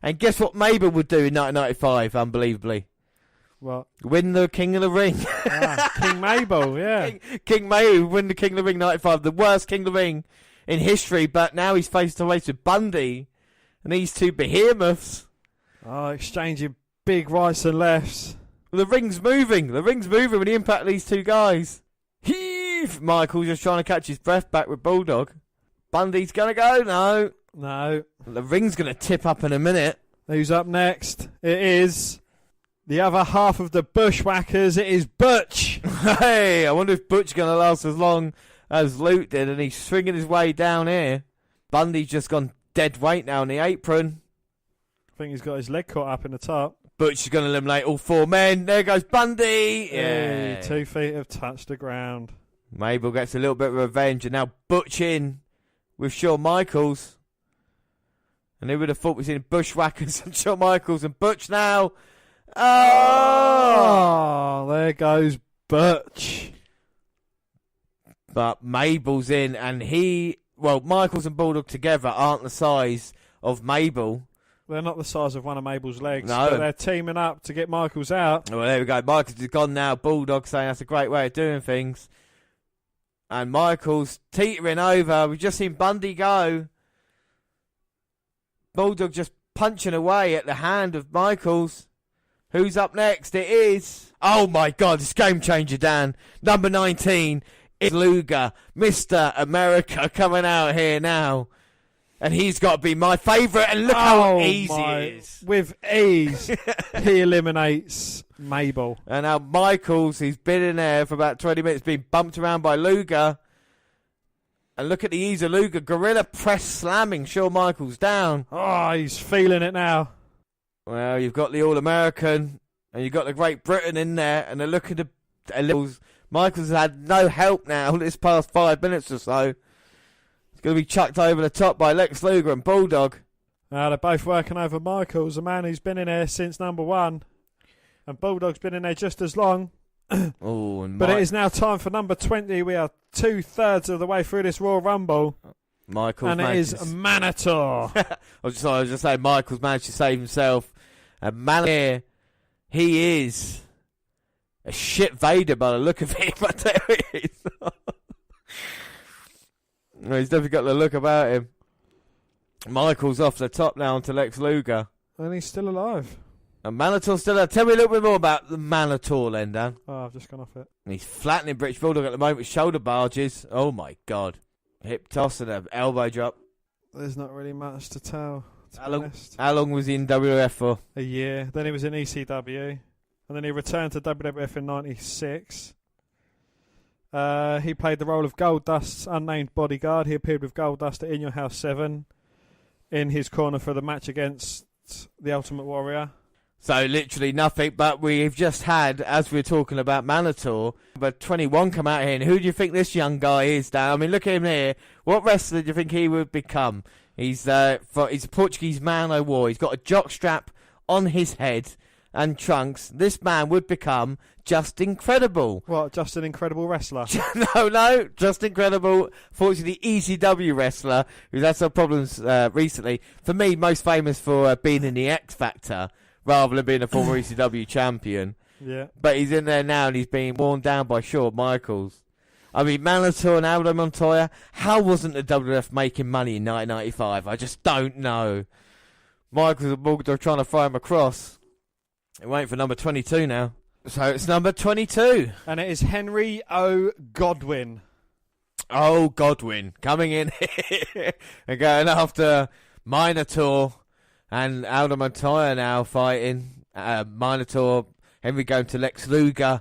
Speaker 1: And guess what Mabel would do in 1995, unbelievably?
Speaker 2: What?
Speaker 1: Win the King of the Ring.
Speaker 2: King Mabel, yeah.
Speaker 1: King Mabel win the King of the Ring 95, the worst King of the Ring in history. But now he's face to face with Bundy. And these two behemoths.
Speaker 2: Oh, exchanging big rights and lefts.
Speaker 1: The ring's moving. The ring's moving with the impact of these two guys. Heave! Michael just trying to catch his breath back with Bulldog. Bundy's going to go. No. The ring's going to tip up in a minute.
Speaker 2: Who's up next? It is the other half of the Bushwhackers. It is Butch.
Speaker 1: Hey, I wonder if Butch is going to last as long as Luke did. And he's swinging his way down here. Bundy's just gone dead weight now in the apron.
Speaker 2: I think he's got his leg caught up in the top.
Speaker 1: Butch is going to eliminate all four men. There goes Bundy.
Speaker 2: Yeah. 2 feet have touched the ground.
Speaker 1: Mabel gets a little bit of revenge. And now Butch in with Shawn Michaels. And who would have thought we've seen Bushwhackers and Shawn Michaels and Butch now?
Speaker 2: Oh, there goes Butch.
Speaker 1: But Mabel's in, and Michaels and Bulldog together aren't the size of Mabel.
Speaker 2: They're not the size of one of Mabel's legs,
Speaker 1: no.
Speaker 2: But they're teaming up to get Michaels out.
Speaker 1: Well, there we go. Michaels is gone now. Bulldog saying that's a great way of doing things. And Michaels teetering over. We've just seen Bundy go. Bulldog just punching away at the hand of Michaels. Who's up next? It is... Oh, my God. It's game changer, Dan. Number 19 is Luger. Mr. America coming out here now. And he's got to be my favourite. And look how easy it is.
Speaker 2: With ease, he eliminates Mabel.
Speaker 1: And now Michaels, he's been in there for about 20 minutes, being bumped around by Luger. And look at the ease of Luger. Gorilla press slamming Shawn Michaels down.
Speaker 2: Oh, he's feeling it now.
Speaker 1: Well, you've got the All-American. And you've got the Great Britain in there. And they're looking to... Michaels has had no help now this past 5 minutes or so. Going to be chucked over the top by Lex Luger and Bulldog.
Speaker 2: They're both working over Michaels, a man who's been in there since number 1. And Bulldog's been in there just as long. But it is now time for number 20. We are 2/3 of the way through this Royal Rumble.
Speaker 1: Michaels
Speaker 2: and it is Manitor.
Speaker 1: I was just saying, Michaels managed to save himself. And Manitor, he is a shit Vader by the look of him. I tell you. No, he's definitely got the look about him. Michael's off the top now onto Lex Luger.
Speaker 2: And he's still alive.
Speaker 1: And Manitor's still alive. Tell me a little bit more about the Manitor then, Dan.
Speaker 2: Oh, I've just gone off it.
Speaker 1: And he's flattening British Bulldog at the moment with shoulder barges. Oh, my God. Hip toss and an elbow drop.
Speaker 2: There's not really much to tell,
Speaker 1: How long was he in WWF for?
Speaker 2: A year. Then he was in ECW. And then he returned to WWF in 96. He played the role of Goldust's unnamed bodyguard. He appeared with Goldust at In Your House 7 in his corner for the match against the Ultimate Warrior.
Speaker 1: So literally nothing, but we've just had, as we were talking about Manitor, but 21 come out here, and who do you think this young guy is, Dan? I mean, look at him here. What wrestler do you think he would become? He's a Portuguese man o' war. He's got a jock strap on his head and trunks. This man would become just incredible.
Speaker 2: What, just an incredible wrestler?
Speaker 1: No, just incredible. Fortunately, ECW wrestler who's had some problems recently. For me, most famous for being in the X Factor rather than being a former ECW champion.
Speaker 2: Yeah.
Speaker 1: But he's in there now and he's being worn down by Shawn Michaels. I mean, Manitor and Aldo Montoya, how wasn't the WWF making money in 1995? I just don't know. Michaels and Bulldog trying to throw him across. We're waiting for number 22 now. So it's number 22.
Speaker 2: And it is Henry O. Godwin.
Speaker 1: Oh, Godwin coming in here and going after Minotaur. And Aldo Montoya now fighting. Minotaur, Henry going to Lex Luger,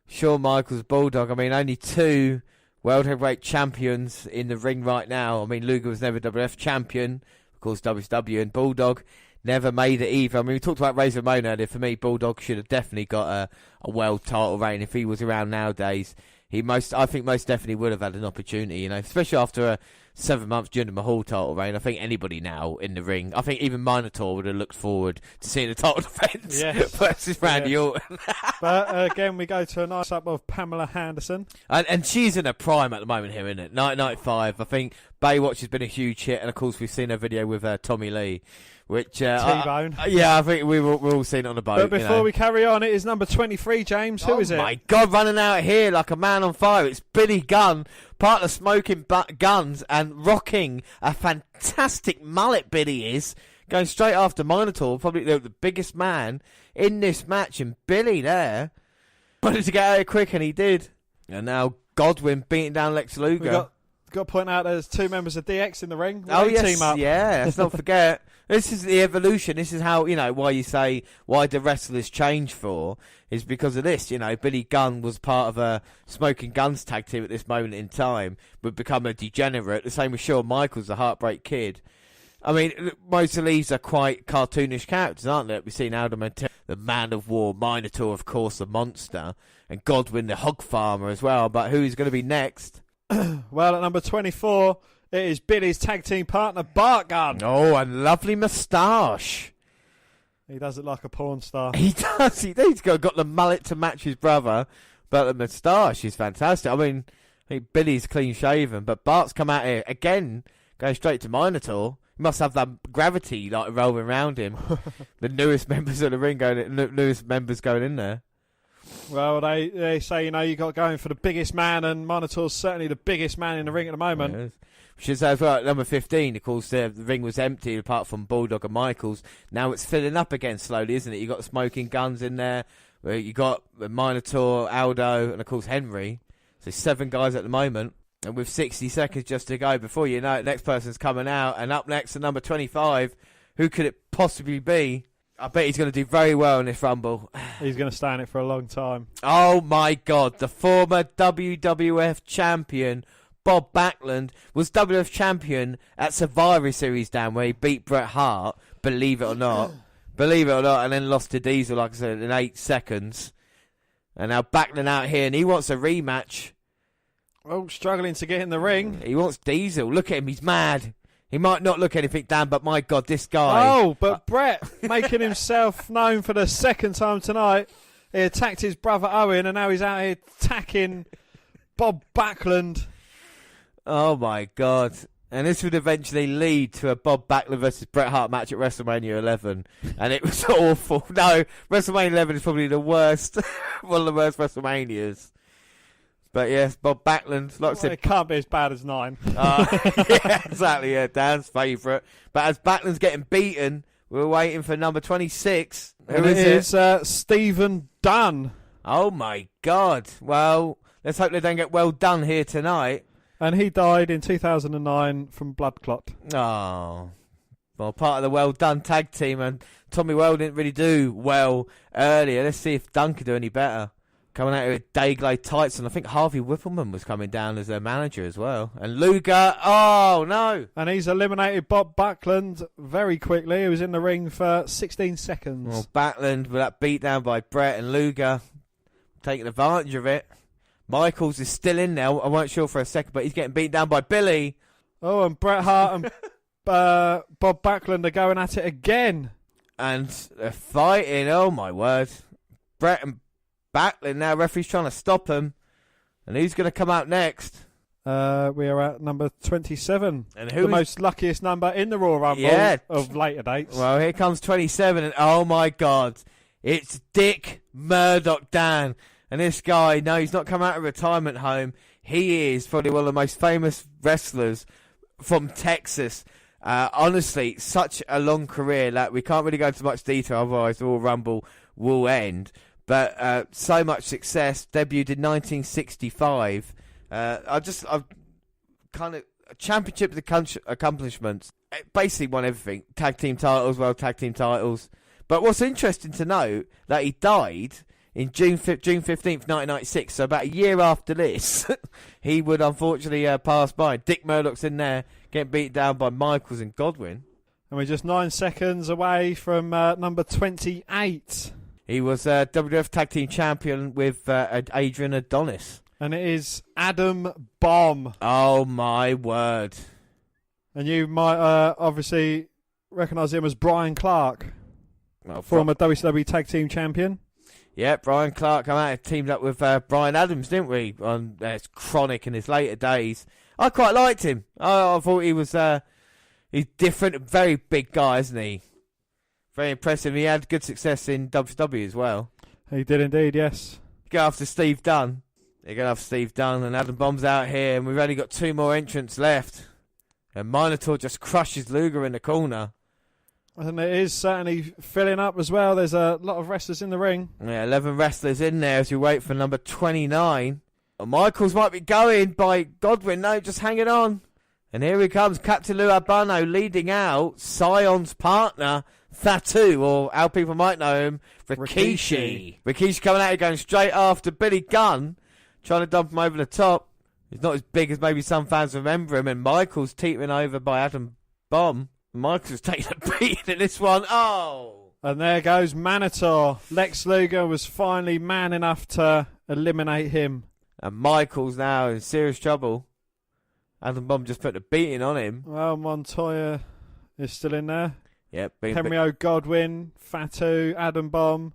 Speaker 1: Shawn Michaels, Bulldog. I mean, only 2 World Heavyweight Champions in the ring right now. I mean, Luger was never WWF champion. Of course, WCW, and Bulldog never made it either. I mean, we talked about Razor Ramon earlier. For me, Bulldog should have definitely got a world title reign if he was around nowadays. I think most definitely would have had an opportunity, you know, especially after a 7 months Jinder Mahal title reign. I think anybody now in the ring, I think even Minotaur would have looked forward to seeing the title defence versus Randy Orton.
Speaker 2: But again, we go to a nice up of Pamela Henderson.
Speaker 1: And she's in her prime at the moment here, isn't it? 1995. I think Baywatch has been a huge hit, and of course we've seen her video with Tommy Lee. Which
Speaker 2: T-Bone.
Speaker 1: I think we've all seen it on the boat.
Speaker 2: But before we carry on, it is number 23, James. Who is it?
Speaker 1: Oh my God, running out here like a man on fire. It's Billy Gunn, part of Smoking Guns, and rocking a fantastic mullet. Billy is going straight after Minotaur, probably the biggest man in this match, and Billy there wanted to get out of here quick, and he did. And now Godwin beating down Lex Luger.
Speaker 2: Got to point out there's 2 members of DX in the ring.
Speaker 1: Team
Speaker 2: up.
Speaker 1: Yeah, let's not forget. This is the evolution. This is how, you know, why you say why the wrestlers change for is because of this. You know, Billy Gunn was part of a Smoking Guns tag team at this moment in time, would become a degenerate. The same with Shawn Michaels, the Heartbreak Kid. I mean, most of these are quite cartoonish characters, aren't they? We've seen Aldo Montoya, the Man of War, Minotaur, of course, the Monster, and Godwin, the Hog Farmer as well. But who's going to be next?
Speaker 2: Well, at number 24, it is Billy's tag team partner, Bart Gunn.
Speaker 1: Oh, and lovely moustache.
Speaker 2: He does it like a porn star.
Speaker 1: He does. He's got the mullet to match his brother, but the moustache is fantastic. I mean, I think Billy's clean shaven, but Bart's come out here again, going straight to Minotaur. He must have that gravity like rolling around him. The newest members of the ring newest members going in there.
Speaker 2: Well, they say, you know, you got going for the biggest man, and Minotaur's certainly the biggest man in the ring at the moment.
Speaker 1: Yeah, which is as well, at number 15, of course, the ring was empty apart from Bulldog and Michaels. Now it's filling up again slowly, isn't it? You got Smoking Guns in there. You got Minotaur, Aldo, and of course Henry. So 7 guys at the moment. And with 60 seconds just to go before you know it, next person's coming out. And up next at number 25, who could it possibly be? I bet he's going to do very well in this Rumble.
Speaker 2: He's going to stay in it for a long time.
Speaker 1: Oh, my God. The former WWF champion, Bob Backlund, was WWF champion at Survivor Series, Dan, where he beat Bret Hart, believe it or not. And then lost to Diesel, like I said, in 8 seconds. And now Backlund out here, and he wants a rematch.
Speaker 2: Oh, struggling to get in the ring.
Speaker 1: He wants Diesel. Look at him, he's mad. He might not look anything, Dan, but my God, this guy.
Speaker 2: Oh, but Bret making himself known for the second time tonight. He attacked his brother Owen, and now he's out here attacking Bob Backlund.
Speaker 1: Oh, my God. And this would eventually lead to a Bob Backlund versus Bret Hart match at WrestleMania 11. And it was awful. No, WrestleMania 11 is probably the worst, one of the worst WrestleManias. But yes, Bob Backlund, like I said,
Speaker 2: it can't be as bad as 9.
Speaker 1: Yeah, exactly. Yeah, Dan's favourite. But as Backlund's getting beaten, we're waiting for number 26.
Speaker 2: Who is it? Stephen Dunn.
Speaker 1: Oh my God! Well, let's hope they don't get well done here tonight.
Speaker 2: And he died in 2009 from blood clot.
Speaker 1: Oh, well, part of the Well Done tag team, and Tommy Well didn't really do well earlier. Let's see if Dunn can do any better. Coming out with Dayglow tights, and I think Harvey Whippleman was coming down as their manager as well. And Luger, oh no!
Speaker 2: And he's eliminated Bob Backlund very quickly. He was in the ring for 16 seconds.
Speaker 1: Well, Backlund with that beat down by Bret, and Luger taking advantage of it. Michaels is still in there. I weren't sure for a second, but he's getting beat down by Billy.
Speaker 2: Oh, and Bret Hart and Bob Backlund are going at it again.
Speaker 1: And they're fighting, oh my word. Bret and Backlund now, referee's trying to stop him. And who's going to come out next?
Speaker 2: We are at number 27.
Speaker 1: And
Speaker 2: the most luckiest number in the Royal Rumble of later dates.
Speaker 1: Well, here comes 27, and oh my God, it's Dick Murdoch, Dan. And this guy, no, he's not come out of a retirement home. He is probably one of the most famous wrestlers from Texas. Honestly, such a long career. Like, we can't really go into much detail, otherwise the Royal Rumble will end. But so much success. Debuted in 1965. I've kind of championship accomplishments. Basically won everything. Tag team titles, world tag team titles. But what's interesting to note, that he died in June 15th, 1996. So about a year after this, he would unfortunately pass by. Dick Murdoch's in there, getting beat down by Michaels and Godwin.
Speaker 2: And we're just 9 seconds away from number 28.
Speaker 1: He was WWF Tag Team Champion with Adrian Adonis.
Speaker 2: And it is Adam Bomb.
Speaker 1: Oh, my word.
Speaker 2: And you might obviously recognise him as Brian Clark, former WCW Tag Team Champion.
Speaker 1: Yeah, Brian Clark come out and teamed up with Brian Adams, didn't we? On Chronic in his later days. I quite liked him. I thought he was he's different, very big guy, isn't he? Very impressive. He had good success in WCW as well.
Speaker 2: He did indeed, yes.
Speaker 1: Go after Steve Dunn. They're going after Steve Dunn, and Adam Bomb's out here, and we've only got 2 more entrants left. And Minotaur just crushes Luger in the corner.
Speaker 2: And it is certainly filling up as well. There's a lot of wrestlers in the ring.
Speaker 1: Yeah, 11 wrestlers in there as we wait for number 29. And Michaels might be going by Godwin. No, just hanging on. And here he comes, Captain Lou Albano leading out Sion's partner, Fatu, or how people might know him, Rikishi. Rikishi coming out here going straight after Billy Gunn, trying to dump him over the top. He's not as big as maybe some fans remember him. And Michaels teetering over by Adam Bomb. Michaels taking a beating in this one. Oh!
Speaker 2: And there goes Minotaur. Lex Luger was finally man enough to eliminate him.
Speaker 1: And Michaels now in serious trouble. Adam Bomb just put a beating on him.
Speaker 2: Well, Montoya is still in there.
Speaker 1: Yep.
Speaker 2: Henry O. Godwin, Fatu, Adam Bomb.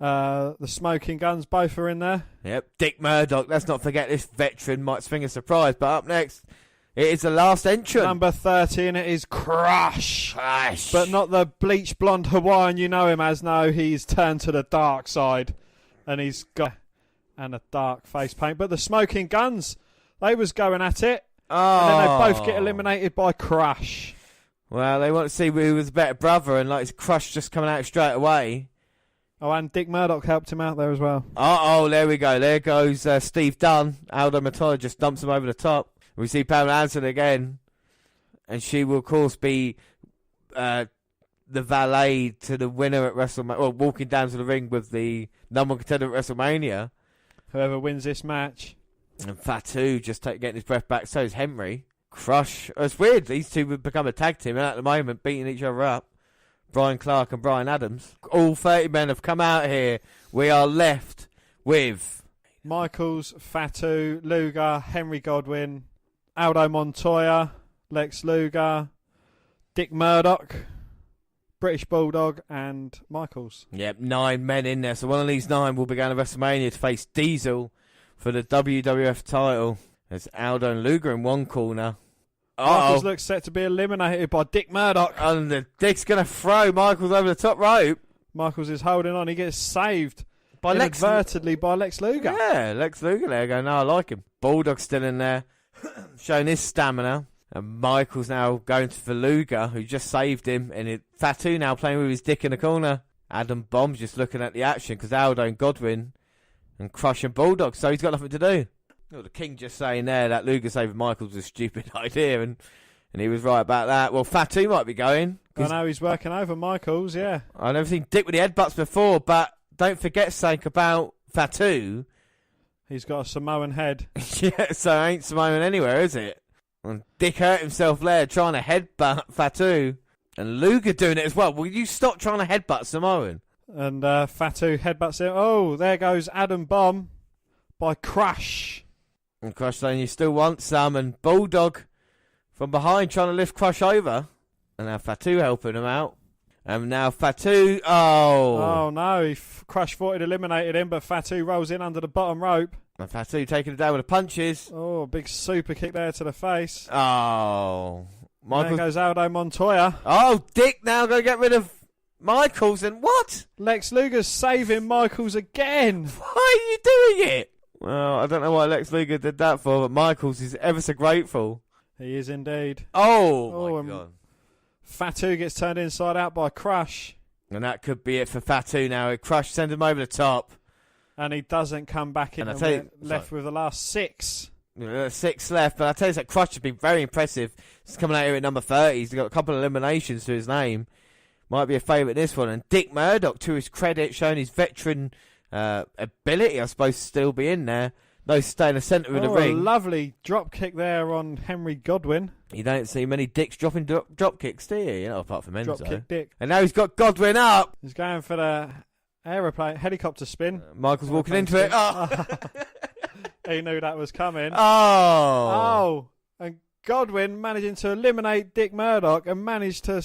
Speaker 2: The Smoking Guns both are in there.
Speaker 1: Yep. Dick Murdoch. Let's not forget this veteran might swing a surprise. But up next, it is the last entrant.
Speaker 2: Number 30, and it is Crush.
Speaker 1: Crush.
Speaker 2: But not the bleach blonde Hawaiian you know him as. No, he's turned to the dark side. And he's got a dark face paint. But the Smoking Guns, they was going at it.
Speaker 1: Oh.
Speaker 2: And then they both get eliminated by Crush.
Speaker 1: Well, they want to see who was the better brother, and like Crush just coming out straight away.
Speaker 2: Oh, and Dick Murdoch helped him out there as well.
Speaker 1: Oh, there we go. There goes Steve Dunn. Aldo Montoya just dumps him over the top. We see Pamela Anderson again, and she will, of course, be the valet to the winner at WrestleMania, or walking down to the ring with the number 1 contender at WrestleMania.
Speaker 2: Whoever wins this match.
Speaker 1: And Fatu just getting his breath back. So is Henry. Crush. It's weird. These two would become a tag team, and at the moment, beating each other up. Brian Clark and Brian Adams. All 30 men have come out here. We are left with
Speaker 2: Michaels, Fatu, Luger, Henry Godwin, Aldo Montoya, Lex Luger, Dick Murdoch, British Bulldog, and Michaels.
Speaker 1: Yep, 9 men in there. So one of these 9 will be going to WrestleMania to face Diesel for the WWF title. There's Aldo and Luger in one corner.
Speaker 2: Michaels looks set to be eliminated by Dick Murdoch.
Speaker 1: And the Dick's going to throw Michaels over the top rope.
Speaker 2: Michaels is holding on. He gets saved inadvertently by Lex Luger.
Speaker 1: Yeah, Lex Luger there going, no, I like him. Bulldog's still in there, showing his stamina. And Michaels now going for Luger, who just saved him. And Fatu now playing with his dick in the corner. Adam Bomb's just looking at the action because Aldo and Godwin and Crush and Bulldog, so he's got nothing to do. Well, the King just saying there that Luger saving Michaels was a stupid idea, and he was right about that. Well, Fatu might be going.
Speaker 2: I know he's working over Michaels, yeah.
Speaker 1: I've never seen Dick with the headbutts before, but don't forget something about Fatu.
Speaker 2: He's got a Samoan head.
Speaker 1: Yeah, so ain't Samoan anywhere, is it? And Dick hurt himself there trying to headbutt Fatu. And Luger doing it as well. Will you stop trying to headbutt Samoan?
Speaker 2: And Fatu headbutts him. Oh, there goes Adam Bomb by Crush.
Speaker 1: And Crush saying you still want some. And Bulldog from behind trying to lift Crush over. And now Fatu helping him out. And now Fatu. Oh
Speaker 2: no. Crush thought he'd eliminated him, but Fatu rolls in under the bottom rope.
Speaker 1: And Fatu taking it down with the punches.
Speaker 2: Oh, big super kick there to the face.
Speaker 1: Oh.
Speaker 2: There goes Aldo Montoya.
Speaker 1: Oh, Dick now going to get rid of Michaels. And what?
Speaker 2: Lex Luger's saving Michaels again.
Speaker 1: Why are you doing it? Well, I don't know why Lex Luger did that for, but Michaels is ever so grateful.
Speaker 2: He is indeed.
Speaker 1: Oh my God.
Speaker 2: Fatu gets turned inside out by Crush.
Speaker 1: And that could be it for Fatu now. Crush sends him over the top.
Speaker 2: And he doesn't come back in. And we're left with the last 6.
Speaker 1: 6 left, but I tell you that Crush has been very impressive. He's coming out here at number 30. He's got a couple of eliminations to his name. Might be a favourite this one. And Dick Murdoch, to his credit, showing his veteran ability, I suppose, to still be in there. No, stay in the centre of the ring.
Speaker 2: A lovely drop kick there on Henry Godwin.
Speaker 1: You don't see many dicks dropping drop kicks, do you? Apart from Enzo.
Speaker 2: Drop kick Dick.
Speaker 1: And now he's got Godwin up.
Speaker 2: He's going for the aeroplane helicopter spin.
Speaker 1: Michael's walking into it. Oh.
Speaker 2: He knew that was coming.
Speaker 1: Oh.
Speaker 2: And Godwin managing to eliminate Dick Murdoch and managed to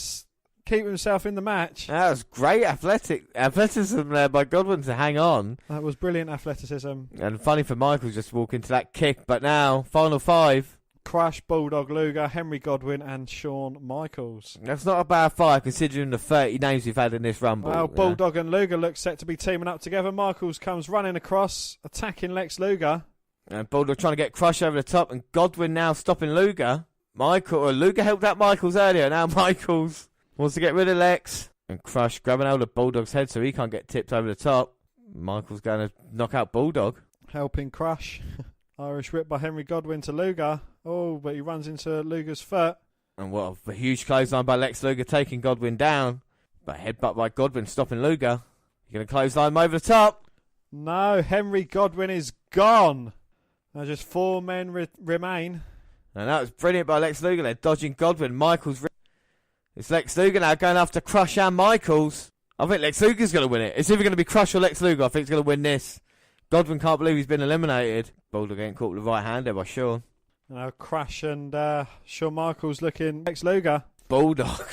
Speaker 2: keep himself in the match.
Speaker 1: That was great athleticism there by Godwin to hang on.
Speaker 2: That was brilliant athleticism.
Speaker 1: And funny for Michael just walk into that kick. But now, final 5.
Speaker 2: Crush, Bulldog Luger, Henry Godwin and Shawn Michaels.
Speaker 1: That's not a bad 5 considering the 30 names we've had in this Rumble.
Speaker 2: Well, Bulldog and Luger look set to be teaming up together. Michaels comes running across, attacking Lex Luger.
Speaker 1: And Bulldog trying to get Crush over the top, and Godwin now stopping Luger. Luger helped out Michaels earlier, now Michaels wants to get rid of Lex. And Crush grabbing hold of Bulldog's head so he can't get tipped over the top. Michaels going to knock out Bulldog.
Speaker 2: Helping Crush. Irish whip by Henry Godwin to Luger. Oh, but he runs into Luger's foot.
Speaker 1: And what a huge clothesline by Lex Luger taking Godwin down. But headbutt by Godwin stopping Luger. You're going to clothesline him over the top.
Speaker 2: No, Henry Godwin is gone. Now just 4 men remain.
Speaker 1: And that was brilliant by Lex Luger there, dodging Godwin. Michaels. It's Lex Luger now going after Crush and Michaels. I think Lex Luger's going to win it. It's either going to be Crush or Lex Luger. I think he's going to win this. Godwin can't believe he's been eliminated. Bulldog getting caught with the right hand there by Shawn.
Speaker 2: Now Crush and Shawn Michaels looking Lex Luger.
Speaker 1: Bulldog.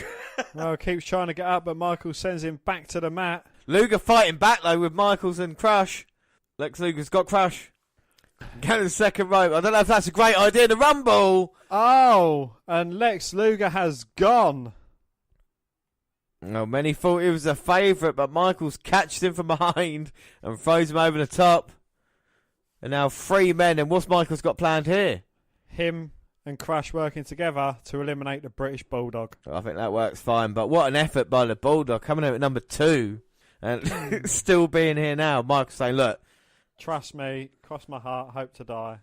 Speaker 2: Well, keeps trying to get up, but Michaels sends him back to the mat.
Speaker 1: Luger fighting back though with Michaels and Crush. Lex Luger's got Crush. Going to the second rope. I don't know if that's a great idea. The Rumble.
Speaker 2: Oh, and Lex Luger has gone.
Speaker 1: No, many thought he was a favourite, but Michaels catches him from behind and throws him over the top. And now 3 men, and what's Michaels got planned here?
Speaker 2: Him and Crush working together to eliminate the British Bulldog.
Speaker 1: I think that works fine, but what an effort by the Bulldog, coming out at number 2 and still being here now. Michaels saying, look.
Speaker 2: Trust me, cross my heart, hope to die.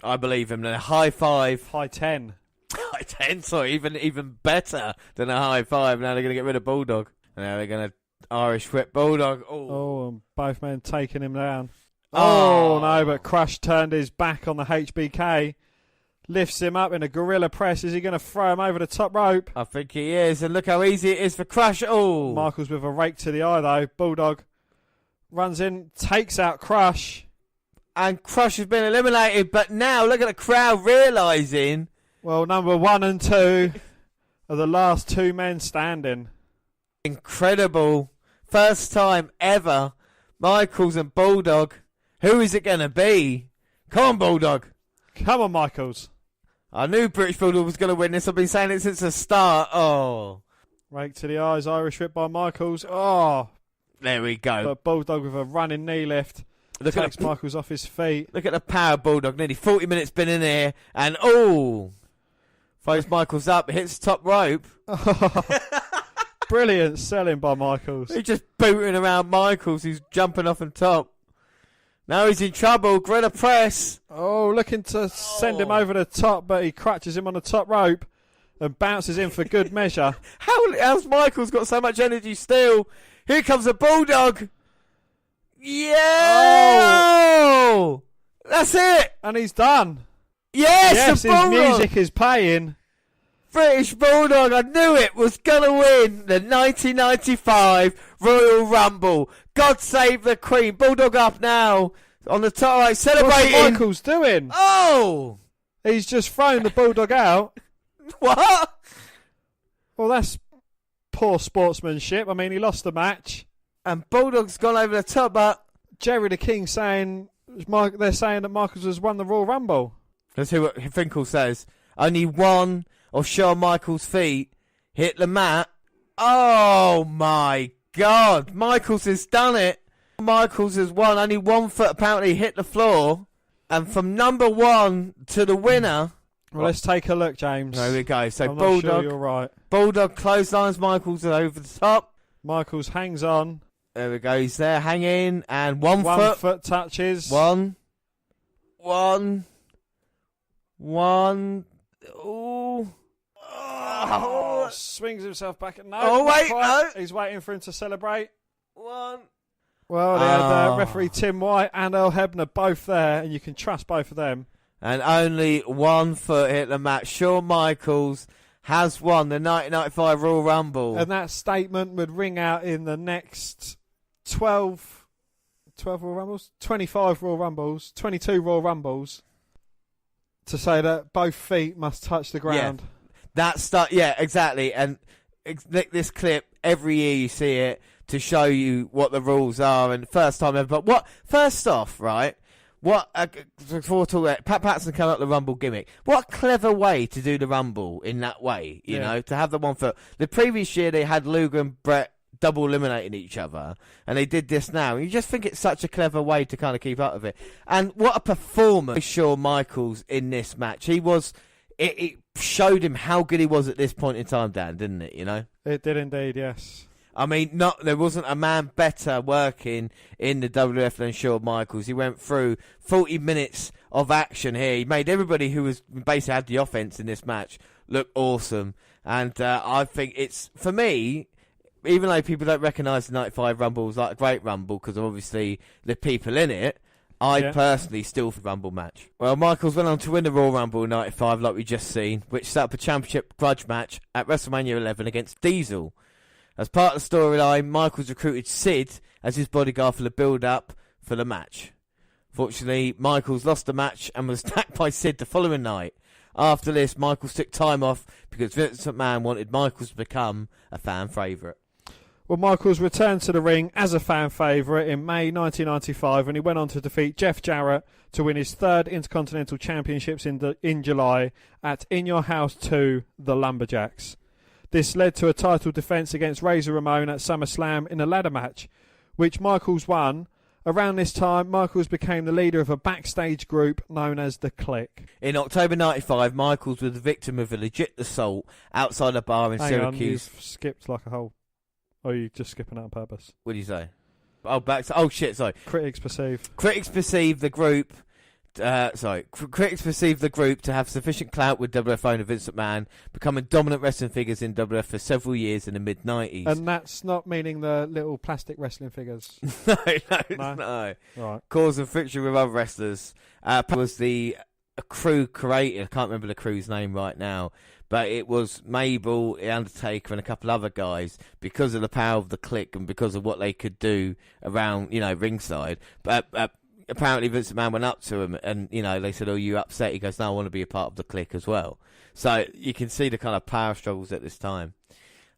Speaker 1: I believe him. Then a high 5.
Speaker 2: High 10.
Speaker 1: High 10, sorry, even better than a high 5. Now they're going to get rid of Bulldog. And now they're going to Irish whip Bulldog.
Speaker 2: Oh, and both men taking him down. Oh, no, but Crush turned his back on the HBK. Lifts him up in a gorilla press. Is he going to throw him over the top rope?
Speaker 1: I think he is. And look how easy it is for Crush. Oh,
Speaker 2: Michaels with a rake to the eye, though. Bulldog runs in, takes out Crush.
Speaker 1: And Crush has been eliminated. But now look at the crowd realising.
Speaker 2: Well, number 1 and 2 are the last 2 men standing.
Speaker 1: Incredible. First time ever. Michaels and Bulldog. Who is it going to be? Come on, Bulldog.
Speaker 2: Come on, Michaels.
Speaker 1: I knew British Bulldog was going to win this. I've been saying it since the start. Oh.
Speaker 2: Rake to the eyes. Irish whip by Michaels. Oh.
Speaker 1: There we go.
Speaker 2: But Bulldog with a running knee lift. Takes Michaels off his feet.
Speaker 1: Look at the power Bulldog. Nearly 40 minutes been in here. And oh. Throws Michaels up. Hits the top rope.
Speaker 2: Brilliant selling by Michaels.
Speaker 1: He's just booting around Michaels. He's jumping off on top. Now he's in trouble. Gorilla press.
Speaker 2: Oh, looking to send him over the top, but he crutches him on the top rope and bounces in for good measure.
Speaker 1: How's Michaels got so much energy still? Here comes a Bulldog. Yeah! Oh! That's it!
Speaker 2: And he's done.
Speaker 1: Yes,
Speaker 2: his music is playing.
Speaker 1: British Bulldog, I knew it, was going to win the 1995 Royal Rumble. God save the Queen. Bulldog up now on the top right, celebrating.
Speaker 2: What's Michaels doing?
Speaker 1: Oh!
Speaker 2: He's just thrown the Bulldog out.
Speaker 1: What?
Speaker 2: Well, that's poor sportsmanship. I mean, he lost the match.
Speaker 1: And Bulldog's gone over the top, but
Speaker 2: Jerry the King saying, they're saying that Michaels has won the Royal Rumble.
Speaker 1: Let's hear what Finkel says. Only one of Shawn Michaels' feet hit the mat. Oh my God. Michaels has done it. Michaels has won. Only 1 foot apparently hit the floor. And from number 1 to the winner.
Speaker 2: Well, let's take a look, James.
Speaker 1: There we go. So
Speaker 2: I'm
Speaker 1: Bulldog.
Speaker 2: not sure you're right.
Speaker 1: Bulldog clotheslines Michaels over the top.
Speaker 2: Michaels hangs on.
Speaker 1: There we go. He's there hanging. And 1 foot.
Speaker 2: 1 foot touches.
Speaker 1: One. 1. Ooh.
Speaker 2: Oh, swings himself back. No,
Speaker 1: Oh, wait, no.
Speaker 2: He's waiting for him to celebrate.
Speaker 1: 1.
Speaker 2: Well, they had referee Tim White and Earl Hebner both there, and you can trust both of them.
Speaker 1: And only 1 foot hit the match. Shawn Michaels has won the 1995 Royal Rumble.
Speaker 2: And that statement would ring out in the next 12 Royal Rumbles? 25 Royal Rumbles, 22 Royal Rumbles, to say that both feet must touch the ground.
Speaker 1: Yeah, exactly. And this clip, every year you see it to show you what the rules are. And first time ever. But first off, right? Before we talk about Pat Patterson coming up with the Rumble gimmick, what a clever way to do the Rumble in that way, you know, to have the 1 foot. The previous year they had Luger and Bret double eliminating each other, and they did this now. You just think it's such a clever way to kind of keep up with it. And what a performance Shawn Michaels in this match. It showed him how good he was at this point in time, Dan, didn't it, you know?
Speaker 2: It did indeed, yes.
Speaker 1: I mean, there wasn't a man better working in the WWF than Shawn Michaels. He went through 40 minutes of action here. He made everybody who was basically had the offense in this match look awesome. And I think it's, for me, even though people don't recognise the 95 Rumble as like a great Rumble because of obviously the people in it, I personally still for Rumble match. Well, Michaels went on to win the Royal Rumble in 95, like we just seen, which set up a championship grudge match at WrestleMania 11 against Diesel. As part of the storyline, Michaels recruited Sid as his bodyguard for the build-up for the match. Fortunately, Michaels lost the match and was attacked by Sid the following night. After this, Michaels took time off because Vince McMahon wanted Michaels to become a fan favourite.
Speaker 2: Well, Michaels returned to the ring as a fan favourite in May 1995 when he went on to defeat Jeff Jarrett to win his third Intercontinental Championships in July at In Your House 2, The Lumberjacks. This led to a title defence against Razor Ramon at SummerSlam in a ladder match, which Michaels won. Around this time, Michaels became the leader of a backstage group known as The Click.
Speaker 1: In October 95, Michaels was the victim of a legit assault outside a bar in Syracuse.
Speaker 2: You've skipped like a whole... Or are you just skipping out on purpose?
Speaker 1: What do you say? Sorry.
Speaker 2: Critics perceive
Speaker 1: the group... critics perceived the group to have sufficient clout with WWF owner Vince McMahon, becoming dominant wrestling figures in WWF for several years in the mid-90s.
Speaker 2: And that's not meaning the little plastic wrestling figures.
Speaker 1: No.
Speaker 2: Right.
Speaker 1: Causing friction with other wrestlers. Was a crew created, I can't remember the crew's name right now, but it was Mabel, the Undertaker, and a couple other guys because of the power of the Click and because of what they could do around, ringside. But apparently Vince McMahon went up to him and, they said, "Oh, you upset?" He goes, "No, I want to be a part of the Click as well." So you can see the kind of power struggles at this time.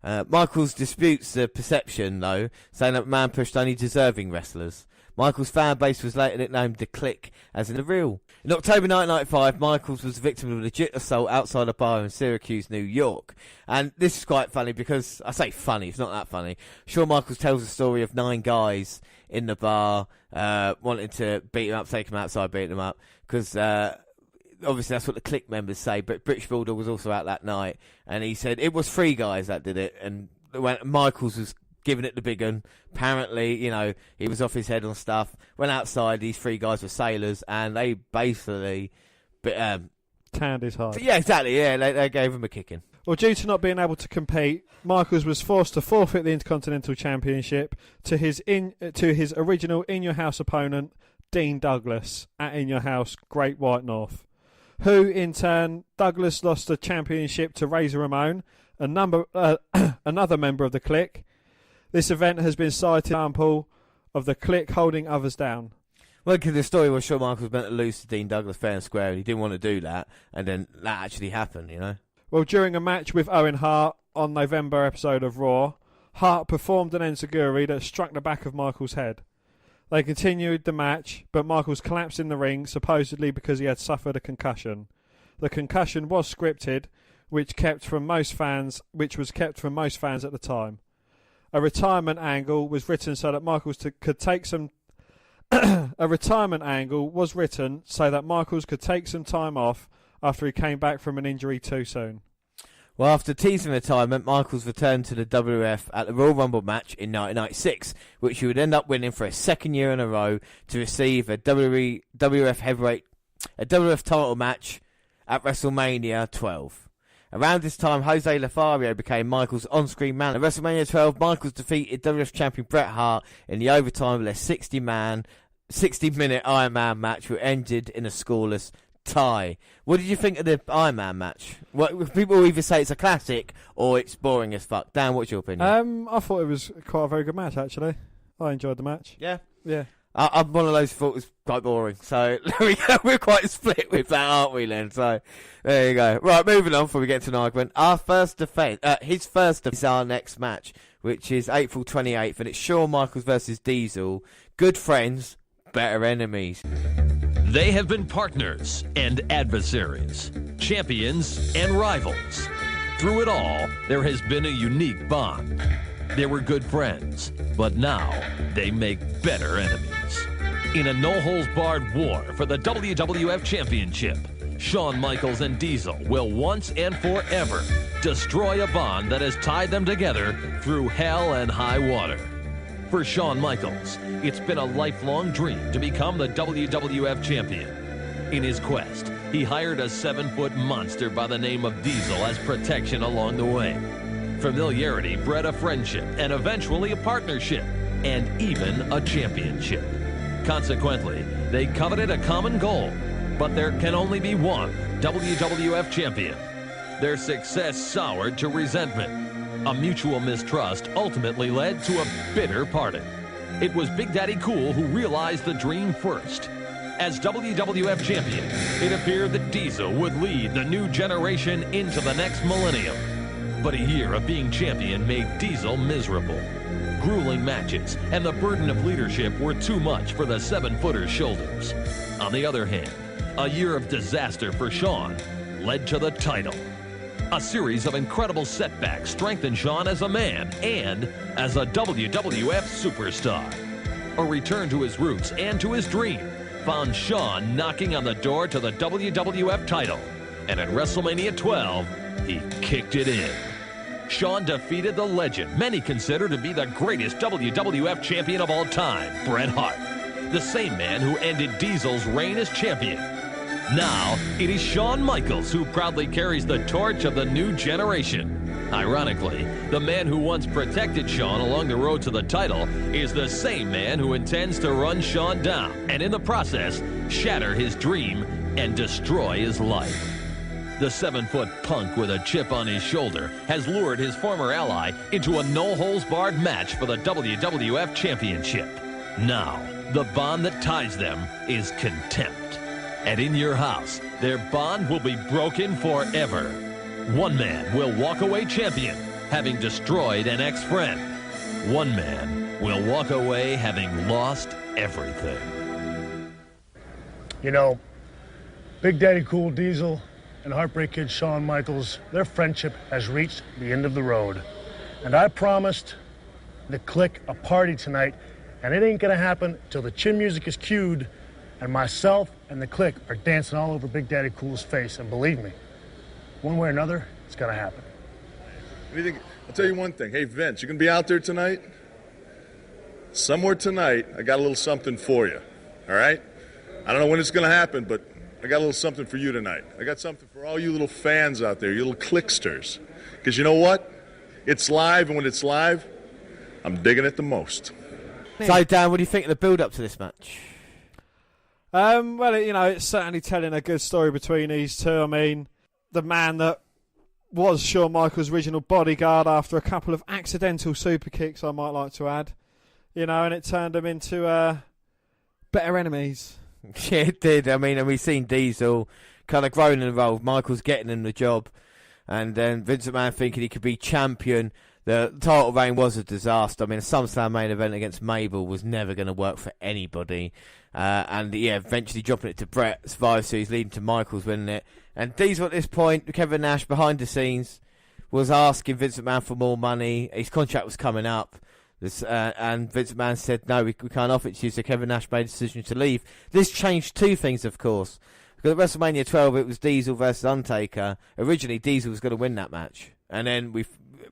Speaker 1: Michaels disputes the perception, though, saying that McMahon pushed only deserving wrestlers. Michaels' fan base was later nicknamed The Click, as in the real. In October 1995, Michaels was the victim of a legit assault outside a bar in Syracuse, New York. And this is quite funny because, I say funny, it's not that funny. Shawn Michaels tells the story of 9 guys in the bar wanting to beat him up, take him outside, beat him up. Because obviously that's what the Click members say, but British Bulldog was also out that night. And he said it was 3 guys that did it. And when Michaels was giving it the big one. Apparently, he was off his head on stuff. Went outside, these 3 guys were sailors, and they basically...
Speaker 2: tanned his hide.
Speaker 1: Yeah, exactly, yeah, they gave him a kicking.
Speaker 2: Well, due to not being able to compete, Michaels was forced to forfeit the Intercontinental Championship to his original In Your House opponent, Dean Douglas, at In Your House, Great White North, who, in turn, Douglas lost the championship to Razor Ramon, another member of the Click. This event has been cited as an example of the Click holding others down.
Speaker 1: Well, because the story was Shawn Michaels meant to lose to Dean Douglas fair and square, and he didn't want to do that, and then that actually happened,
Speaker 2: Well, during a match with Owen Hart on November episode of Raw, Hart performed an enziguri that struck the back of Michaels' head. They continued the match, but Michaels collapsed in the ring, supposedly because he had suffered a concussion. The concussion was scripted, which was kept from most fans at the time. A retirement angle was written so that Michaels could take some. A retirement angle was written so that Michaels could take some time off after he came back from an injury too soon.
Speaker 1: Well, after teasing retirement, Michaels returned to the WWF at the Royal Rumble match in 1996, which he would end up winning for a second year in a row to receive a WWF title match at WrestleMania 12. Around this time, Jose Lothario became Michaels' on-screen man. At WrestleMania 12, Michaels defeated WWF champion Bret Hart in the overtime of their 60-minute Iron Man match, which ended in a scoreless tie. What did you think of the Iron Man match? What people either say it's a classic or it's boring as fuck. Dan, what's your opinion?
Speaker 2: I thought it was quite a very good match, actually. I enjoyed the match.
Speaker 1: Yeah?
Speaker 2: Yeah.
Speaker 1: I'm one of those who thought it was quite boring. So there we go. We're quite split with that, aren't we, Len? So there you go. Right, moving on before we get to an argument. His first defence is our next match, which is April 28th, and it's Shawn Michaels versus Diesel. Good friends, better enemies.
Speaker 13: They have been partners and adversaries, champions and rivals. Through it all, there has been a unique bond. They were good friends, but now they make better enemies. In a no-holds-barred war for the WWF Championship, Shawn Michaels and Diesel will once and forever destroy a bond that has tied them together through hell and high water. For Shawn Michaels, it's been a lifelong dream to become the WWF champion. In his quest, he hired a 7-foot monster by the name of Diesel as protection along the way. Familiarity bred a friendship and eventually a partnership, and even a championship. Consequently, they coveted a common goal, but there can only be one WWF champion. Their success soured to resentment. A mutual mistrust ultimately led to a bitter parting. It was Big Daddy Cool who realized the dream first. As WWF champion, it appeared that Diesel would lead the new generation into the next millennium. But a year of being champion made Diesel miserable. Grueling matches and the burden of leadership were too much for the 7-footer's shoulders. On the other hand, a year of disaster for Shawn led to the title. A series of incredible setbacks strengthened Shawn as a man and as a WWF superstar. A return to his roots and to his dream found Shawn knocking on the door to the WWF title. And at WrestleMania 12, he kicked it in. Shawn defeated the legend many consider to be the greatest WWF champion of all time, Bret Hart, the same man who ended Diesel's reign as champion. Now, it is Shawn Michaels who proudly carries the torch of the new generation. Ironically, the man who once protected Shawn along the road to the title is the same man who intends to run Shawn down and in the process shatter his dream and destroy his life. The 7-foot punk with a chip on his shoulder has lured his former ally into a no-holds-barred match for the WWF Championship. Now, the bond that ties them is contempt. And in your house, their bond will be broken forever. One man will walk away champion, having destroyed an ex-friend. One man will walk away having lost everything.
Speaker 6: You know, Big Daddy Cool Diesel and Heartbreak Kid Shawn Michaels, their friendship has reached the end of the road. And I promised the Clique a party tonight, and it ain't gonna happen till the chin music is cued and myself and the Clique are dancing all over Big Daddy Cool's face. And believe me, one way or another, it's gonna happen.
Speaker 14: I'll tell you one thing. Hey, Vince, you gonna be out there tonight? Somewhere tonight, I got a little something for you, all right? I don't know when it's gonna happen, but I got a little something for you tonight. I got something for all you little fans out there, you little clicksters. Because you know what? It's live, and when it's live, I'm digging it the most.
Speaker 1: So, Dan, what do you think of the build-up to this match?
Speaker 2: Well, it's certainly telling a good story between these two. I mean, the man that was Shawn Michaels' original bodyguard after a couple of accidental super kicks, I might like to add, and it turned them into better enemies.
Speaker 1: Yeah, it did. I mean, and we've seen Diesel kind of growing involved. Michaels getting him the job, and then Vince McMahon thinking he could be champion. The title reign was a disaster. I mean, a SummerSlam main event against Mabel was never going to work for anybody. Eventually dropping it to Bret, Survivor Series leading to Michaels winning it. And Diesel at this point, Kevin Nash behind the scenes, was asking Vince McMahon for more money. His contract was coming up. And Vince McMahon said, no, we can't offer it to you, so Kevin Nash made a decision to leave. This changed two things, of course. Because at WrestleMania 12, it was Diesel versus Undertaker. Originally, Diesel was going to win that match. And then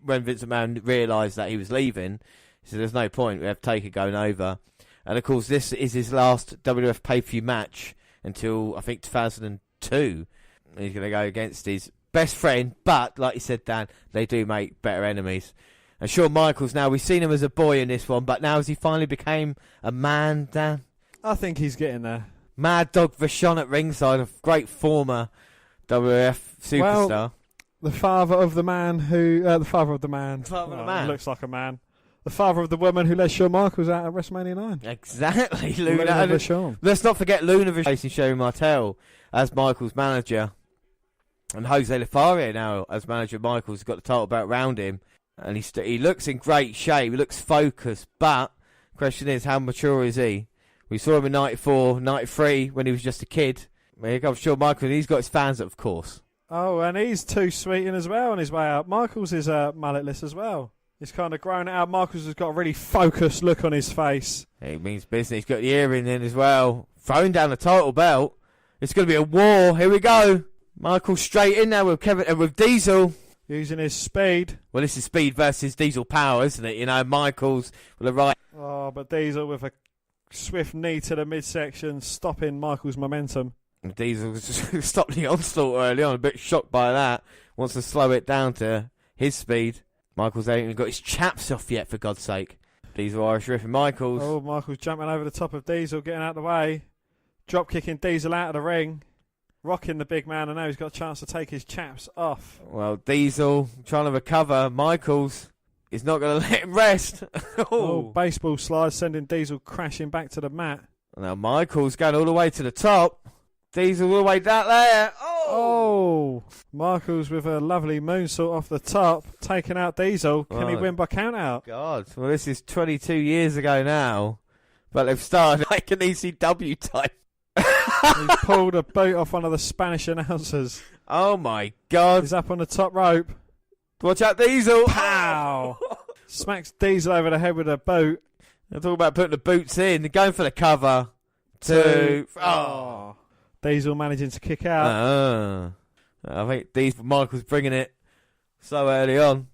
Speaker 1: when Vince McMahon realised that he was leaving, he said, there's no point, we have Taker going over. And, of course, this is his last WWF pay-per-view match until, I think, 2002. He's going to go against his best friend, but like you said, Dan, they do make better enemies. And Shawn Michaels, now we've seen him as a boy in this one, but now has he finally became a man, Dan?
Speaker 2: I think he's getting there.
Speaker 1: Mad Dog Vachon at ringside, a great former WWF superstar.
Speaker 2: Well, the father of the man who... the father of the man.
Speaker 1: Father of the man.
Speaker 2: Looks like a man. The father of the woman who let Shawn Michaels out at WrestleMania 9.
Speaker 1: Exactly.
Speaker 2: Luna Vachon.
Speaker 1: Let's not forget Luna Vachon facing Shawn Micaels as Michaels' manager. And Jose Lothario now as manager of Michaels has got the title belt around him. And he looks in great shape. He looks focused. But the question is, how mature is he? We saw him in 94, 93 when he was just a kid. Here comes Shawn Michaels. And he's got his fans up, of course.
Speaker 2: Oh, and he's too sweet in as well on his way out. Michaels is mulletless as well. He's kind of grown it out. Michaels has got a really focused look on his face.
Speaker 1: He means business. He's got the earring in as well. Throwing down the title belt. It's going to be a war. Here we go. Michaels straight in there with Kevin and with Diesel.
Speaker 2: Using his speed.
Speaker 1: Well, this is speed versus Diesel power, isn't it? You know, Michaels with the right.
Speaker 2: Oh, but Diesel with a swift knee to the midsection, stopping Michaels' momentum.
Speaker 1: Diesel just stopped the onslaught early on. A bit shocked by that. Wants to slow it down to his speed. Michaels ain't even got his chaps off yet, for God's sake. Diesel Irish riffing Michaels.
Speaker 2: Oh, Michaels jumping over the top of Diesel, getting out of the way. Drop kicking Diesel out of the ring. Rocking the big man, and now he's got a chance to take his chaps off.
Speaker 1: Well, Diesel trying to recover. Michaels is not going to let him rest.
Speaker 2: Oh, baseball slide, sending Diesel crashing back to the mat.
Speaker 1: Now Michaels going all the way to the top. Diesel all the way down there.
Speaker 2: Oh! Michaels with a lovely moonsault off the top, taking out Diesel. Can he win by count out?
Speaker 1: God, well, this is 22 years ago now, but they've started like an ECW type.
Speaker 2: He's pulled a boot off one of the Spanish announcers.
Speaker 1: Oh my God.
Speaker 2: He's up on the top rope.
Speaker 1: Watch out, Diesel.
Speaker 2: Pow! Smacks Diesel over the head with a boot.
Speaker 1: They're talking about putting the boots in. They're going for the cover. Two. Oh.
Speaker 2: Diesel managing to kick out.
Speaker 1: I think Michael's bringing it so early on.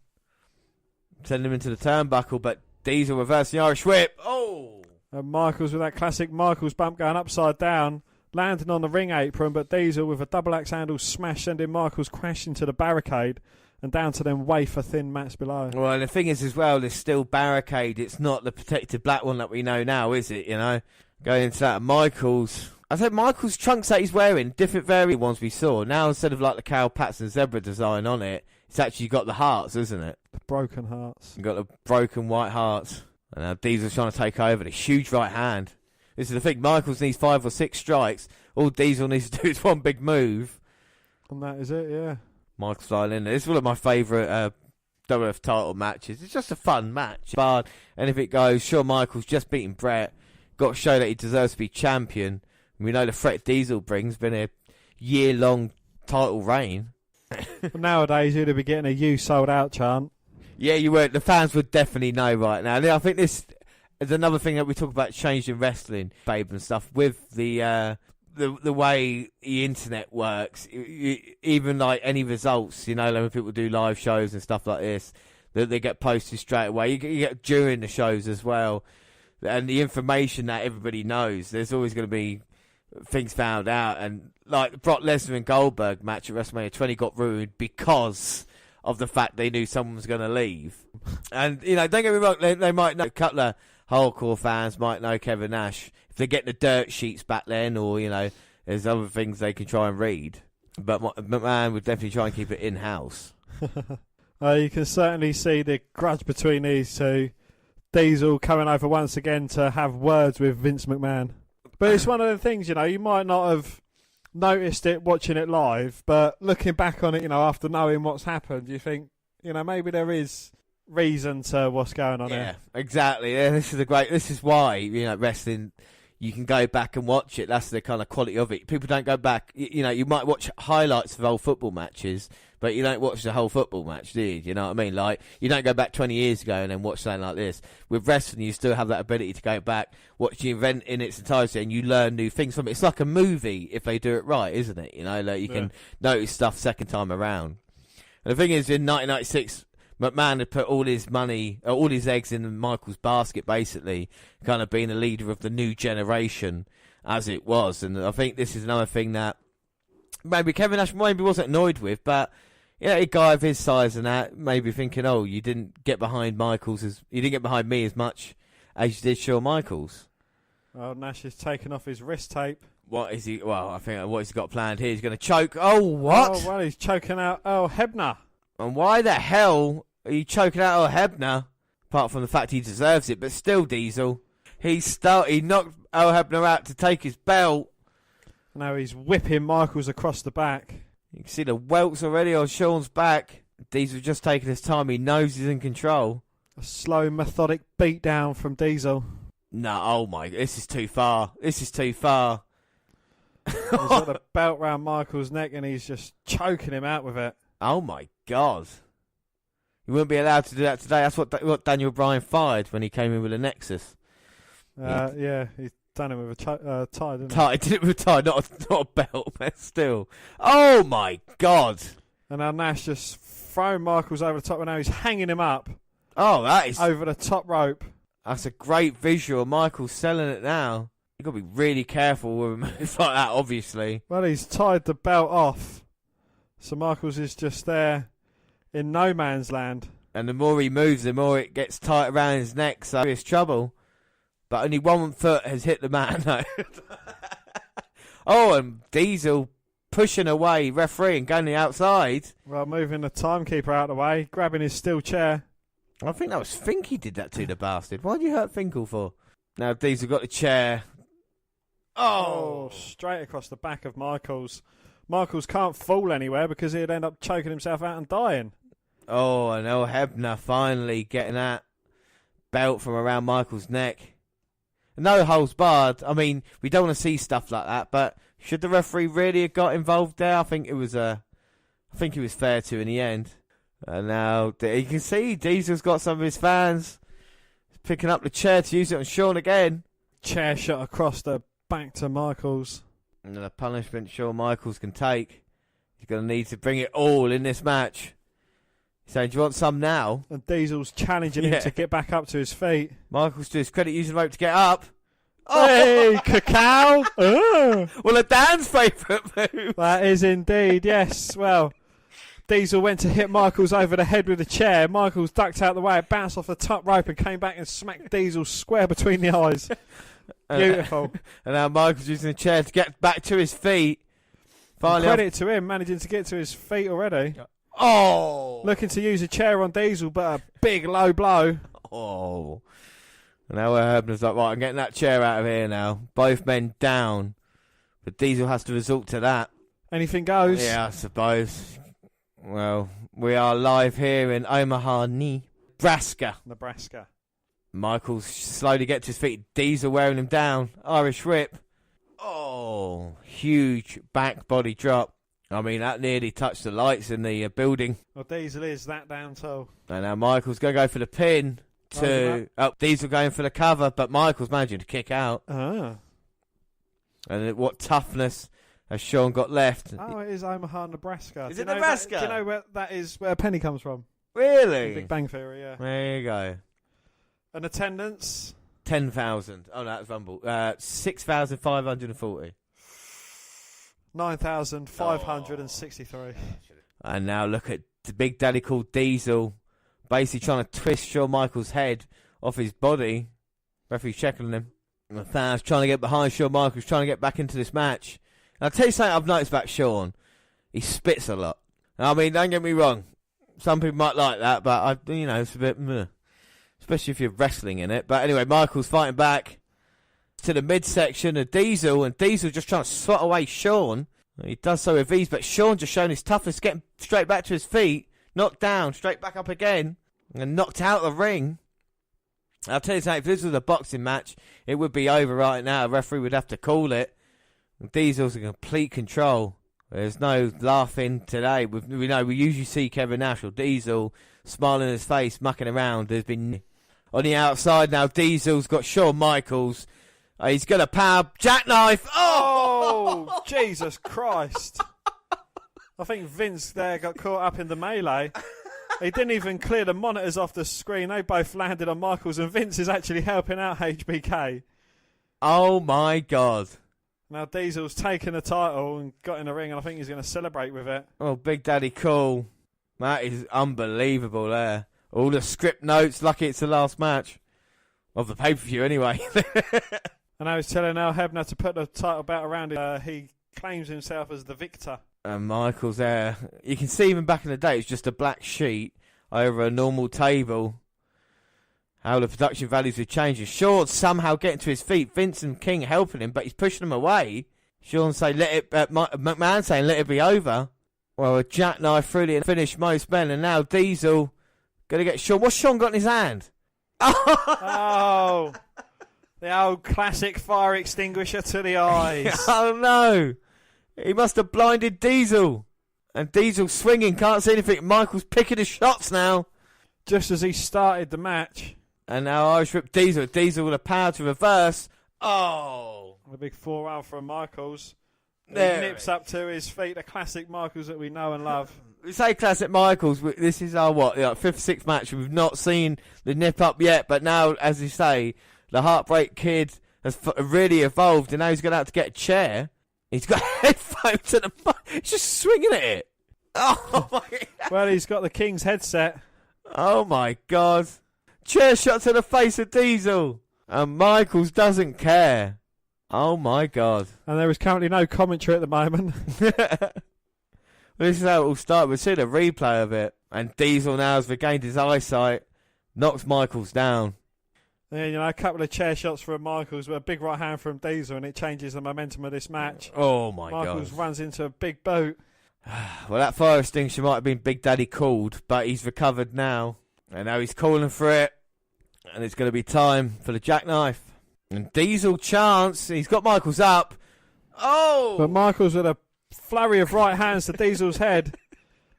Speaker 1: Sending him into the turnbuckle, but Diesel reversing the Irish whip. Oh!
Speaker 2: And Michaels with that classic Michaels bump going upside down, landing on the ring apron, but Diesel with a double axe handle smash, sending Michaels crashing to the barricade and down to them wafer thin mats below.
Speaker 1: Well, and the thing is as well, there's still barricade. It's not the protected black one that we know now, is it? You know, going into that Michaels. I said Michaels trunks that he's wearing, different variant ones we saw. Now instead of like the Carol Patson zebra design on it, it's actually got the hearts, isn't it?
Speaker 2: The broken hearts.
Speaker 1: You've got the broken white hearts. And now Diesel's trying to take over. The huge right hand. This is the thing. Michaels needs 5 or 6 strikes. All Diesel needs to do is one big move.
Speaker 2: And that is it, yeah.
Speaker 1: Michaels flying in there. This is one of my favourite WWF title matches. It's just a fun match. But, and if it goes, Shawn Michaels just beating Bret. Got to show that he deserves to be champion. We know the threat Diesel brings. Been a year-long title reign.
Speaker 2: Nowadays, you'd be getting a "you sold out" chant.
Speaker 1: Yeah, you would. The fans would definitely know right now. I think this is another thing that we talk about changing wrestling, babe, and stuff with the way the internet works. Even like any results, you know, like when people do live shows and stuff like this, that they get posted straight away. You get during the shows as well, and the information that everybody knows. There's always going to be things found out, and like the Brock Lesnar and Goldberg match at WrestleMania 20 got ruined because of the fact they knew someone was going to leave. And, you know, don't get me wrong, they might know, a couple of hardcore fans might know Kevin Nash. If they get the dirt sheets back then, or, you know, there's other things they can try and read. But McMahon would definitely try and keep it in-house.
Speaker 2: You can certainly see the grudge between these two. Diesel coming over once again to have words with Vince McMahon. But it's one of the things, you know, you might not have noticed it watching it live, but looking back on it, you know, after knowing what's happened, you think, you know, maybe there is reason to what's going on here.
Speaker 1: Yeah, exactly. Yeah, this is why, you know, wrestling, you can go back and watch it. That's the kind of quality of it. People don't go back, you know, you might watch highlights of old football matches, but you don't watch the whole football match, do you? You know what I mean? Like, you don't go back 20 years ago and then watch something like this. With wrestling, you still have that ability to go back, watch the event in its entirety, and you learn new things from it. It's like a movie if they do it right, isn't it? You know, like you can notice stuff second time around. And the thing is, in 1996, McMahon had put all his money, all his eggs in Michael's basket, basically, kind of being a leader of the new generation as it was. And I think this is another thing that maybe Kevin Nash wasn't annoyed with, but a guy of his size and that, maybe thinking, oh, you didn't get behind you didn't get behind me as much as you did Shawn Michaels.
Speaker 2: Well, Nash is taking off his wrist tape.
Speaker 1: What is he? Well, I think what he's got planned here, he's going to choke. Oh, what?
Speaker 2: Oh, well, he's choking out Earl Hebner.
Speaker 1: And why the hell are you choking out Earl Hebner? Apart from the fact he deserves it, but still, Diesel. He knocked Earl Hebner out to take his belt.
Speaker 2: Now he's whipping Michaels across the back.
Speaker 1: You can see the welts already on Shawn's back. Diesel just taking his time. He knows he's in control.
Speaker 2: A slow, methodic beatdown from Diesel.
Speaker 1: No, oh my, this is too far. This is too far.
Speaker 2: He's got the belt round Michaels' neck and he's just choking him out with it.
Speaker 1: Oh my God. You wouldn't be allowed to do that today. That's what Daniel Bryan fired when he came in with a Nexus.
Speaker 2: Yeah, he's done it with a tie, didn't
Speaker 1: he? He did it with a tie, not a belt, but still. Oh my God.
Speaker 2: And now Nash just throwing Michaels over the top, and now he's hanging him up.
Speaker 1: Oh, that is...
Speaker 2: over the top rope.
Speaker 1: That's a great visual. Michael's selling it now. You've got to be really careful with a move like that, obviously.
Speaker 2: Well, he's tied the belt off. So Michaels is just there in no man's land.
Speaker 1: And the more he moves, the more it gets tight around his neck, so it's trouble. But only 1 foot has hit the mat. No. Oh, and Diesel pushing away referee and going to the outside.
Speaker 2: Well, moving the timekeeper out of the way, grabbing his steel chair.
Speaker 1: I think that was Fink he did that to, the bastard. Why'd you hurt Finkel for? Now Diesel got the chair.
Speaker 2: Oh, straight across the back of Michaels. Michaels can't fall anywhere because he'd end up choking himself out and dying.
Speaker 1: Oh, and Earl Hebner finally getting that belt from around Michaels' neck. No holds barred. I mean, we don't want to see stuff like that, but should the referee really have got involved there? I think it was fair to in the end. And now you can see Diesel's got some of his fans picking up the chair to use it on Shawn again.
Speaker 2: Chair shot across the back to Michaels.
Speaker 1: And the punishment Shawn Michaels can take. He's going to need to bring it all in this match. He's saying, do you want some now?
Speaker 2: And Diesel's challenging him to get back up to his feet.
Speaker 1: Michaels, to his credit, using the rope to get up.
Speaker 2: Hey, cacao!
Speaker 1: Well, a Dan's favourite move.
Speaker 2: That is indeed, yes. Well, Diesel went to hit Michaels over the head with a chair. Michaels ducked out the way, it bounced off the top rope and came back and smacked Diesel square between the eyes. Beautiful.
Speaker 1: And now Michaels using the chair to get back to his feet.
Speaker 2: Finally, credit to him, managing to get to his feet already.
Speaker 1: Oh!
Speaker 2: Looking to use a chair on Diesel, but a big low blow.
Speaker 1: Oh. And now Hebner's like, right, I'm getting that chair out of here now. Both men down. But Diesel has to resort to that.
Speaker 2: Anything goes.
Speaker 1: Yeah, I suppose. Well, we are live here in Omaha, Nebraska. Michaels slowly gets to his feet. Diesel wearing him down. Irish whip. Oh, huge back body drop. I mean, that nearly touched the lights in the building.
Speaker 2: Well, Diesel is that down too.
Speaker 1: And now Michaels going to go for the pin. Diesel going for the cover, but Michaels managing to kick out. And what toughness has Shawn got left?
Speaker 2: Oh, it is Omaha, Nebraska.
Speaker 1: Is it Nebraska?
Speaker 2: Do you know where that is? Where Penny comes from?
Speaker 1: Really?
Speaker 2: Big Bang Theory, yeah.
Speaker 1: There you go.
Speaker 2: An attendance?
Speaker 1: 10,000. Oh, no, that's Rumble. 6,540.
Speaker 2: 9,563.
Speaker 1: And now look at the big daddy called Diesel, basically trying to twist Shawn Michaels' head off his body. Referee's checking on him. And the fans trying to get behind Shawn Michaels, trying to get back into this match. And I'll tell you something I've noticed about Shawn. He spits a lot. I mean, don't get me wrong. Some people might like that, but it's a bit meh. Especially if you're wrestling in it. But anyway, Michaels fighting back to the midsection of Diesel, and Diesel just trying to swat away Shawn. He does so with ease, but Shawn just showing his toughness, getting straight back to his feet, knocked down, straight back up again, and knocked out of the ring. I'll tell you something, if this was a boxing match, it would be over right now. A referee would have to call it. Diesel's in complete control. There's no laughing today. We usually see Kevin Nash or Diesel smiling in his face, mucking around. There's been on the outside now. Diesel's got Shawn Michaels. He's got a power jackknife.
Speaker 2: Oh, Jesus Christ! I think Vince there got caught up in the melee. He didn't even clear the monitors off the screen. They both landed on Michaels, and Vince is actually helping out HBK.
Speaker 1: Oh my God!
Speaker 2: Now Diesel's taken the title and got in the ring, and I think he's going to celebrate with it.
Speaker 1: Oh, Big Daddy Cool. That is unbelievable there. All the script notes, lucky it's the last match. Of the pay-per-view anyway.
Speaker 2: And now he's telling Al Hebner to put the title belt around it. He claims himself as the victor.
Speaker 1: And Michaels there. You can see even back in the day, it's just a black sheet over a normal table. How the production values have changed. Shawn somehow getting to his feet. Vince and King helping him, but he's pushing him away. Shawn saying, McMahon saying, let it be over. Well, a jackknife through the finish most men, and now Diesel going to get Shawn. What's Shawn got in his hand?
Speaker 2: Oh, the old classic fire extinguisher to the eyes.
Speaker 1: Oh, no. He must have blinded Diesel. And Diesel swinging, can't see anything. Michaels picking his shots now.
Speaker 2: Just as he started the match.
Speaker 1: And now Irish Whip Diesel. Diesel with a power to reverse. Oh.
Speaker 2: A big 4-0 from Michaels. He
Speaker 1: There.
Speaker 2: nips up to his feet. The classic Michaels that we know and love.
Speaker 1: We say classic Michaels. This is our, fifth, sixth match. We've not seen the nip up yet. But now, as you say, the Heartbreak Kid has really evolved. And now he's going to have to get a chair. He's got headphones and he's just swinging at it. Oh, my God.
Speaker 2: Well, he's got the King's headset.
Speaker 1: Oh, my God. Chair shot to the face of Diesel. And Michaels doesn't care. Oh, my God.
Speaker 2: And there is currently no commentary at the moment.
Speaker 1: This is how it all started. We'll see the replay of it. And Diesel now has regained his eyesight. Knocks Michaels down.
Speaker 2: And, a couple of chair shots from Michaels with a big right hand from Diesel, and it changes the momentum of this match.
Speaker 1: Oh, my God.
Speaker 2: Michaels runs into a big boot.
Speaker 1: Well, that fire extinguisher might have been Big Daddy called, but he's recovered now. And now he's calling for it. And it's going to be time for the jackknife. And Diesel chance. He's got Michaels up. Oh!
Speaker 2: But Michaels with a flurry of right hands to Diesel's head.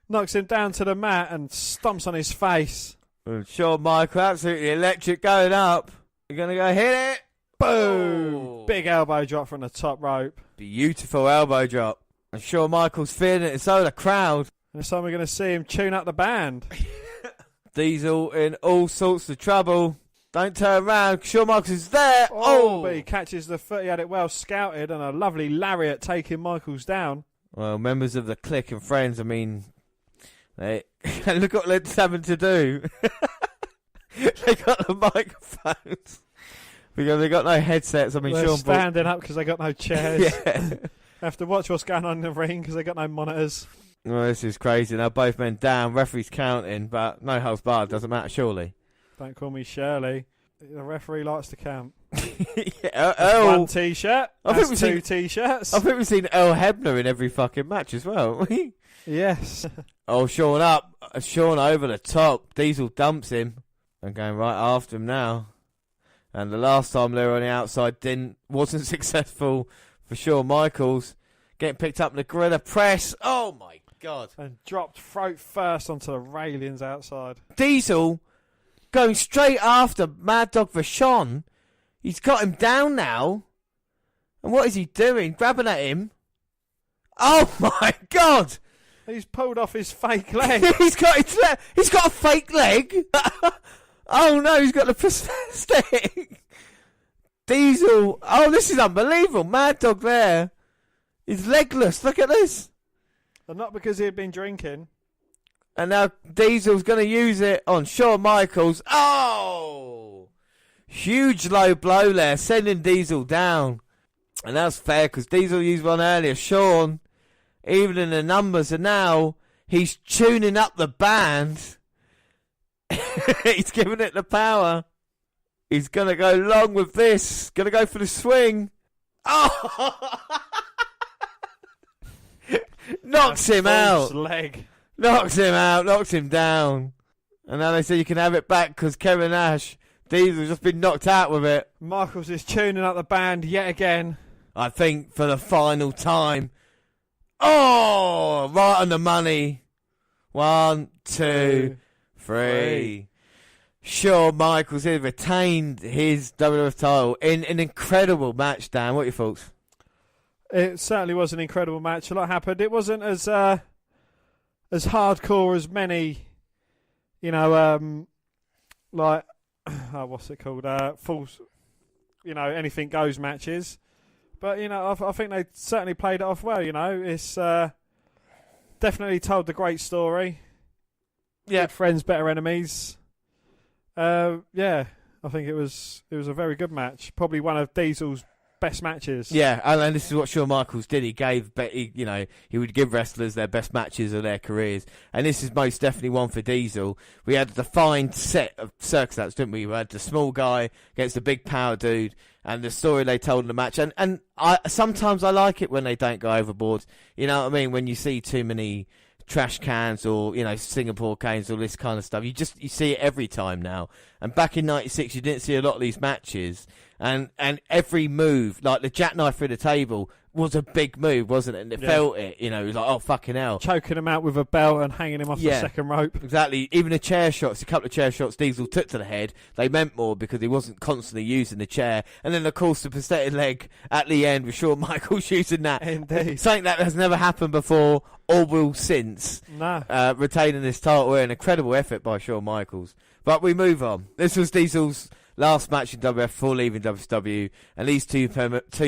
Speaker 2: Knocks him down to the mat and stomps on his face.
Speaker 1: And Shawn Michaels absolutely electric going up. You're going to go hit it.
Speaker 2: Boom!
Speaker 1: Oh.
Speaker 2: Big elbow drop from the top rope.
Speaker 1: Beautiful elbow drop. And Shawn Michaels feeling it. So the crowd.
Speaker 2: And this time we're going to see him tune up the band.
Speaker 1: Diesel in all sorts of trouble. Don't turn around. Shawn Michaels is there. Oh!
Speaker 2: But he catches the foot. He had it well scouted, and a lovely lariat taking Michaels down.
Speaker 1: Well, members of the clique and friends, I mean, look what they're having to do. They got the microphones. Because they got no headsets. I mean,
Speaker 2: They're
Speaker 1: Shawn
Speaker 2: standing up because they got no chairs.
Speaker 1: Yeah.
Speaker 2: Have to watch what's going on in the ring because they got no monitors.
Speaker 1: Well, this is crazy. Now both men down. Referee's counting, but no holds barred. Doesn't matter, surely.
Speaker 2: Don't call me Shirley. The referee likes to count.
Speaker 1: Yeah,
Speaker 2: one T-shirt.
Speaker 1: I think we've
Speaker 2: two T-shirts.
Speaker 1: I think we've seen Earl Hebner in every fucking match as well.
Speaker 2: Yes.
Speaker 1: Oh, Shawn up. Shawn over the top. Diesel dumps him. And going right after him now. And the last time they were on the outside wasn't successful for Shawn Michaels. Getting picked up in the gorilla press. Oh, my God.
Speaker 2: And dropped throat first onto the railings outside.
Speaker 1: Diesel going straight after Mad Dog Vachon. He's got him down now. And what is he doing? Grabbing at him. Oh, my God.
Speaker 2: He's pulled off his fake leg.
Speaker 1: He's got a fake leg. Oh, no, he's got the prosthetic. Diesel. Oh, this is unbelievable. Mad Dog there. He's legless. Look at this.
Speaker 2: And not because he had been drinking.
Speaker 1: And now Diesel's going to use it on Shawn Michaels. Oh! Huge low blow there, sending Diesel down. And that's fair because Diesel used one earlier. Shawn, even in the numbers, and now he's tuning up the band. He's giving it the power. He's going to go long with this. Going to go for the swing. Oh! Knocks him out.
Speaker 2: Leg.
Speaker 1: Knocks him out. Knocks him down. And now they say you can have it back because Kevin Nash, Diesel's just been knocked out with it.
Speaker 2: Michaels is tuning up the band yet again.
Speaker 1: I think for the final time. Oh, right on the money. 1, 2, 3. Shawn Michaels has retained his WWF title in an incredible match, Dan. What are your thoughts?
Speaker 2: It certainly was an incredible match. A lot happened. It wasn't as hardcore as many, what's it called? Anything goes matches. But, I think they certainly played it off well, It's definitely told the great story.
Speaker 1: Yeah.
Speaker 2: Good friends, better enemies. I think it was a very good match. Probably one of Diesel's best matches.
Speaker 1: Yeah, and this is what Shawn Michaels did. He would give wrestlers their best matches of their careers, and this is most definitely one for Diesel. We had a defined set of circus acts, didn't we? We had the small guy against the big power dude, and the story they told in the match. And sometimes I like it when they don't go overboard. You know what I mean? When you see too many trash cans or Singapore canes, all this kind of stuff, you see it every time now. And back in '96, you didn't see a lot of these matches. And every move, like the jackknife through the table, was a big move, wasn't it? And it felt it, it was like, oh, fucking hell.
Speaker 2: Choking him out with a belt and hanging him off the second rope.
Speaker 1: Exactly. Even the chair shots, a couple of chair shots Diesel took to the head, they meant more because he wasn't constantly using the chair. And then, of course, the prosthetic leg at the end with Shawn Michaels using that.
Speaker 2: Indeed.
Speaker 1: Something that has never happened before or will since.
Speaker 2: No.
Speaker 1: Retaining this title. An incredible effort by Shawn Michaels. But we move on. This was Diesel's last match in WWF before leaving WCW, and these two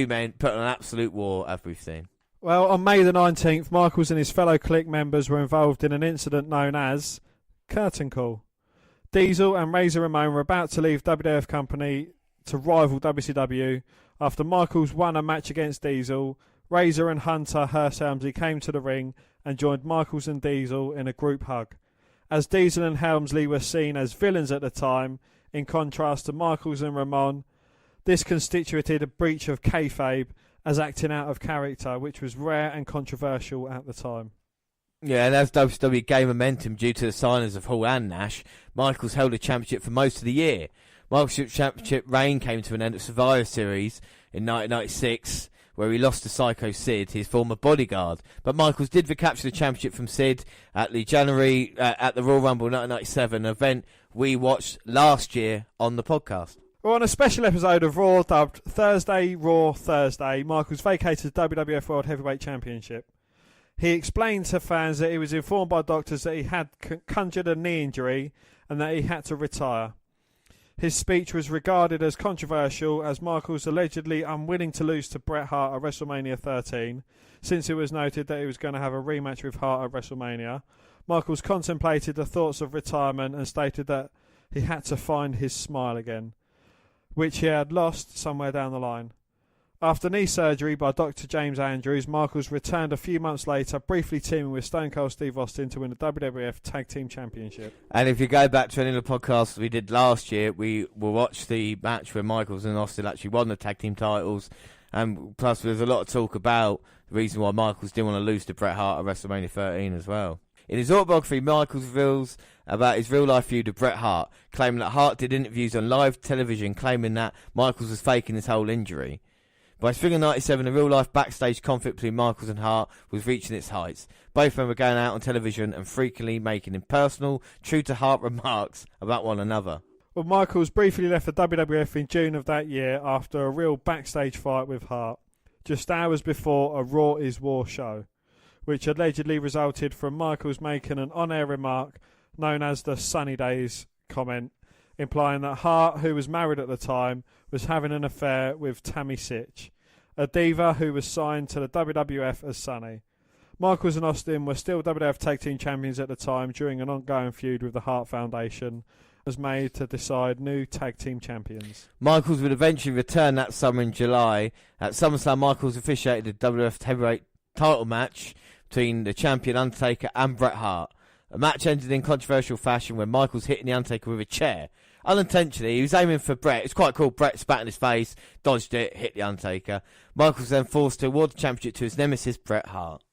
Speaker 1: men put on an absolute war, as we've seen.
Speaker 2: Well, on May the 19th, Michaels and his fellow Clique members were involved in an incident known as Curtain Call. Diesel and Razor Ramon were about to leave WWF company to rival WCW. After Michaels won a match against Diesel, Razor and Hunter Hearst Helmsley came to the ring and joined Michaels and Diesel in a group hug. As Diesel and Helmsley were seen as villains at the time, in contrast to Michaels and Ramon, this constituted a breach of kayfabe as acting out of character, which was rare and controversial at the time.
Speaker 1: Yeah, and as WCW gained momentum due to the signings of Hall and Nash, Michaels held the championship for most of the year. Michaels' championship reign came to an end at Survivor Series in 1996, where he lost to Psycho Sid, his former bodyguard. But Michaels did recapture the championship from Sid at the Royal Rumble 1997 event we watched last year on the podcast.
Speaker 2: Well, on a special episode of Raw dubbed Thursday, Raw Thursday, Michaels vacated the WWF World Heavyweight Championship. He explained to fans that he was informed by doctors that he had conjured a knee injury and that he had to retire. His speech was regarded as controversial as Michaels allegedly unwilling to lose to Bret Hart at WrestleMania 13, since it was noted that he was going to have a rematch with Hart at WrestleMania. Michaels contemplated the thoughts of retirement and stated that he had to find his smile again, which he had lost somewhere down the line. After knee surgery by Dr. James Andrews, Michaels returned a few months later, briefly teaming with Stone Cold Steve Austin to win the WWF Tag Team Championship.
Speaker 1: And if you go back to any of the podcasts we did last year, we will watch the match where Michaels and Austin actually won the tag team titles. And plus, there's a lot of talk about the reason why Michaels didn't want to lose to Bret Hart at WrestleMania 13 as well. In his autobiography, Michaels reveals about his real-life feud with Bret Hart, claiming that Hart did interviews on live television claiming that Michaels was faking his whole injury. By spring of 97, the real-life backstage conflict between Michaels and Hart was reaching its heights. Both men were going out on television and frequently making impersonal, true-to-Hart remarks about one another.
Speaker 2: Well, Michaels briefly left the WWF in June of that year after a real backstage fight with Hart, just hours before a Raw is War show, which allegedly resulted from Michaels making an on-air remark known as the Sunny Days comment, implying that Hart, who was married at the time, was having an affair with Tammy Sitch, a diva who was signed to the WWF as Sunny. Michaels and Austin were still WWF Tag Team Champions at the time during an ongoing feud with the Hart Foundation, was made to decide new Tag Team Champions.
Speaker 1: Michaels would eventually return that summer in July. At SummerSlam, Michaels officiated the WWF Heavyweight title match between the champion Undertaker and Bret Hart. A match ended in controversial fashion when Michaels hitting the Undertaker with a chair. Unintentionally, he was aiming for Bret. It's quite cool. Bret spat in his face, dodged it, hit the Undertaker. Michaels then forced to award the championship to his nemesis, Bret Hart.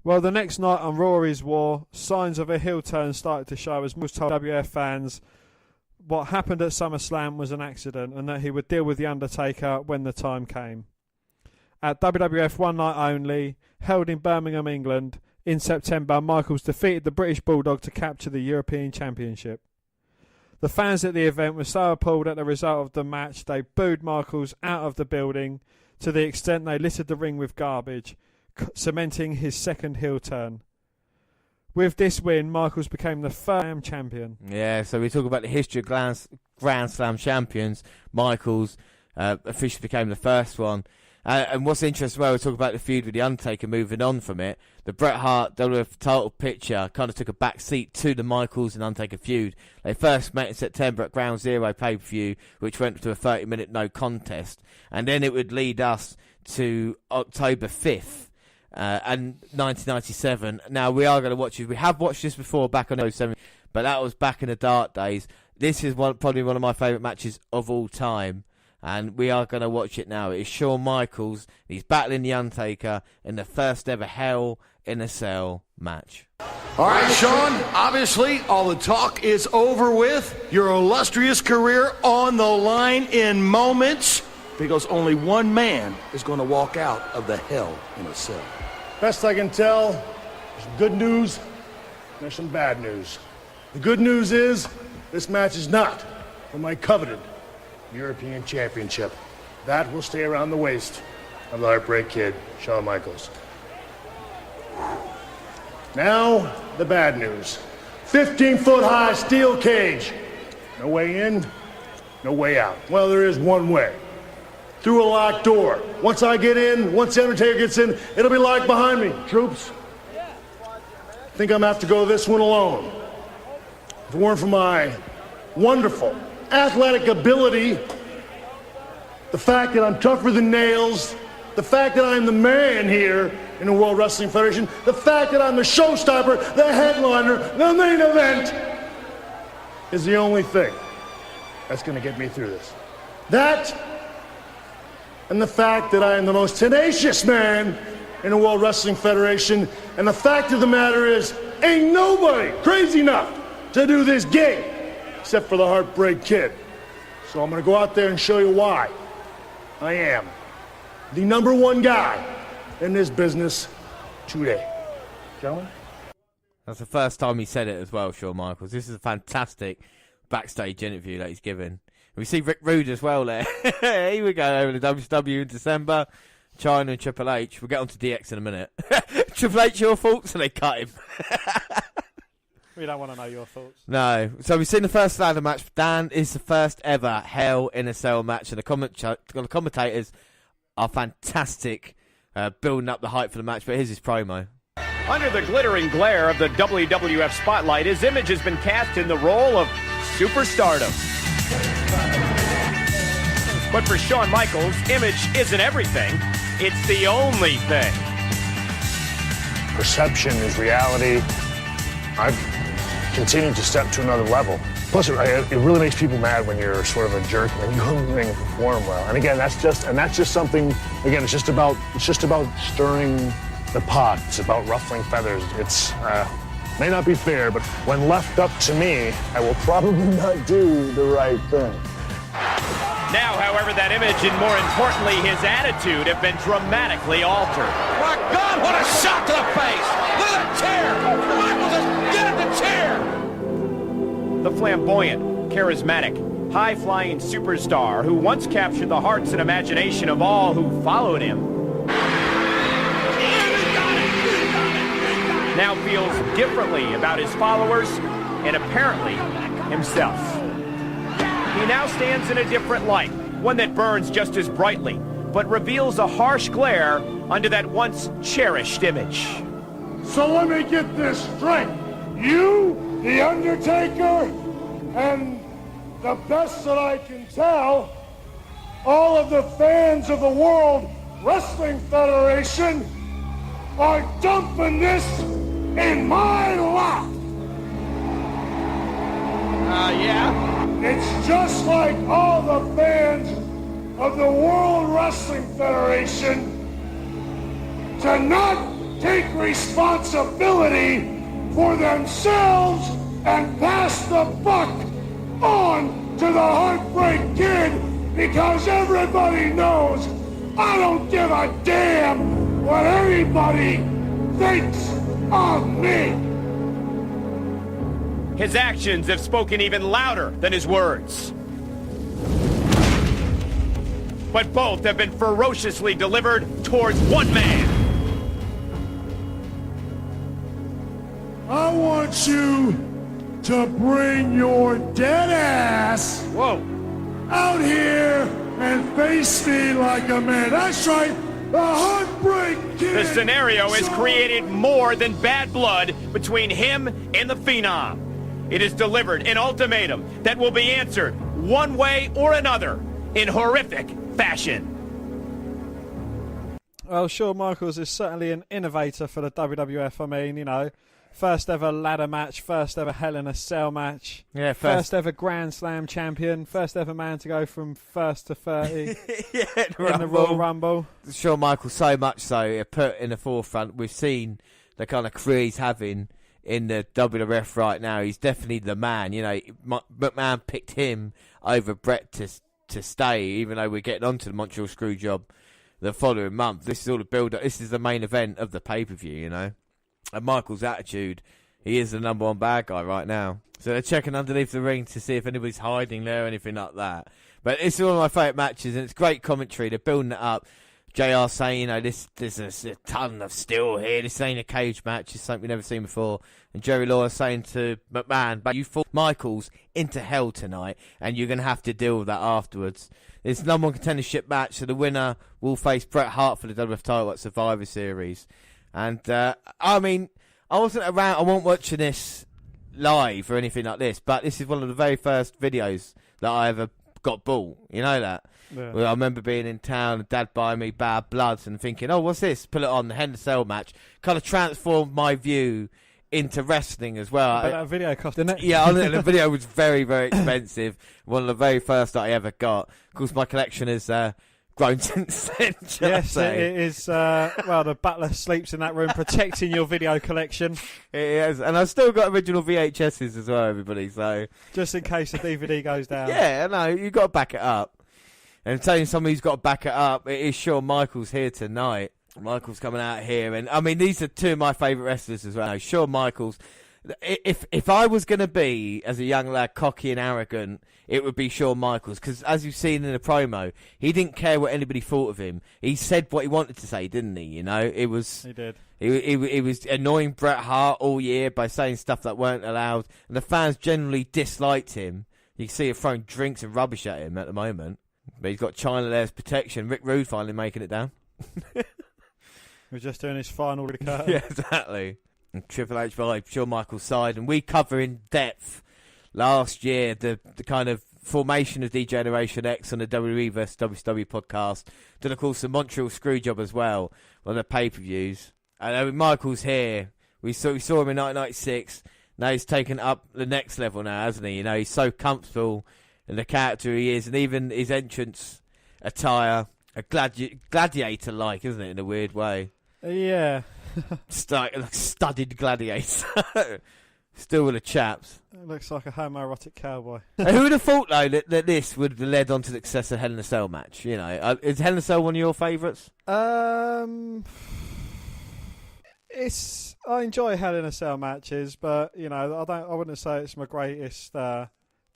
Speaker 2: Well, the next night on Raw is War, signs of a heel turn started to show as most told WWF fans what happened at SummerSlam was an accident and that he would deal with the Undertaker when the time came. At WWF One Night Only, held in Birmingham, England, in September, Michaels defeated the British Bulldog to capture the European Championship. The fans at the event were so appalled at the result of the match they booed Michaels out of the building to the extent they littered the ring with garbage, cementing his second heel turn. With this win, Michaels became the first champion.
Speaker 1: Yeah, so we talk about the history of Grand Slam champions. Michaels officially became the first one. And what's interesting, well, we talk about the feud with The Undertaker moving on from it. The Bret Hart WWF title picture kind of took a back seat to the Michaels and Undertaker feud. They first met in September at Ground Zero pay-per-view, which went to a 30-minute no contest. And then it would lead us to October 5th. And 1997. Now we are going to watch it. We have watched this before back on 07, but that was back in the dark days. This is probably one of my favourite matches of all time, and we are going to watch it now. It is Shawn Michaels. He's battling The Undertaker in the first ever Hell in a Cell match.
Speaker 3: All right, Shawn, obviously all the talk is over with. Your illustrious career on the line in moments, because only one man is going to walk out of the Hell in a Cell.
Speaker 6: Best I can tell, there's some good news, and there's some bad news. The good news is, this match is not for my coveted European Championship. That will stay around the waist of the Heartbreak Kid, Shawn Michaels. Now, the bad news. 15-foot-high steel cage. No way in, no way out. Well, there is one way. Through a locked door. Once I get in, once the Undertaker gets in, it'll be locked behind me. Troops, I think I'm gonna have to go this one alone. If it weren't for my wonderful athletic ability, the fact that I'm tougher than nails, the fact that I'm the man here in the World Wrestling Federation, the fact that I'm the showstopper, the headliner, the main event, is the only thing that's gonna get me through this. That, and the fact that I am the most tenacious man in the World Wrestling Federation, and the fact of the matter is, ain't nobody crazy enough to do this gig, except for the Heartbreak Kid. So I'm gonna go out there and show you why I am the #1 guy in this business today. Gentlemen?
Speaker 1: That's the first time he said it as well, Shawn Michaels. This is a fantastic backstage interview that he's given. We see Rick Rude as well there. Here we go, over the WCW in December. China and Triple H. We'll get on to DX in a minute. Triple H, your thoughts? And they cut him.
Speaker 2: We don't want to know your thoughts.
Speaker 1: No. So we've seen the first ladder match. Dan is the first ever Hell in a Cell match. And the commentators are fantastic, building up the hype for the match. But here's his promo.
Speaker 15: Under the glittering glare of the WWF spotlight, his image has been cast in the role of superstardom. But for Shawn Michaels, image isn't everything. It's the only thing.
Speaker 6: Perception is reality. I've continued to step to another level. Plus, it really makes people mad when you're sort of a jerk and you go in the ring and perform well. And again, that's just something. Again, it's just about stirring the pot. It's about ruffling feathers. It's may not be fair, but when left up to me, I will probably not do the right thing.
Speaker 15: Now, however, that image and more importantly, his attitude have been dramatically altered.
Speaker 9: My God, what a shot to the face! Look at the chair! Michaels is getting the chair!
Speaker 15: The flamboyant, charismatic, high-flying superstar who once captured the hearts and imagination of all who followed him now feels differently about his followers and apparently himself. He now stands in a different light, one that burns just as brightly, but reveals a harsh glare under that once cherished image.
Speaker 6: So let me get this straight. You, The Undertaker, and the best that I can tell, all of the fans of the World Wrestling Federation are dumping this in my lap.
Speaker 15: Yeah?
Speaker 6: It's just like all the fans of the World Wrestling Federation to not take responsibility for themselves and pass the buck on to the Heartbreak Kid, because everybody knows I don't give a damn what anybody thinks of me.
Speaker 15: His actions have spoken even louder than his words. But both have been ferociously delivered towards one man.
Speaker 6: I want you to bring your dead ass out here
Speaker 3: and face me like a man. That's right, the Heartbreak Kid.
Speaker 15: The scenario has created more than bad blood between him and the Phenom. It has delivered an ultimatum that will be answered one way or another in horrific fashion.
Speaker 2: Well, Shawn Michaels is certainly an innovator for the WWF. I mean, you know, first ever ladder match, first ever Hell in a Cell match, first ever Grand Slam champion, first ever man to go from first to 30 in the Royal Rumble.
Speaker 1: Shawn Michaels, so much so, put in the forefront. We've seen the kind of career he's having in the WWF right now. He's definitely the man. You know, McMahon picked him over Bret to stay, even though we're getting onto the Montreal Screwjob the following month. This is all the build-up. This is the main event of the pay-per-view, you know. And Michael's attitude, he is the number one bad guy right now. So they're checking underneath the ring to see if anybody's hiding there or anything like that. But it's one of my favourite matches, and it's great commentary. They're building it up. JR saying, you know, there's a ton of steel here. This ain't a cage match. It's something we've never seen before. And Jerry Lawler saying to McMahon, but you fought Michaels into hell tonight, and you're going to have to deal with that afterwards. It's number one contendership match, so the winner will face Bret Hart for the WWF title at Survivor Series. And, I mean, I wasn't around, I wasn't watching this live or anything like this, but this is one of the very first videos that I ever got bought. You know that? Yeah. Well, I remember being in town and Dad buying me Bad Bloods and thinking, oh, what's this? Put it on, the Hell in a Cell match. Kind of transformed my view into wrestling as well.
Speaker 2: But that video cost, didn't it?
Speaker 1: Yeah, the video was very, very expensive. One of the very first that I ever got. Of course, my collection has grown since then.
Speaker 2: Yes, it is. Well, the butler sleeps in that room protecting your video collection.
Speaker 1: It is, and I've still got original VHSs as well, everybody. So
Speaker 2: just in case the DVD goes down.
Speaker 1: Yeah, I know, you've got to back it up. And I'm telling somebody who's got to back it up, it is Shawn Michaels here tonight. Michaels coming out here, and I mean, these are two of my favourite wrestlers as well. Shawn Michaels. If I was going to be, as a young lad, cocky and arrogant, it would be Shawn Michaels. Because as you've seen in the promo, he didn't care what anybody thought of him. He said what he wanted to say, didn't he? You know, it was.
Speaker 2: He did.
Speaker 1: He was annoying Bret Hart all year by saying stuff that weren't allowed, and the fans generally disliked him. You can see him throwing drinks and rubbish at him at the moment. But he's got China Lair's protection. Rick Rude finally making it down.
Speaker 2: We're just doing his final recursion.
Speaker 1: Yeah, exactly. And Triple H by Shawn Michaels' side, and we cover in depth last year the kind of formation of D-Generation X on the WWE vs WCW podcast. Then of course the Montreal Screwjob as well on the pay-per-views. And Michaels here, we saw him in 1996. Now he's taken up the next level now, hasn't he? You know, he's so comfortable in the character he is, and even his entrance attire, a gladiator-like, isn't it, in a weird way?
Speaker 2: Yeah.
Speaker 1: Studded gladiator. Still with the chaps.
Speaker 2: It looks like a homoerotic cowboy.
Speaker 1: Who would have thought, though, that this would have led on to the success of Hell in a Cell match? You know, is Hell in a Cell one of your favourites?
Speaker 2: I enjoy Hell in a Cell matches, but you know, I wouldn't say it's my greatest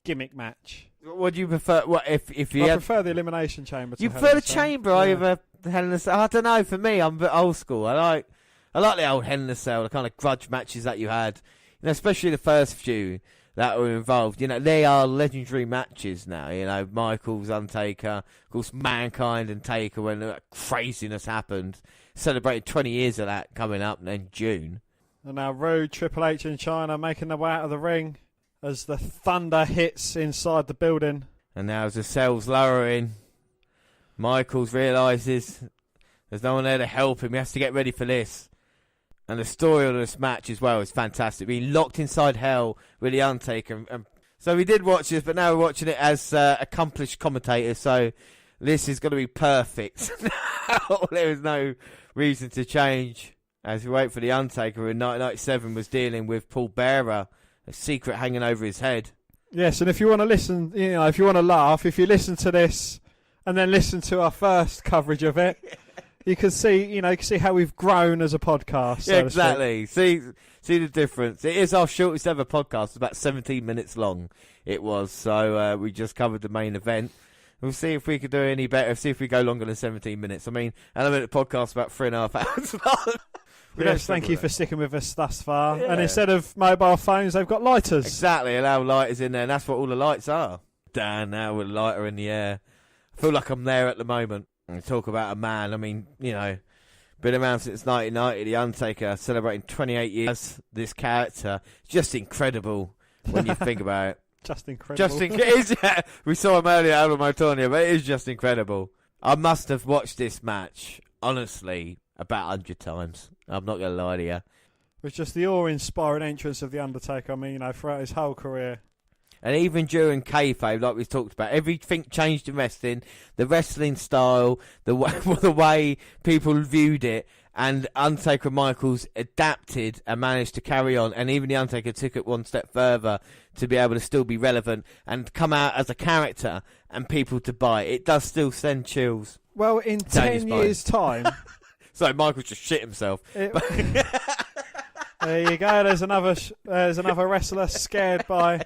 Speaker 2: gimmick match.
Speaker 1: What do you prefer? What if you?
Speaker 2: I prefer the Elimination Chamber.
Speaker 1: You prefer the Chamber over Hell in a Cell? I don't know. For me, I'm a bit old school. I like the old Hell in a Cell, the kind of grudge matches that you had. You know, especially the first few that were involved. You know, they are legendary matches now. You know, Michaels, Undertaker, of course, Mankind and Taker when that craziness happened. Celebrating 20 years of that coming up in June.
Speaker 2: And now Rude, Triple H and China making their way out of the ring as the thunder hits inside the building.
Speaker 1: And now as the cell's lowering, Michaels realises there's no one there to help him. He has to get ready for this. And the story of this match as well is fantastic. Being locked inside hell with the Undertaker. And so we did watch this, but now we're watching it as accomplished commentators. So this is going to be perfect. There is no reason to change as we wait for the Undertaker, who in 1997 was dealing with Paul Bearer, a secret hanging over his head.
Speaker 2: Yes, and if you want to listen, you know, if you want to laugh, if you listen to this and then listen to our first coverage of it, you can see how we've grown as a podcast. So
Speaker 1: exactly. See the difference. It is our shortest ever podcast. It's about 17 minutes long. It was. So we just covered the main event. We'll see if we could do any better. See if we go longer than 17 minutes. I mean, and I mean the podcast about 3.5 hours long.
Speaker 2: Yes, thank you for sticking with us thus far. Yeah. And instead of mobile phones, they've got lighters.
Speaker 1: Exactly. Allow lighters in there, and that's what all the lights are. Dan, now with a lighter in the air. I feel like I'm there at the moment. And talk about a man, I mean, you know, been around since 1990, The Undertaker, celebrating 28 years. This character, just incredible when you think about it.
Speaker 2: Just incredible.
Speaker 1: It is, yeah. We saw him earlier out of Motonia, but it is just incredible. I must have watched this match, honestly, about 100 times. I'm not going to lie to you.
Speaker 2: It was just the awe-inspiring entrance of The Undertaker. I mean, you know, throughout his whole career.
Speaker 1: And even during kayfabe, like we talked about, everything changed in wrestling. The wrestling style, the way people viewed it, and Undertaker and Michaels adapted and managed to carry on. And even The Undertaker took it one step further to be able to still be relevant and come out as a character and people to buy. It does still send chills.
Speaker 2: Well, in 10 years' time...
Speaker 1: So Michaels just shit himself.
Speaker 2: There you go. There's another wrestler scared by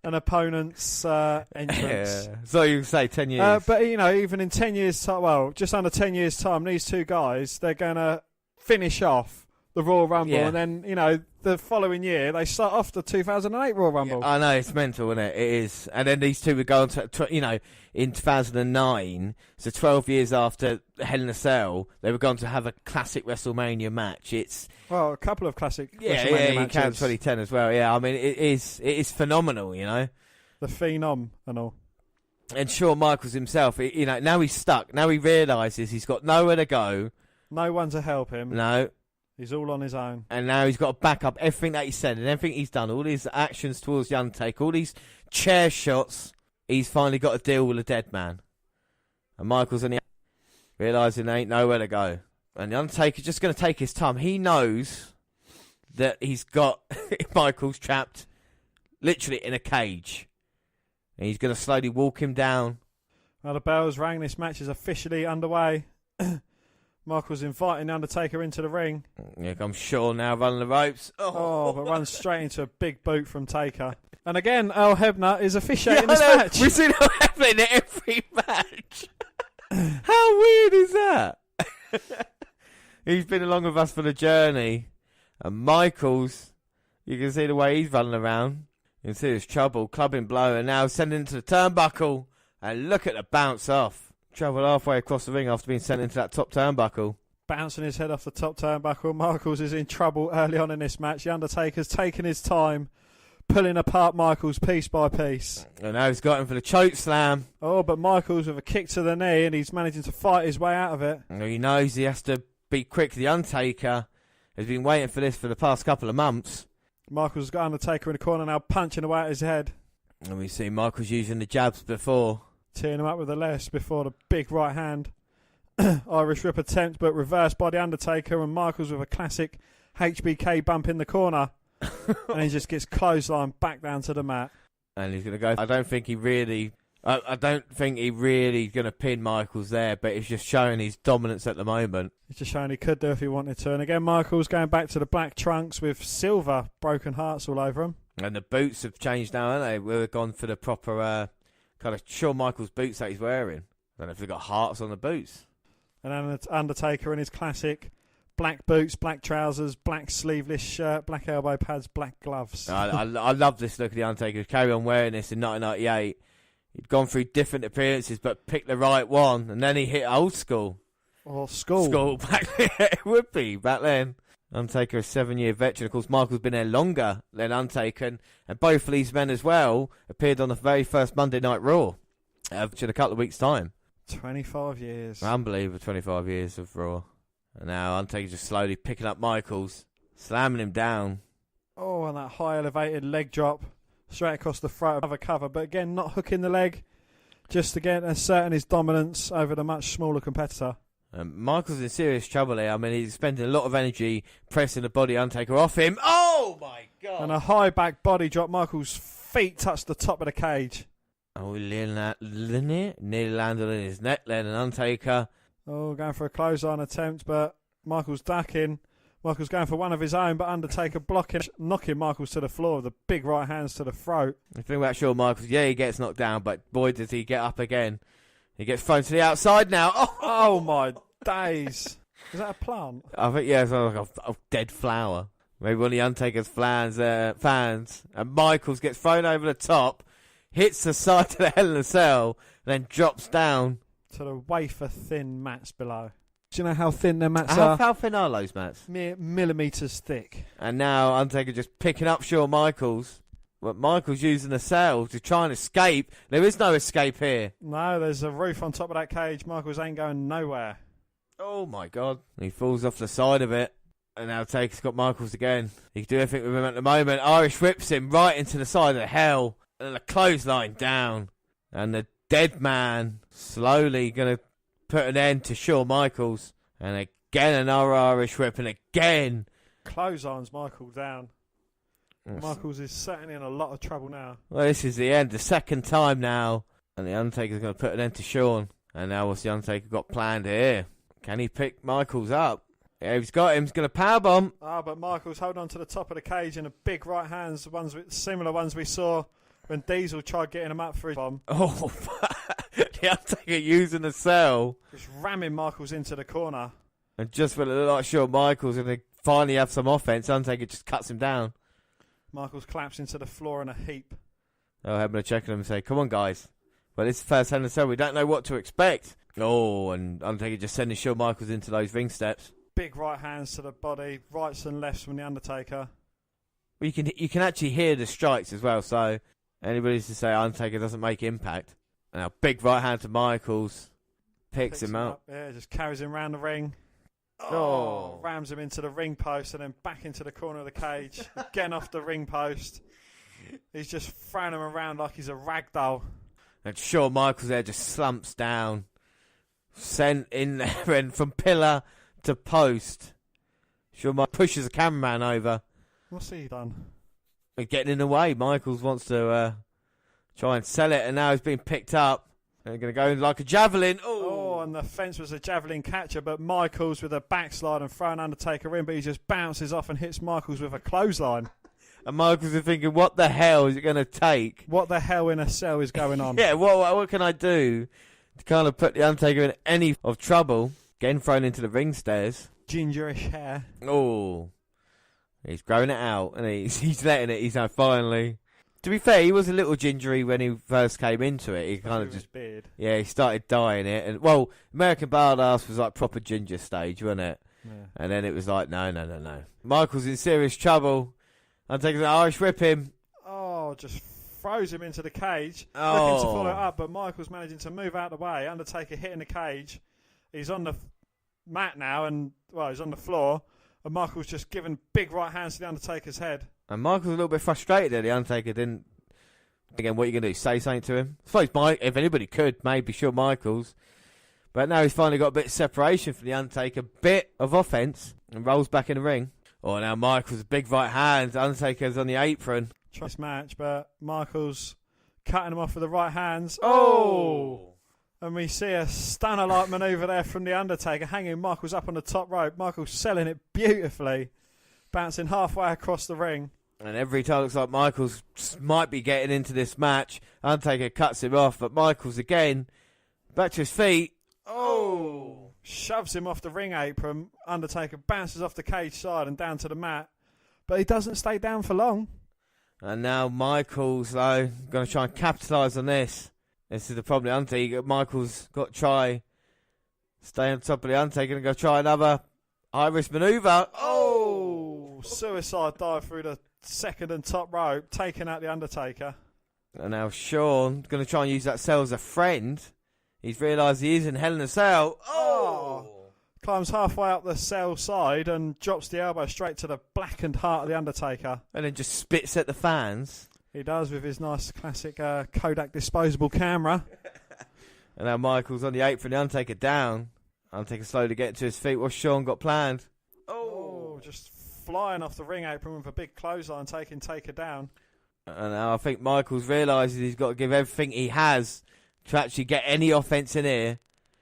Speaker 2: an opponent's entrance.
Speaker 1: Yeah. So you say 10 years.
Speaker 2: But, you know, even in 10 years' time, well, just under 10 years' time, these two guys, they're going to finish off the Royal Rumble.
Speaker 1: Yeah.
Speaker 2: And then, you know, the following year, they start off the 2008 Royal Rumble.
Speaker 1: Yeah, I know, it's mental, isn't it? It is. And then these two would go on to, you know, in 2009, so 12 years after Hell in a Cell, they were going to have a classic WrestleMania match. It's...
Speaker 2: Well, a couple of classic WrestleMania
Speaker 1: matches.
Speaker 2: matches.
Speaker 1: You count 2010 as well, yeah. I mean, it is phenomenal, you know.
Speaker 2: The Phenom and all.
Speaker 1: And Shawn Michaels himself, you know, now he's stuck. Now he realises he's got nowhere to go.
Speaker 2: No one to help him.
Speaker 1: No.
Speaker 2: He's all on his own.
Speaker 1: And now he's got to back up everything that he said and everything he's done, all his actions towards the Undertaker, all these chair shots. He's finally got to deal with a dead man. And Michaels only realising there ain't nowhere to go. And the Undertaker's just going to take his time. He knows that he's got Michaels trapped literally in a cage. And he's going to slowly walk him down.
Speaker 2: Well, the bells rang. This match is officially underway. Michaels inviting the Undertaker into the ring.
Speaker 1: Here comes Shawn now running the ropes.
Speaker 2: Oh, but runs straight into a big boot from Taker. And again, Earl Hebner is officiating this match.
Speaker 1: We've seen Earl Hebner in every match. How weird is that? He's been along with us for the journey. And Michaels, you can see the way he's running around. You can see his trouble, clubbing blow, and now sending into the turnbuckle. And look at the bounce off. Travelled halfway across the ring after being sent into that top turnbuckle.
Speaker 2: Bouncing his head off the top turnbuckle. Michaels is in trouble early on in this match. The Undertaker's taking his time, pulling apart Michaels piece by piece.
Speaker 1: And now he's got him for the choke slam.
Speaker 2: Oh, but Michaels with a kick to the knee, and he's managing to fight his way out of it.
Speaker 1: And he knows he has to be quick. The Undertaker has been waiting for this for the past couple of months.
Speaker 2: Michaels has got Undertaker in the corner now, punching away at his head.
Speaker 1: And we see Michaels using the jabs before.
Speaker 2: Teeing him up with the left before the big right hand. Irish Rip attempt, but reversed by the Undertaker, and Michaels with a classic HBK bump in the corner. And he just gets clotheslined back down to the mat.
Speaker 1: And he's going to go. I don't think he really going to pin Michaels there, but he's just showing his dominance at the moment.
Speaker 2: He's just showing he could do if he wanted to. And again, Michaels going back to the black trunks with silver broken hearts all over him.
Speaker 1: And the boots have changed now, haven't they? We've gone for the proper kind of Shawn Michaels boots that he's wearing. I don't know if they've got hearts on the boots.
Speaker 2: And then Undertaker in his classic black boots, black trousers, black sleeveless shirt, black elbow pads, black gloves.
Speaker 1: I love this look of the Undertaker. Carry on wearing this in 1998. He'd gone through different appearances, but picked the right one, and then he hit old school.
Speaker 2: Or school.
Speaker 1: School back then. It would be back then. Undertaker, a 7-year veteran. Of course, Michael's been there longer than Undertaker, and both of these men as well appeared on the very first Monday Night Raw in a couple of weeks' time.
Speaker 2: 25 years.
Speaker 1: Unbelievable, 25 years of Raw. And now Undertaker just slowly picking up Michaels, slamming him down.
Speaker 2: Oh, and that high elevated leg drop straight across the throat of a cover, but again, not hooking the leg, just again asserting his dominance over the much smaller competitor.
Speaker 1: Michael's in serious trouble here. I mean, he's spending a lot of energy pressing the body Undertaker off him. Oh, my God.
Speaker 2: And a high back body drop. Michael's feet touch the top of the cage.
Speaker 1: Oh, nearly landed on his neck then, and Undertaker.
Speaker 2: Oh, going for a clothesline attempt, but Michael's ducking. Michael's going for one of his own, but Undertaker blocking, knocking Michaels to the floor with the big right hands to the throat.
Speaker 1: The thing about Shawn Michaels, yeah, he gets knocked down, but boy, does he get up again. He gets thrown to the outside now.
Speaker 2: Oh my days. Is that a plant?
Speaker 1: I think, yeah, it's like a dead flower. Maybe one of the Undertaker's fans. And Michaels gets thrown over the top, hits the side of the Hell in a Cell, and then drops down.
Speaker 2: to the wafer-thin mats below. Do you know how thin their mats are?
Speaker 1: How thin are those mats?
Speaker 2: Mere millimetres thick.
Speaker 1: And now Undertaker just picking up Shawn Michaels. But Michaels using the sail to try and escape. There is no escape here.
Speaker 2: No, there's a roof on top of that cage. Michaels ain't going nowhere.
Speaker 1: Oh my God. He falls off the side of it. And now Taker's got Michaels again. He can do everything with him at the moment. Irish whips him right into the side of hell. And a clothesline down. And the dead man slowly going to put an end to Shawn Michaels. And again another Irish whip. And again.
Speaker 2: Clotheslines Michael down. Michaels is certainly in a lot of trouble now.
Speaker 1: Well, this is the end. The second time now. And the Undertaker's going to put an end to Shawn. And now what's the Undertaker got planned here? Can he pick Michaels up? Yeah, he's got him. He's going to powerbomb.
Speaker 2: But Michaels holding on to the top of the cage in a big right hands. Similar ones we saw when Diesel tried getting him up for his bomb.
Speaker 1: Oh, the Undertaker using the cell.
Speaker 2: Just ramming Michaels into the corner.
Speaker 1: And just when it looked like Shawn Michaels and they finally have some offense, Undertaker just cuts him down.
Speaker 2: Michaels collapsed into the floor in a heap.
Speaker 1: Oh, having a check on him and say, come on, guys. Well, this is the first Hell in a Cell. We don't know what to expect. Oh, and Undertaker just sending Shawn Michaels into those ring steps.
Speaker 2: Big right hands to the body, rights and lefts from the Undertaker.
Speaker 1: Well, you can actually hear the strikes as well, so anybody's to say Undertaker doesn't make impact. And now big right hand to Michaels. Picks him up.
Speaker 2: Yeah, just carries him around the ring.
Speaker 1: Oh,
Speaker 2: rams him into the ring post and then back into the corner of the cage. Again off the ring post. He's just throwing him around like he's a rag doll.
Speaker 1: And Shawn Michaels there just slumps down. Sent in there and from pillar to post. Shawn Michaels pushes the cameraman over.
Speaker 2: What's he done?
Speaker 1: And getting in the way. Michaels wants to try and sell it and now he's being picked up. And they're going to go in like a javelin.
Speaker 2: Oh, and the fence was a javelin catcher, but Michaels with a backslide and throwing Undertaker in, but he just bounces off and hits Michaels with a clothesline.
Speaker 1: And Michaels is thinking, what the hell is it going to take?
Speaker 2: What the hell in a cell is going on?
Speaker 1: Yeah, what can I do to kind of put the Undertaker in any of trouble? Getting thrown into the ring stairs.
Speaker 2: Gingerish hair.
Speaker 1: Oh, he's growing it out and he's letting it. He's now finally. To be fair, he was a little gingery when he first came into it. He kind of just
Speaker 2: beard.
Speaker 1: Yeah, he started dyeing it, and well, American Badass was like proper ginger stage, wasn't it?
Speaker 2: Yeah.
Speaker 1: And then it was like no. Michael's in serious trouble. Undertaker's an Irish whip him.
Speaker 2: Oh, just throws him into the cage.
Speaker 1: Oh.
Speaker 2: Looking to follow it up, but Michael's managing to move out of the way. Undertaker hitting the cage. He's on the mat now, and he's on the floor. And Michael's just giving big right hands to the Undertaker's head.
Speaker 1: And Michael's a little bit frustrated that the Undertaker didn't. Again, what are you going to do? Say something to him? I suppose if anybody could, maybe Shawn Michaels. But now he's finally got a bit of separation from the Undertaker. Bit of offense. And rolls back in the ring. Oh, now Michaels, big right hand. Undertaker's on the apron.
Speaker 2: This match, but Michaels cutting him off with the right hands.
Speaker 1: Oh!
Speaker 2: And we see a stunner-like manoeuvre there from the Undertaker, hanging Michaels up on the top rope. Michaels selling it beautifully. Bouncing halfway across the ring.
Speaker 1: And every time it looks like Michaels might be getting into this match. Undertaker cuts him off, but Michaels again, back to his feet. Oh!
Speaker 2: Shoves him off the ring apron. Undertaker bounces off the cage side and down to the mat. But he doesn't stay down for long.
Speaker 1: And now Michaels, though, going to try and capitalise on this. This is the problem. Undertaker, Michaels got to try stay on top of the Undertaker and go try another Irish manoeuvre. Oh!
Speaker 2: Suicide dive through the second and top rope, taking out the Undertaker.
Speaker 1: And now Shawn going to try and use that cell as a friend. He's realised he is in Hell in a Cell. Oh!
Speaker 2: Climbs halfway up the cell side and drops the elbow straight to the blackened heart of the Undertaker.
Speaker 1: And then just spits at the fans.
Speaker 2: He does with his nice classic Kodak disposable camera.
Speaker 1: And now Michael's on the apron, the Undertaker down. Undertaker slowly getting to his feet. What's Shawn got planned?
Speaker 2: Oh, just flying off the ring apron with a big clothesline, taking Taker down.
Speaker 1: And now I think Michaels realises he's got to give everything he has to actually get any offence in here.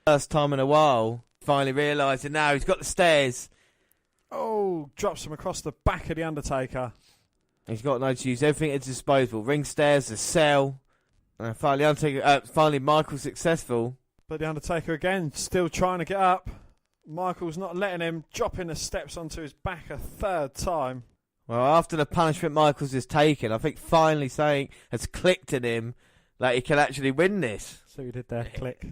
Speaker 1: First time in a while. Finally realising now he's got the stairs.
Speaker 2: Oh, drops him across the back of the Undertaker.
Speaker 1: He's got no to use everything at his disposal. Ring stairs, the cell. And finally Michael's successful.
Speaker 2: But the Undertaker again, still trying to get up. Michael's not letting him, dropping the steps onto his back a third time.
Speaker 1: Well, after the punishment Michaels has taken, I think finally something has clicked in him that he can actually win this.
Speaker 2: So he did there, click.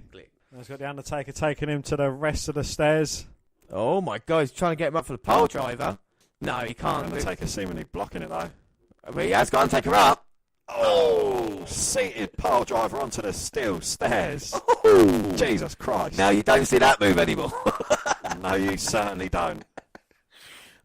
Speaker 2: He's got the Undertaker taking him to the rest of the stairs.
Speaker 1: Oh my God, he's trying to get him up for the pole driver. No, he can't.
Speaker 11: Undertaker seemingly blocking it though.
Speaker 1: But he has got Undertaker up.
Speaker 11: Oh, seated pole driver onto the steel stairs. Oh, Jesus Christ.
Speaker 1: Now you don't see that move anymore.
Speaker 11: No, you certainly don't.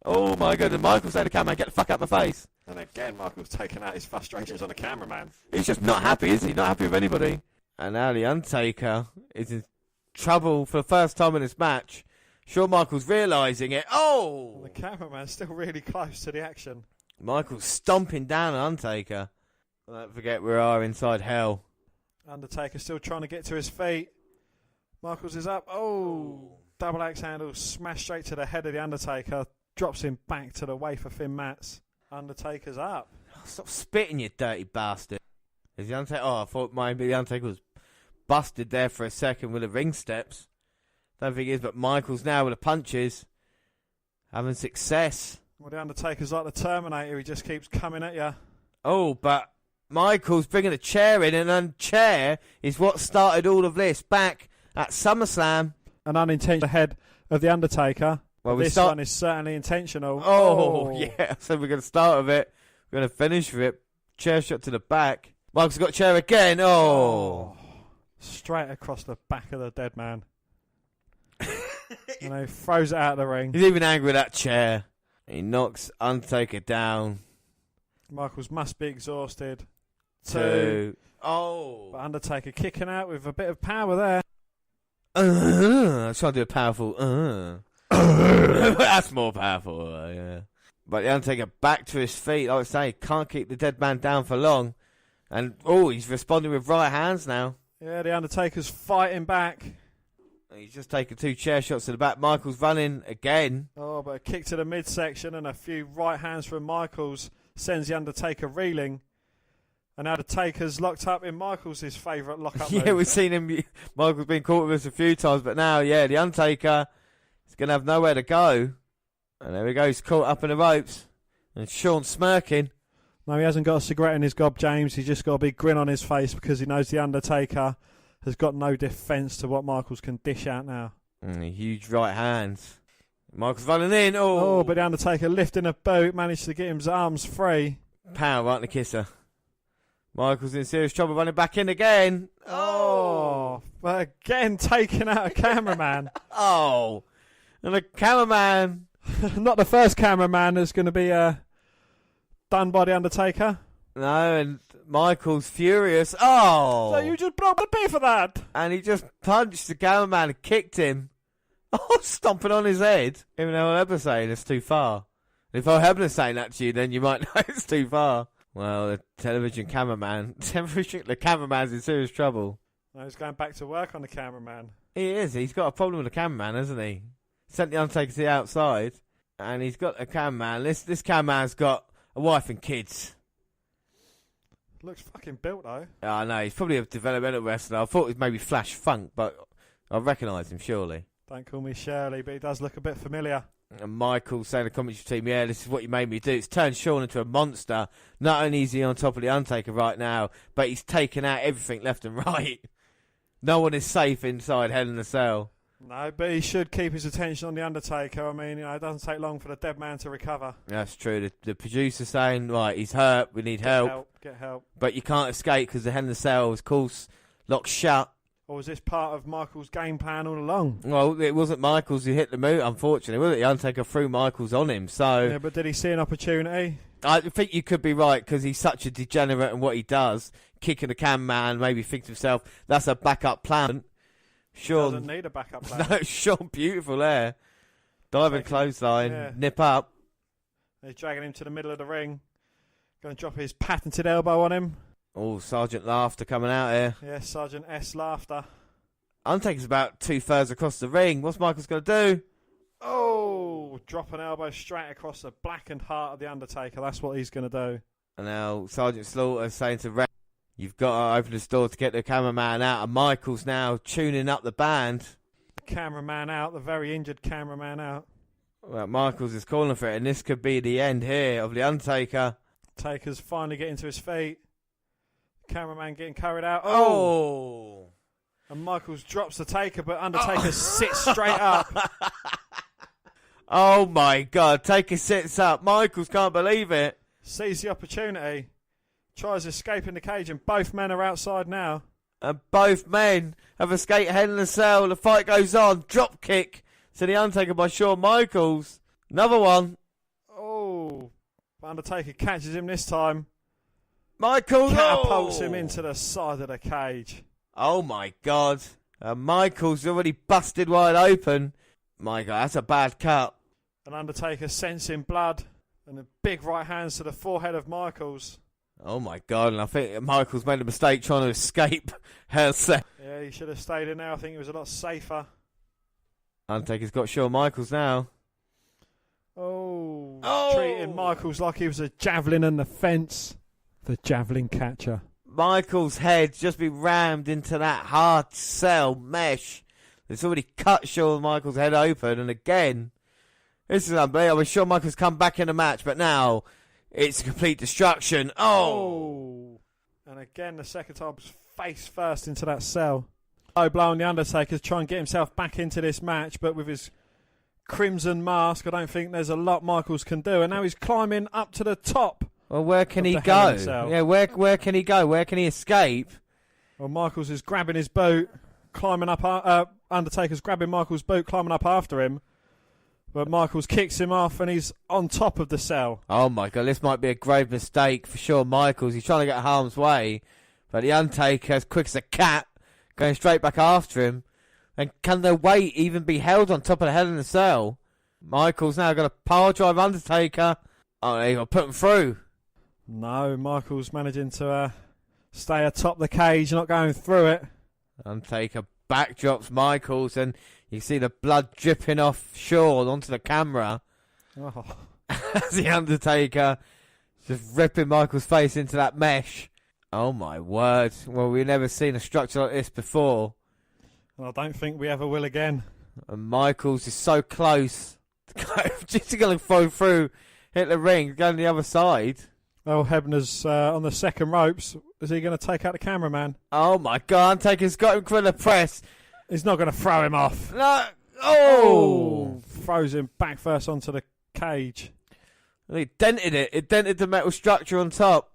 Speaker 1: Oh my God, and Michael's saying to cameraman, get the fuck out of my face.
Speaker 11: And again, Michael's taking out his frustrations on the cameraman.
Speaker 1: He's just not happy, is he? Not happy with anybody. And now the Undertaker is in trouble for the first time in this match. Shawn Michaels realising it. Oh!
Speaker 2: Well, the cameraman's still really close to the action.
Speaker 1: Michaels stomping down on Undertaker. Don't forget we are inside hell.
Speaker 2: Undertaker still trying to get to his feet. Michaels is up. Oh! Double axe handle smashed straight to the head of the Undertaker. Drops him back to the wafer thin mats. Undertaker's up.
Speaker 1: Stop spitting, you dirty bastard. Is the Undertaker? Oh, I thought maybe the Undertaker was busted there for a second with the ring steps. Don't think he is, but Michaels now with the punches. Having success.
Speaker 2: Well, the Undertaker's like the Terminator. He just keeps coming at you.
Speaker 1: Oh, but Michaels bringing a chair in, and a chair is what started all of this back at SummerSlam.
Speaker 2: An unintentional head of the Undertaker.
Speaker 1: Well,
Speaker 2: this one is certainly intentional.
Speaker 1: Oh, yeah. So we're going to start with it. We're going to finish with it. Chair shot to the back. Michaels got a chair again. Oh.
Speaker 2: Straight across the back of the dead man. He throws it out of the ring.
Speaker 1: He's even angry with that chair. He knocks Undertaker down.
Speaker 2: Michaels must be exhausted.
Speaker 1: 2. Oh.
Speaker 2: But Undertaker kicking out with a bit of power there.
Speaker 1: I'm trying to do a powerful. That's more powerful. Yeah. But the Undertaker back to his feet. Like I say, can't keep the dead man down for long. And, he's responding with right hands now.
Speaker 2: Yeah, the Undertaker's fighting back.
Speaker 1: He's just taken 2 chair shots to the back. Michaels running again.
Speaker 2: Oh, but a kick to the midsection and a few right hands from Michaels sends the Undertaker reeling. And now the Taker's locked up in Michaels' favourite lockup move.
Speaker 1: Yeah, we've seen him. Michaels been caught with us a few times, but now, the Undertaker is going to have nowhere to go. And there he goes, caught up in the ropes. And Shawn smirking.
Speaker 2: No, he hasn't got a cigarette in his gob, James. He's just got a big grin on his face because he knows the Undertaker has got no defence to what Michaels can dish out now.
Speaker 1: Huge right hands. Michaels running in.
Speaker 2: Oh, but the Undertaker lifting a boot, managed to get his arms free.
Speaker 1: Power right in the kisser. Michaels in serious trouble running back in again.
Speaker 2: Oh, but again taking out a cameraman.
Speaker 1: Oh, and a cameraman.
Speaker 2: Not the first cameraman that's going to be done by the Undertaker.
Speaker 1: No, and Michaels furious. Oh,
Speaker 2: so you just broke the pay for that?
Speaker 1: And he just punched the cameraman and kicked him. Oh, stomping on his head. Even though I'll ever say it's too far. If I haven't saying that to you, then you might know it's too far. Well, the cameraman's in serious trouble.
Speaker 2: No, he's going back to work on the cameraman.
Speaker 1: He is. He's got a problem with the cameraman, hasn't he? Sent the Undertaker to the outside, and he's got a cameraman. This cameraman's got a wife and kids.
Speaker 2: Looks fucking built, though.
Speaker 1: I know. He's probably a developmental wrestler. I thought it was maybe Flash Funk, but I recognise him, surely.
Speaker 2: Don't call me Shirley, but he does look a bit familiar.
Speaker 1: And Michael saying to the commentary team, yeah, this is what you made me do. It's turned Shawn into a monster. Not only is he on top of the Undertaker right now, but he's taken out everything left and right. No one is safe inside Hell in a Cell.
Speaker 2: No, but he should keep his attention on the Undertaker. I mean, it doesn't take long for the dead man to recover.
Speaker 1: That's true. The producer's saying, right, he's hurt. We need help.
Speaker 2: Get help.
Speaker 1: But you can't escape because the Hell in a Cell is, of course, locked shut.
Speaker 2: Or was this part of Michael's game plan all along?
Speaker 1: Well, it wasn't Michaels who hit the move, unfortunately, was it? The Undertaker threw Michaels on him, so...
Speaker 2: Yeah, but did he see an opportunity?
Speaker 1: I think you could be right, because he's such a degenerate in what he does. Kicking the cameraman, maybe think to himself, that's a backup plan. Shawn
Speaker 2: doesn't need a backup plan.
Speaker 1: No, Shawn, beautiful there. Diving clothesline, nip up.
Speaker 2: He's dragging him to the middle of the ring. Going to drop his patented elbow on him.
Speaker 1: Oh, Sergeant Laughter coming out here.
Speaker 2: Yeah, Sergeant S. Laughter.
Speaker 1: Undertaker's about 2/3 across the ring. What's Michaels going to do?
Speaker 2: Oh, drop an elbow straight across the blackened heart of the Undertaker. That's what he's going to do.
Speaker 1: And now Sergeant Slaughter saying to Red, you've got to open this door to get the cameraman out. And Michaels now tuning up the band.
Speaker 2: The cameraman out, the very injured cameraman out.
Speaker 1: Well, Michaels is calling for it, and this could be the end here of the Undertaker.
Speaker 2: Taker's finally getting to his feet. Cameraman getting carried out.
Speaker 1: Oh!
Speaker 2: And Michaels drops the Taker, but Undertaker sits straight up.
Speaker 1: Oh my God, Taker sits up. Michaels can't believe it.
Speaker 2: Sees the opportunity. Tries escaping the cage, and both men are outside now.
Speaker 1: And both men have escaped Hell in a Cell. The fight goes on. Drop kick to the Undertaker by Shawn Michaels. Another one.
Speaker 2: Oh, Undertaker catches him this time.
Speaker 1: Michaels
Speaker 2: catapults him into the side of the cage.
Speaker 1: Oh my God. Michaels already busted wide open. My God, that's a bad cut.
Speaker 2: And Undertaker sensing blood and the big right hands to the forehead of Michaels.
Speaker 1: Oh my God, and I think Michaels made a mistake trying to escape Hell Cell.
Speaker 2: Yeah, he should have stayed in there. I think it was a lot safer.
Speaker 1: Undertaker's got Shawn Michaels now.
Speaker 2: Oh, treating Michaels like he was a javelin on the fence. The javelin catcher.
Speaker 1: Michaels' head's just been rammed into that hard cell mesh. It's already cut Shawn Michaels' head open, and again, this is unbelievable. Shawn Michaels come back in the match, but now it's complete destruction. Oh!
Speaker 2: And again, the second time was face first into that cell. Low blow on the Undertaker to try and get himself back into this match, but with his crimson mask, I don't think there's a lot Michaels can do. And now he's climbing up to the top.
Speaker 1: Well, where can he go? Yeah, where can he go? Where can he escape?
Speaker 2: Well, Michaels is grabbing his boot, climbing up. Undertaker's grabbing Michaels' boot, climbing up after him. But Michaels kicks him off, and he's on top of the cell.
Speaker 1: Oh, my God, this might be a grave mistake for Shawn Michaels. He's trying to get harm's way. But the Undertaker, as quick as a cat, going straight back after him. And can the weight even be held on top of the Hell in the Cell? Michaels now got a power drive Undertaker. Oh, they got to put him through.
Speaker 2: No, Michaels managing to stay atop the cage, not going through it.
Speaker 1: Undertaker backdrops Michaels, and you see the blood dripping off Shawn onto the camera.
Speaker 2: Oh.
Speaker 1: As the Undertaker just ripping Michaels' face into that mesh. Oh, my word. Well, we've never seen a structure like this before.
Speaker 2: And I don't think we ever will again.
Speaker 1: And Michaels is so close. Just going to fall through, hit the ring, go on the other side.
Speaker 2: Oh, Hebner's on the second ropes. Is he going to take out the cameraman?
Speaker 1: Oh, my God. Undertaker's got him for the press.
Speaker 2: He's not going to throw him off.
Speaker 1: No. Oh!
Speaker 2: Throws him back first onto the cage.
Speaker 1: And it dented it. It dented the metal structure on top.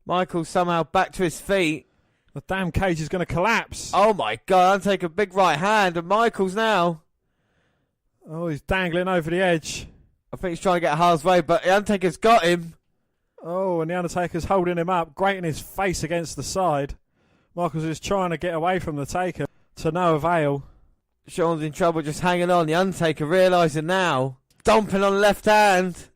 Speaker 1: Michaels somehow back to his feet.
Speaker 2: The damn cage is going to collapse.
Speaker 1: Oh, my God. Undertaker, big right hand. And Michaels now.
Speaker 2: Oh, he's dangling over the edge.
Speaker 1: I think he's trying to get Har's way, but the Undertaker's got him.
Speaker 2: Oh, and the Undertaker's holding him up, grating his face against the side. Michaels is trying to get away from the Taker, to no avail.
Speaker 1: Shawn's in trouble, just hanging on. The Undertaker realising now. Stomping on the left hand.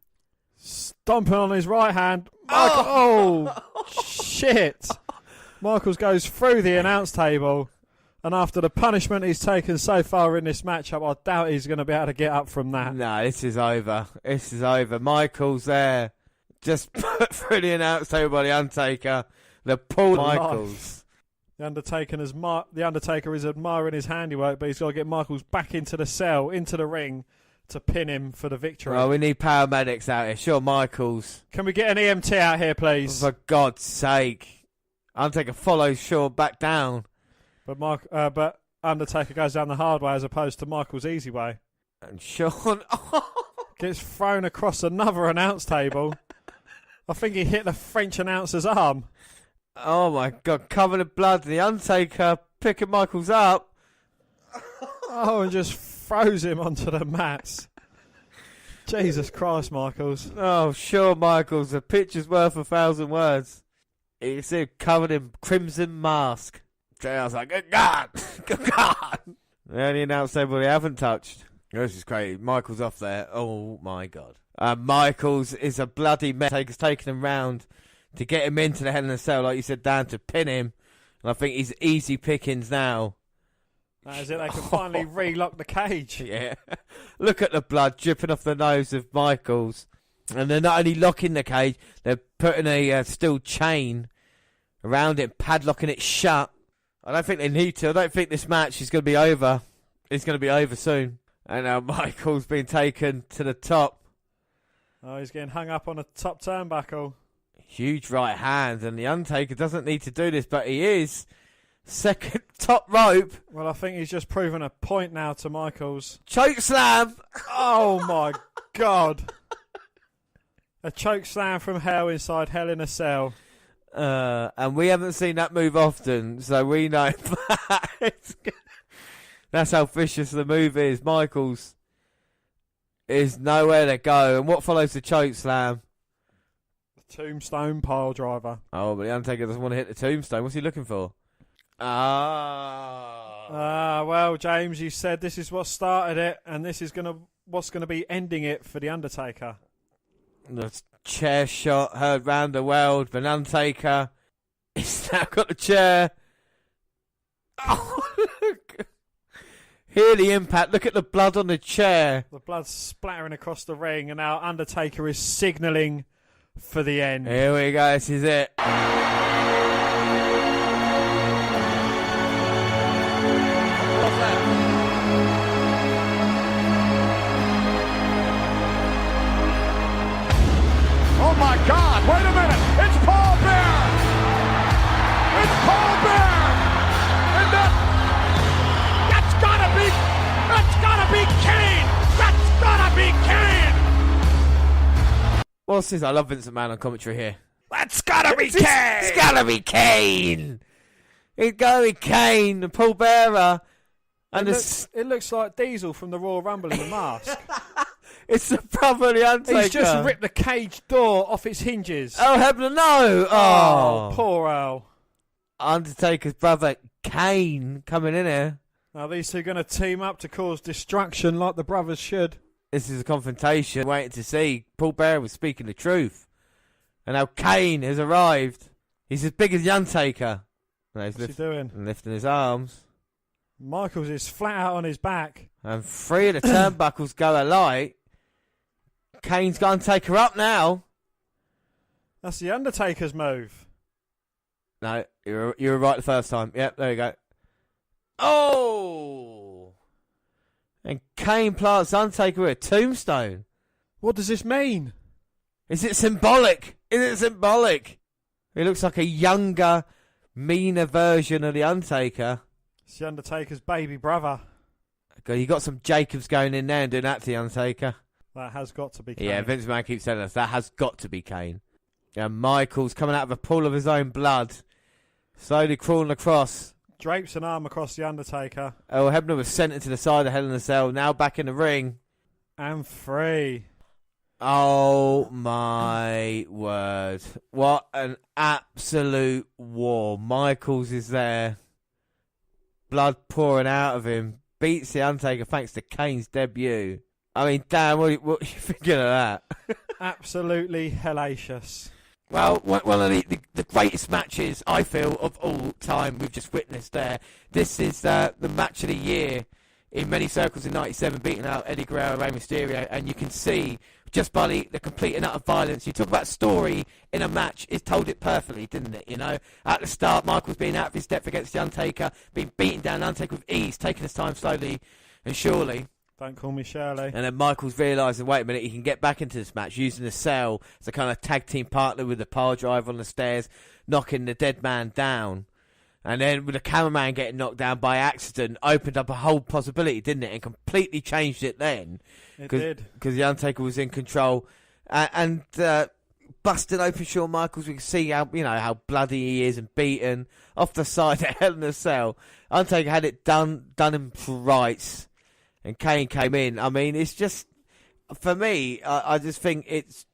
Speaker 2: Stomping on his right hand. Oh, shit. Michaels goes through the announce table. And after the punishment he's taken so far in this matchup, I doubt he's going to be able to get up from that.
Speaker 1: No, this is over. This is over. Michaels there. Just put through the announce table by the Undertaker. The pull Michaels.
Speaker 2: The Undertaker is admiring his handiwork, but he's got to get Michaels back into the cell, into the ring, to pin him for the victory.
Speaker 1: Well, we need paramedics out here. Sure, Michaels.
Speaker 2: Can we get an EMT out here, please?
Speaker 1: For God's sake. Undertaker follows Shaw back down.
Speaker 2: But Undertaker goes down the hard way as opposed to Michaels' easy way.
Speaker 1: And Shawn
Speaker 2: gets thrown across another announce table. I think he hit the French announcer's arm.
Speaker 1: Oh my God, covered in blood. The Undertaker picking Michaels up.
Speaker 2: Oh, and just throws him onto the mats. Jesus Christ, Michaels.
Speaker 1: Oh, sure, Michaels. A picture's worth 1,000 words. You see him covered in crimson mask. JR's like, good God! Good God! The only announce table they haven't touched. This is crazy. Michaels off there. Oh my God. Michaels is a bloody mess. Taker's taking him round to get him into the Hell in a Cell, like you said, Dan, to pin him. And I think he's easy pickings now.
Speaker 2: That is it. They can finally relock the cage.
Speaker 1: Yeah. Look at the blood dripping off the nose of Michaels. And they're not only locking the cage, they're putting a steel chain around it, padlocking it shut. I don't think they need to. I don't think this match is going to be over. It's going to be over soon. And now Michaels being taken to the top.
Speaker 2: Oh, he's getting hung up on a top turnbuckle.
Speaker 1: Huge right hand, and the Undertaker doesn't need to do this, but he is Second top rope.
Speaker 2: Well, I think he's just proven a point now to Michaels.
Speaker 1: Choke slam.
Speaker 2: Oh, my God. A choke slam from hell inside Hell in a Cell.
Speaker 1: And we haven't seen that move often, so we know that's how vicious the move is. Michaels is nowhere to go. And what follows the choke slam?
Speaker 2: The tombstone pile driver.
Speaker 1: Oh, but the Undertaker doesn't want to hit the tombstone. What's he looking for?
Speaker 2: Well, James, you said this is what started it, and this is what's gonna be ending it for the Undertaker.
Speaker 1: The chair shot heard round the world. The Undertaker, he's now got the chair. Oh, look. Hear the impact. Look at the blood on the chair.
Speaker 2: The blood's splattering across the ring, and now Undertaker is signalling for the end.
Speaker 1: Here we go. This is it.
Speaker 9: Oh my God, wait a minute, it's Paul Bear! It's Paul Bear! And that's gotta be Kane! That's gotta be Kane!
Speaker 1: What's this? I love Vincent McMahon on commentary here.
Speaker 9: That's gotta be Kane!
Speaker 1: It's gotta be Kane! It's gotta be Kane, the Paul Bearer. And
Speaker 2: it looks like Diesel from the Royal Rumble in the mask.
Speaker 1: It's the brother of the Undertaker.
Speaker 2: He's just ripped the cage door off its hinges.
Speaker 1: Oh, heaven no!
Speaker 2: Oh, poor Al.
Speaker 1: Undertaker's brother, Kane, coming in here.
Speaker 2: Now these two are going to team up to cause destruction like the brothers should.
Speaker 1: This is a confrontation. Waiting to see. Paul Bearer was speaking the truth. And now Kane has arrived. He's as big as the Undertaker.
Speaker 2: What's he doing?
Speaker 1: Lifting his arms.
Speaker 2: Michaels is flat out on his back.
Speaker 1: And 3 of the turnbuckles go alight. Kane's got Undertaker up now.
Speaker 2: That's the Undertaker's move.
Speaker 1: No, you were right the first time. Yep, there you go. Oh! And Kane plants Undertaker with a tombstone.
Speaker 2: What does this mean?
Speaker 1: Is it symbolic? Is it symbolic? He looks like a younger, meaner version of the Undertaker.
Speaker 2: It's the Undertaker's baby brother.
Speaker 1: You got some Jacobs going in there and doing that to the Undertaker.
Speaker 2: That has got to be Kane.
Speaker 1: Yeah, Vince McMahon keeps telling us that has got to be Kane. And Michaels coming out of a pool of his own blood, slowly crawling across.
Speaker 2: Drapes an arm across the Undertaker.
Speaker 1: Oh, Hebner was sent into the side of Hell in a Cell, now back in the ring.
Speaker 2: And free.
Speaker 1: Oh my word. What an absolute war. Michaels is there. Blood pouring out of him. Beats the Undertaker thanks to Kane's debut. I mean, Dan, what are you thinking of that?
Speaker 2: Absolutely hellacious.
Speaker 12: Well, one of the greatest matches, I feel, of all time we've just witnessed there.
Speaker 1: This is the match of the year in many circles in 97, beating out Eddie Guerrero, Rey Mysterio, and you can see just by the complete and utter violence. You talk about story in a match, it told it perfectly, didn't it? You know, at the start, Michaels being out of his depth against the Undertaker, being beaten down Undertaker with ease, taking his time slowly and surely.
Speaker 2: Don't call me Shirley.
Speaker 1: And then Michaels realising, wait a minute, he can get back into this match using the Cell as a kind of tag team partner with the pile driver on the stairs, knocking the dead man down. And then with the cameraman getting knocked down by accident, opened up a whole possibility, didn't it? And completely changed it then.
Speaker 2: It did.
Speaker 1: Because the Undertaker was in control. And busting open Shawn Michaels, we can see how bloody he is and beaten off the side of Hell in a Cell. Undertaker had it done him right. And Kane came in. I mean, it's just, for me, I just think it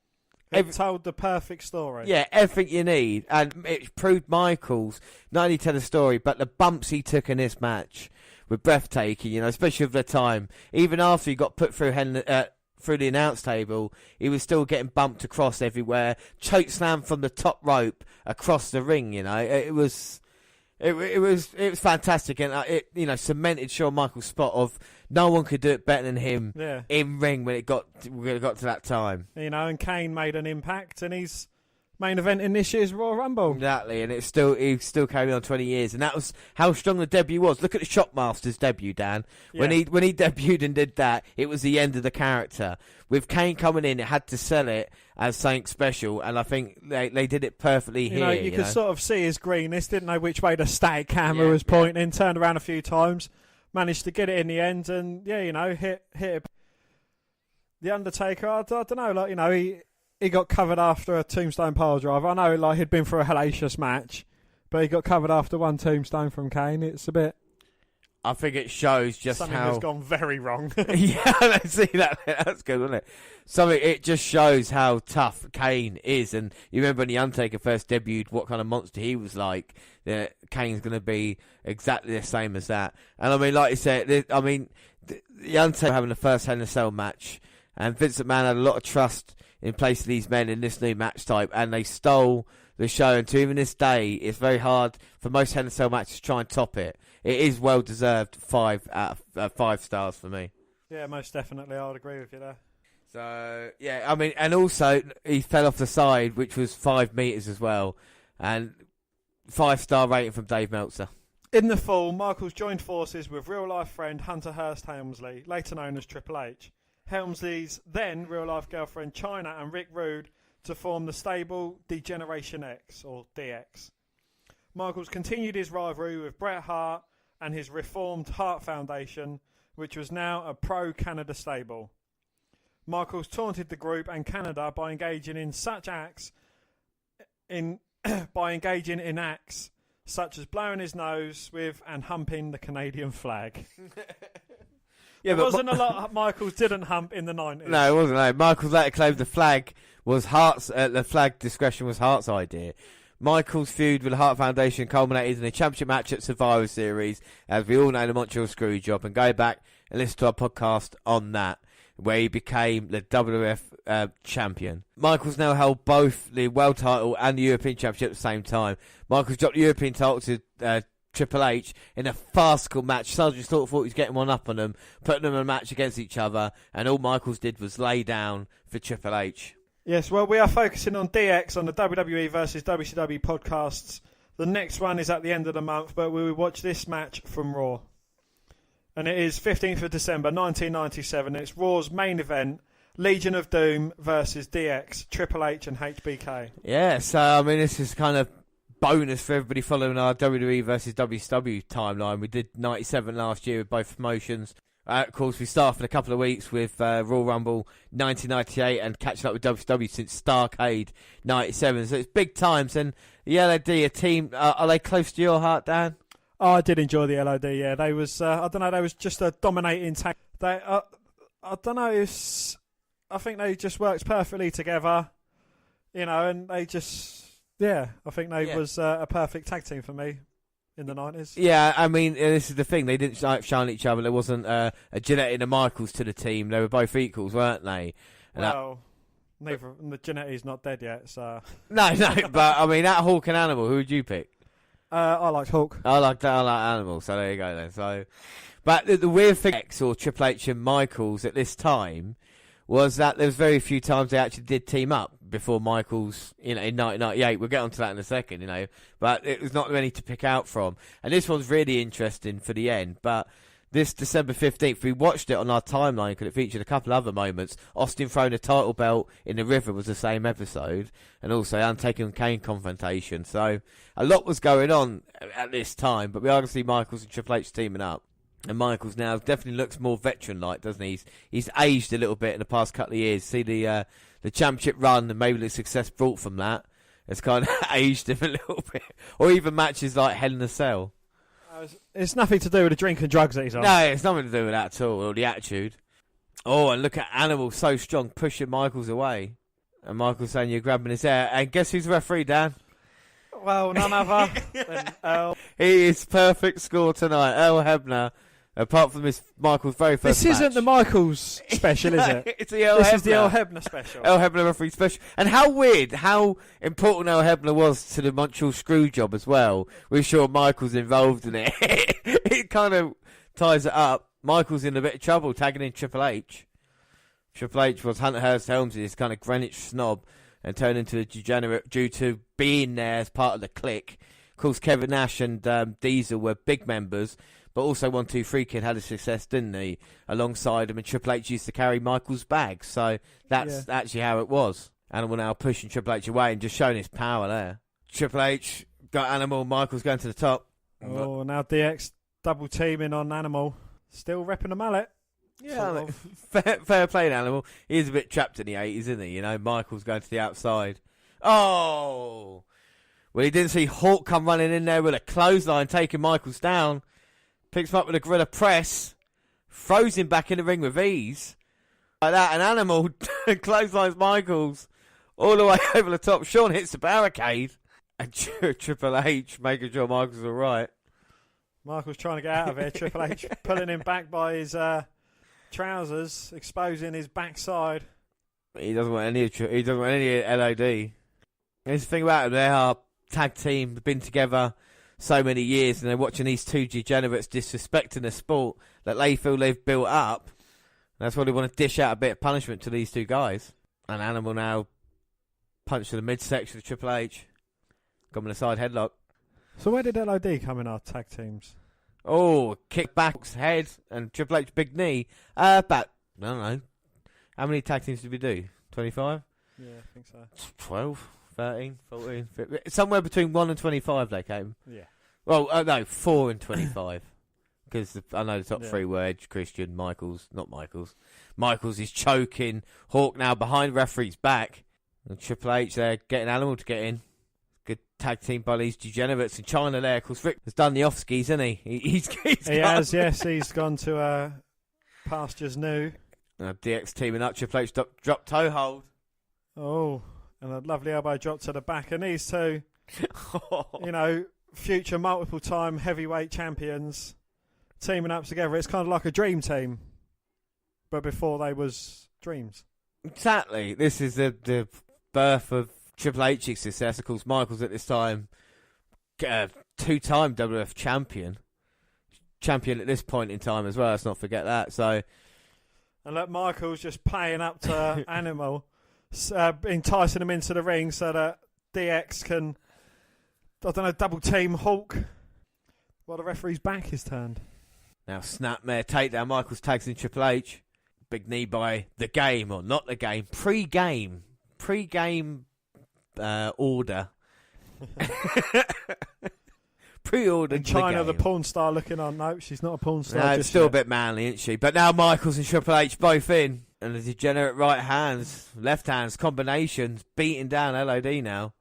Speaker 2: told the perfect story.
Speaker 1: Yeah, everything you need. And it proved Michaels not only tell the story, but the bumps he took in this match were breathtaking, especially of the time. Even after he got put through the announce table, he was still getting bumped across everywhere. Choke slam from the top rope across the ring, It was fantastic, and it cemented Shawn Michaels' spot of no one could do it better than him in ring when it got to that time.
Speaker 2: And Kane made an impact, and he's main event in this year's Royal Rumble.
Speaker 1: Exactly, and he's still carrying on 20 years, and that was how strong the debut was. Look at the Shockmaster's debut, Dan. When he debuted and did that, it was the end of the character. With Kane coming in, it had to sell it as something special, and I think they did it perfectly here.
Speaker 2: You could sort of see his greenness, didn't know which way the static camera was pointing, turned around a few times, managed to get it in the end, and hit it. The Undertaker, I don't know, he got covered after a tombstone pile driver. I know he'd been for a hellacious match, but he got covered after one tombstone from Kane. It's a bit...
Speaker 1: I think it shows just
Speaker 2: something
Speaker 1: how...
Speaker 2: has gone very wrong.
Speaker 1: Yeah, let's see that. That's good, wasn't it? It just shows how tough Kane is. And you remember when The Undertaker first debuted, what kind of monster he was like. Kane's going to be exactly the same as that. And I mean, like you said, The Undertaker having the first Hell in a Cell match, and Vince McMahon had a lot of trust in placing these men in this new match type, and they stole the show. And to even this day, it's very hard for most Hell in a Cell matches to try and top it. It is well deserved 5 out of 5 stars for me.
Speaker 2: Yeah, most definitely. I would agree with you there.
Speaker 1: So, yeah, I mean, and also he fell off the side, which was 5 meters as well. And 5-star rating from Dave Meltzer.
Speaker 2: In the fall, Michaels joined forces with real-life friend Hunter Hearst Helmsley, later known as Triple H. Helmsley's then real-life girlfriend Chyna and Rick Rude to form the stable D-Generation X, or DX. Michaels continued his rivalry with Bret Hart and his reformed Hart Foundation, which was now a pro-Canada stable. Michaels taunted the group and Canada by engaging in acts such as blowing his nose with and humping the Canadian flag. There wasn't a lot Michaels didn't hump in the 90s.
Speaker 1: No, it wasn't. No. Michaels later claimed the flag discretion was Hart's idea. Michaels' feud with the Hart Foundation culminated in a championship match at Survivor Series, as we all know the Montreal Screwjob, and go back and listen to our podcast on that, where he became the WWF champion. Michaels now held both the World title and the European Championship at the same time. Michaels dropped the European title to Triple H in a farcical match. Soldiers thought he was getting one up on them, putting them in a match against each other, and all Michaels did was lay down for Triple H.
Speaker 2: Yes, well, we are focusing on DX on the WWE versus WCW podcasts. The next one is at the end of the month, but we will watch this match from Raw. And it is 15th of December 1997. It's Raw's main event, Legion of Doom versus DX, Triple H and HBK.
Speaker 1: Yeah, so, I mean, this is kind of bonus for everybody following our WWE versus WCW timeline. We did 97 last year with both promotions. Of course, we start in a couple of weeks with Royal Rumble 1998 and catching up with WCW since Starrcade 97. So it's big times. And the LOD, a team, are they close to your heart, Dan?
Speaker 2: Oh, I did enjoy the LOD, yeah. They was, I don't know, they was just a dominating tag. I don't know, I think they just worked perfectly together, and they just, I think they was a perfect tag team for me in the 90s.
Speaker 1: Yeah, I mean, this is the thing. They didn't shine at each other. There wasn't a Jannety and a Michaels to the team. They were both equals, weren't they? And
Speaker 2: neither. The Jannety's not dead yet, so...
Speaker 1: No, but, I mean, that Hawk and Animal, who would you pick?
Speaker 2: I liked Hawk.
Speaker 1: I like Animal, so there you go then. So, but the weird thing, X or Triple H and Michaels at this time was that there was very few times they actually did team up before Michaels, in 1998. We'll get onto that in a second, but it was not many to pick out from. And this one's really interesting for the end, but this December 15th, we watched it on our timeline because it featured a couple other moments. Austin throwing a title belt in the river was the same episode, and also Undertaker and Kane confrontation. So a lot was going on at this time, but we are going to see Michaels and Triple H teaming up. And Michaels now definitely looks more veteran-like, doesn't he? He's aged a little bit in the past couple of years. See the championship run and maybe the success brought from that. It's kind of aged him a little bit. Or even matches like Hell in a Cell.
Speaker 2: It's nothing to do with the drink and drugs that he's on.
Speaker 1: No, it's nothing to do with that at all, or the attitude. Oh, and look at Animal, so strong, pushing Michaels away. And Michaels saying you're grabbing his hair. And guess who's the referee, Dan?
Speaker 2: Well, none other than Earl.
Speaker 1: He is perfect score tonight. Earl Hebner, apart from this Michaels' very first
Speaker 2: match.
Speaker 1: This
Speaker 2: isn't the Michaels special, is it?
Speaker 1: It's the Earl Hebner.
Speaker 2: This is the Earl Hebner special.
Speaker 1: Earl Hebner referee special. And how weird, how important Earl Hebner was to the Montreal Screwjob as well. We're sure Michaels involved in it. It kind of ties it up. Michaels in a bit of trouble, tagging in Triple H. Triple H was Hunter Hearst Helmsley, this kind of Greenwich snob. and turned into a degenerate due to being there as part of the clique. Of course, Kevin Nash and Diesel were big members, but also 1-2-3 Kid had a success, didn't he? Alongside him, and Triple H used to carry Michael's bag, so that's actually how it was. Animal now pushing Triple H away and just showing his power there. Triple H got Animal, Michael's going to the top.
Speaker 2: Oh, now DX double teaming on Animal. Still repping the mallet.
Speaker 1: Yeah, fair play, Animal. He's a bit trapped in the 80s, isn't he? You know, Michael's going to the outside. Oh! Well, he didn't see Hawk come running in there with a clothesline, taking Michaels down. Picks him up with a gorilla press. Throws him back in the ring with ease. Like that, an Animal clotheslines Michaels all the way over the top. Shawn hits the barricade. And Triple H making sure Michaels all right.
Speaker 2: Michael's trying to get out of here. Triple H pulling him back by his trousers, exposing his backside.
Speaker 1: He doesn't want any. He doesn't want any LOD. There's the thing about it. They are tag team, been together so many years, and they're watching these two degenerates disrespecting the sport that they feel they've built up. That's why they want to dish out a bit of punishment to these two guys. And Animal now punch to the midsection of Triple H. Got him in a side headlock.
Speaker 2: So where did LOD come in our tag teams?
Speaker 1: Oh, kick back's head and Triple H big knee. About, I don't know. How many tag teams did we do? 25?
Speaker 2: Yeah, I think so.
Speaker 1: 12, 13, 14, 15. Somewhere between 1 and 25 they came.
Speaker 2: Yeah.
Speaker 1: Well, no, 4 and 25. Because I know the top three were Edge, Christian, Michaels. Not Michaels. Michaels is choking. Hawk now behind referee's back. And Triple H there getting Animal to get in. Good tag team by these degenerates in China there. Of course, Rick has done the off skis, hasn't he?
Speaker 2: He has, yes. He's gone to pastures new.
Speaker 1: DX teaming up. Triple H drop toe hold.
Speaker 2: Oh, and a lovely elbow drop to the back. And these two, you know, future multiple time heavyweight champions teaming up together. It's kind of like a dream team, but before they was dreams.
Speaker 1: Exactly. This is the birth of Triple H's success. Of course, Michaels at this time, two-time WWF champion at this point in time as well. Let's not forget that. So,
Speaker 2: and look, Michaels just playing up to Animal, enticing him into the ring so that DX can, I don't know, double team Hulk while the referee's back is turned.
Speaker 1: Now, snapmare takedown. Michaels tags in Triple H. Big knee by the game, or not the game. Pre-game order. Pre-ordered.
Speaker 2: In China, the porn star looking on. No, she's not a porn star.
Speaker 1: No, it's still a bit manly, isn't she? But now Michaels and Triple H both in. And the degenerate right hands, left hands, combinations, beating down LOD now.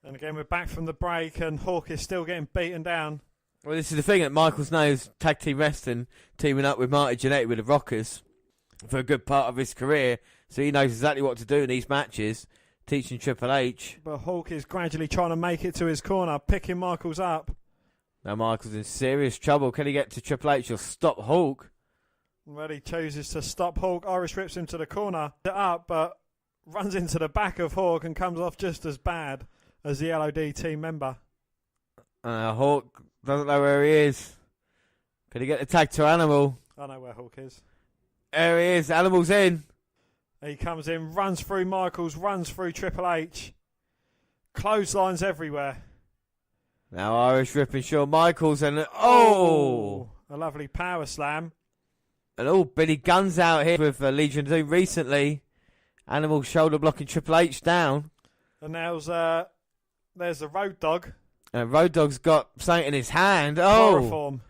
Speaker 2: And again, we're back from the break, and Hawk is still getting beaten down.
Speaker 1: Well, this is the thing that Michaels knows, tag team wrestling, teaming up with Marty Jannety with the Rockers for a good part of his career. So he knows exactly what to do in these matches, teaching Triple H.
Speaker 2: But Hawk is gradually trying to make it to his corner, picking Michaels up.
Speaker 1: Now Michaels in serious trouble. Can he get to Triple H or stop Hawk?
Speaker 2: Well, he chooses to stop Hawk. Irish rips him to the corner, up, but runs into the back of Hawk and comes off just as bad as the LOD team member.
Speaker 1: Hawk doesn't know where he is. Can he get the tag to Animal?
Speaker 2: I know where Hawk is.
Speaker 1: There he is. Animal's in.
Speaker 2: He comes in, runs through Michaels, runs through Triple H. Clotheslines everywhere.
Speaker 1: Now Irish ripping Shawn Michaels and a
Speaker 2: lovely power slam.
Speaker 1: And Billy Gunn's out here with Legion of Doom recently. Animal shoulder blocking Triple H down.
Speaker 2: And there's the Road Dog.
Speaker 1: And Road Dog's got something in his hand.
Speaker 2: Chloroform.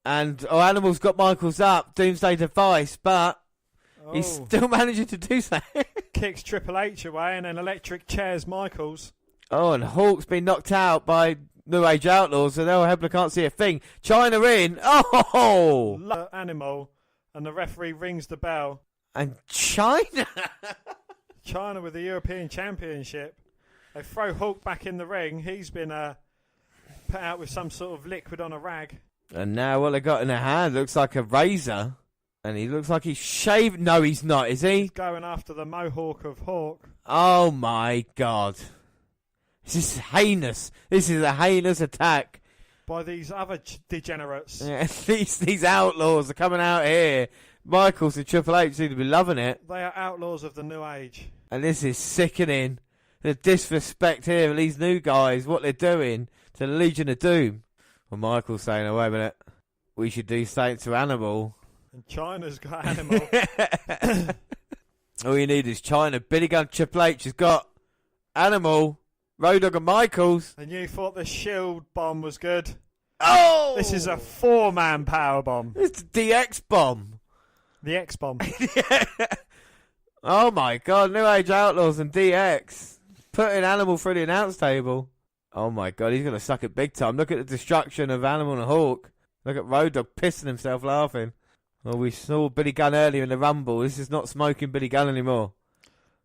Speaker 1: And Animal's got Michaels up. Doomsday Device, but he's still managing to do so.
Speaker 2: Kicks Triple H away and then electric chairs Michaels.
Speaker 1: Oh, and Hawk's been knocked out by New Age Outlaws, so now Hebler can't see a thing. China in. Oh!
Speaker 2: Animal. And the referee rings the bell.
Speaker 1: And China
Speaker 2: with the European Championship. They throw Hulk back in the ring. He's been put out with some sort of liquid on a rag.
Speaker 1: And now what they got in their hand looks like a razor. And he looks like he's shaved. No, he's not, is he?
Speaker 2: He's going after the mohawk of Hawk.
Speaker 1: Oh, my God. This is heinous. This is a heinous attack.
Speaker 2: By these other degenerates.
Speaker 1: Yeah, these outlaws are coming out here. Michaels and Triple H seem to be loving it.
Speaker 2: They are outlaws of the new age.
Speaker 1: And this is sickening. The disrespect here of these new guys, what they're doing to the Legion of Doom. Well, Michael's saying, oh, wait a minute, we should do something to Animal.
Speaker 2: And China's got Animal.
Speaker 1: All you need is China. Billy Gunn, Triple H has got Animal, Road Dogg and Michaels.
Speaker 2: And you thought the Shield bomb was good?
Speaker 1: Oh!
Speaker 2: This is a 4-man power bomb.
Speaker 1: It's the DX bomb.
Speaker 2: The X bomb.
Speaker 1: Yeah. Oh my God, New Age Outlaws and DX putting Animal through the announce table. Oh my God, he's going to suck it big time. Look at the destruction of Animal and Hawk. Look at Road Dogg pissing himself laughing. Well, we saw Billy Gunn earlier in the Rumble. This is not smoking Billy Gunn anymore.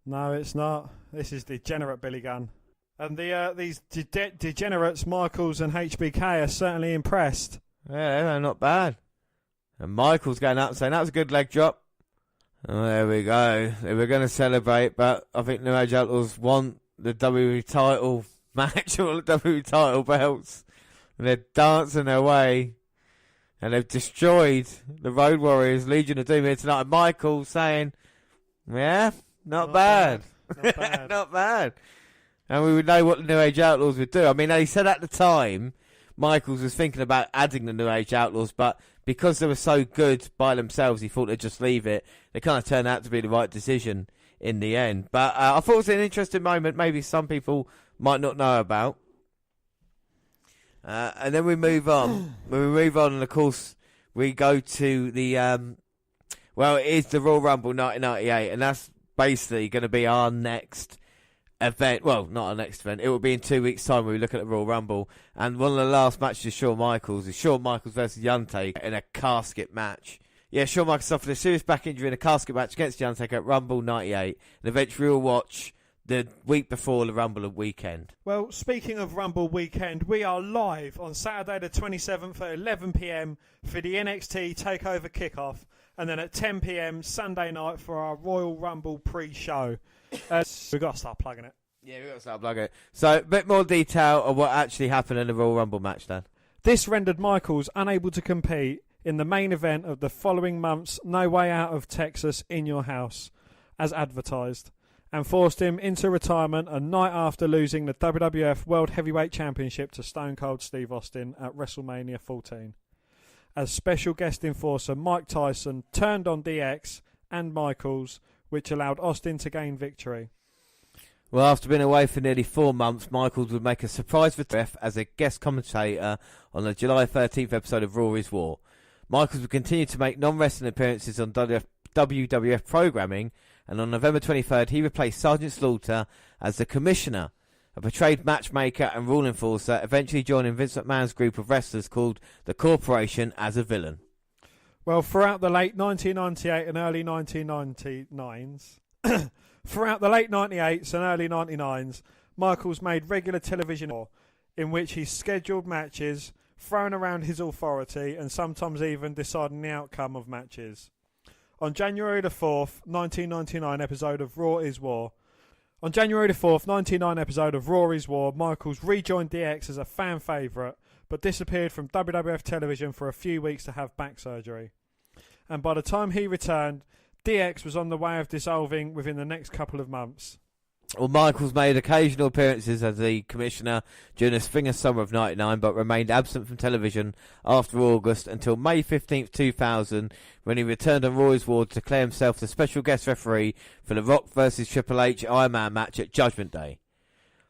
Speaker 2: No, it's not. This is degenerate Billy Gunn. And these degenerates, Michaels and HBK, are certainly impressed.
Speaker 1: Yeah, they're not bad. And Michaels going up saying, that was a good leg drop. Oh, there we go. They were going to celebrate, but I think New Age Outlaws want the WWE title match or the WWE title belts. And they're dancing their way. And they've destroyed the Road Warriors, Legion of Doom here tonight. And Michaels saying, yeah, not bad.
Speaker 2: Not bad.
Speaker 1: Not bad. And we would know what the New Age Outlaws would do. I mean, they said at the time, Michaels was thinking about adding the New Age Outlaws, but because they were so good by themselves, he thought they'd just leave it. They kind of turned out to be the right decision in the end. But I thought it was an interesting moment, maybe some people might not know about. And then we move on. When we move on, and of course, we go to the, it is the Royal Rumble 1998, and that's basically going to be our next event. Well, not our next event. It will be in 2 weeks' time when we look at the Royal Rumble. And one of the last matches of Shawn Michaels is Shawn Michaels versus The Undertaker in a casket match. Yeah, Shawn Michaels suffered a serious back injury in a casket match against The Undertaker at Rumble 98. An event we'll watch the week before the Rumble weekend.
Speaker 2: Well, speaking of Rumble weekend, we are live on Saturday the 27th at 11 p.m. for the NXT TakeOver kickoff, and then at 10 p.m. Sunday night for our Royal Rumble pre-show. We've got to start plugging it.
Speaker 1: Yeah, we've got to start plugging it. So, a bit more detail of what actually happened in the Royal Rumble match then.
Speaker 2: This rendered Michaels unable to compete in the main event of the following month's No Way Out of Texas in Your House, as advertised, and forced him into retirement a night after losing the WWF World Heavyweight Championship to Stone Cold Steve Austin at WrestleMania 14. As special guest enforcer, Mike Tyson turned on DX and Michaels, which allowed Austin to gain victory.
Speaker 1: Well, after being away for nearly 4 months, Michaels would make a surprise return as a guest commentator on the July 13th episode of Raw is War. Michaels would continue to make non-wrestling appearances on WWF programming, and on November 23rd, he replaced Sergeant Slaughter as the Commissioner, a portrayed matchmaker and rule enforcer, eventually joining Vince McMahon's group of wrestlers called the Corporation as a villain.
Speaker 2: Well, throughout the late 1998 and early 1999s, throughout the late 98s and early 99s, Michaels made regular television in which he scheduled matches, throwing around his authority and sometimes even deciding the outcome of matches. On January the 4th, 1999 episode of Raw is War. On January the 4th, 1999 episode of Raw is War, Michaels rejoined DX as a fan favourite, but disappeared from WWF television for a few weeks to have back surgery. And by the time he returned, DX was on the way of dissolving within the next couple of months.
Speaker 1: Well, Michaels made occasional appearances as the Commissioner during the spring and summer of 99, but remained absent from television after August until May 15th, 2000, when he returned on Raw is War to declare himself the special guest referee for the Rock vs Triple H Iron Man match at Judgment Day.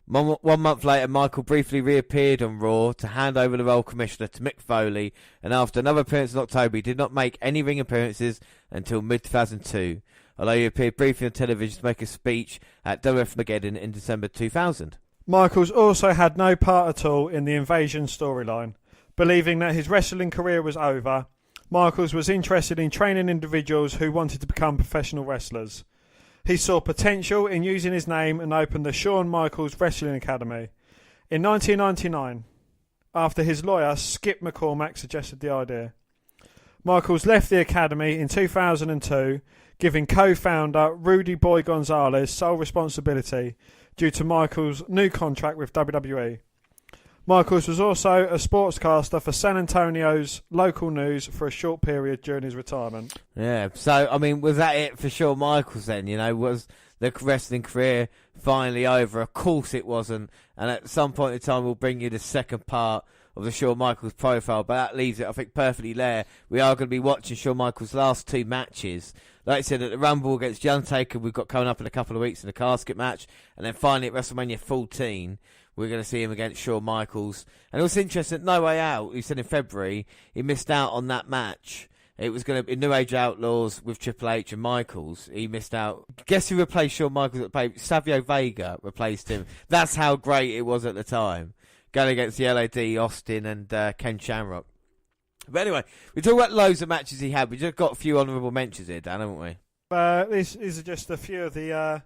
Speaker 1: 1 month later, Michael briefly reappeared on Raw to hand over the role Commissioner to Mick Foley, and after another appearance in October, he did not make any ring appearances until mid-2002. Although he appeared briefly on television to make a speech at WWF Armageddon in December 2000.
Speaker 2: Michaels also had no part at all in the Invasion storyline. Believing that his wrestling career was over, Michaels was interested in training individuals who wanted to become professional wrestlers. He saw potential in using his name and opened the Shawn Michaels Wrestling Academy. In 1999, after his lawyer Skip McCormack suggested the idea, Michaels left the academy in 2002, giving co-founder Rudy Boy Gonzalez sole responsibility due to Michaels' new contract with WWE. Michaels was also a sportscaster for San Antonio's local news for a short period during his retirement.
Speaker 1: Yeah, so, I mean, was that it for Shawn Michaels then? You know, was the wrestling career finally over? Of course it wasn't. And at some point in time, we'll bring you the second part of the Shawn Michaels profile, but that leaves it, I think, perfectly there. We are going to be watching Shawn Michaels' last 2 matches. Like I said, at the Rumble against the Undertaker, we've got coming up in a couple of weeks in the casket match, and then finally at WrestleMania 14, we're going to see him against Shawn Michaels. And it was interesting, No Way Out, he said in February, he missed out on that match. It was going to be New Age Outlaws with Triple H and Michaels. He missed out. Guess who replaced Shawn Michaels at the pay? Savio Vega replaced him. That's how great it was at the time. Going against the LAD, Austin and Ken Shamrock. But anyway, we talk about loads of matches he had. We just got a few honourable mentions here, Dan, haven't we?
Speaker 2: These are just a few of the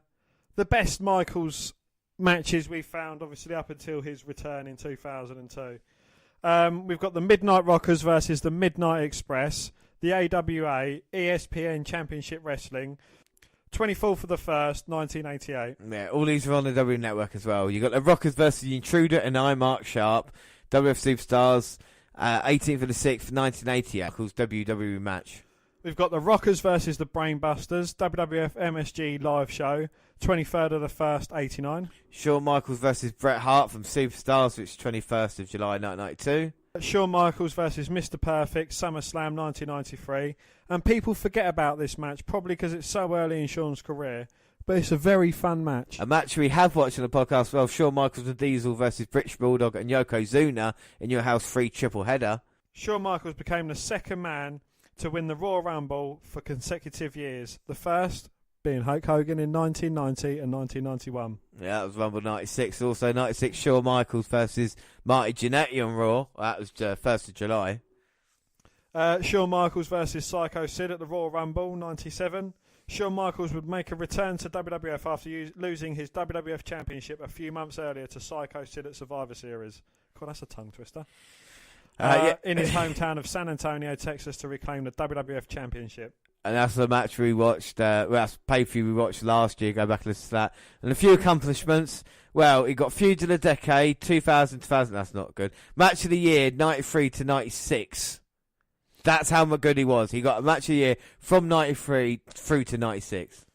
Speaker 2: best Michaels matches we found, obviously up until his return in 2002. We've got the Midnight Rockers versus the Midnight Express, the AWA, ESPN Championship Wrestling, 24th of the 1st, 1988.
Speaker 1: Yeah, all these are on the W Network as well. You got the Rockers versus the Intruder and I, Mark Sharp, WF Superstars, 18th of the 6th, 1988, called WWE match.
Speaker 2: We've got the Rockers versus the Brainbusters, WWF MSG live show, 23rd of the 1st, 89.
Speaker 1: Shawn Michaels versus Bret Hart from Superstars, which is 21st of July, 1992.
Speaker 2: Shawn Michaels versus Mr. Perfect, SummerSlam 1993. And people forget about this match, probably because it's so early in Shawn's career. But it's a very fun match.
Speaker 1: A match we have watched on the podcast as well, Shawn Michaels and Diesel versus British Bulldog and Yokozuna in Your House 3 triple header.
Speaker 2: Shawn Michaels became the second man to win the Royal Rumble for consecutive years. The first being Hulk Hogan in 1990 and 1991.
Speaker 1: Yeah, that was Rumble 96. Also 96, Shawn Michaels versus Marty Jannety on Raw. That was 1st of July.
Speaker 2: Shawn Michaels versus Psycho Sid at the Royal Rumble 97. Shawn Michaels would make a return to WWF after losing his WWF Championship a few months earlier to Psycho Sid at Survivor Series. God, that's a tongue twister. In his hometown of San Antonio, Texas, to reclaim the WWF Championship.
Speaker 1: And that's the match we watched, that's pay-per-view we watched last year. Go back and listen to that. And a few accomplishments. Well, he got Feud of the Decade, 2000, that's not good. Match of the Year, 93 to 96. That's how good he was. He got a match of the year from 93 through to 96.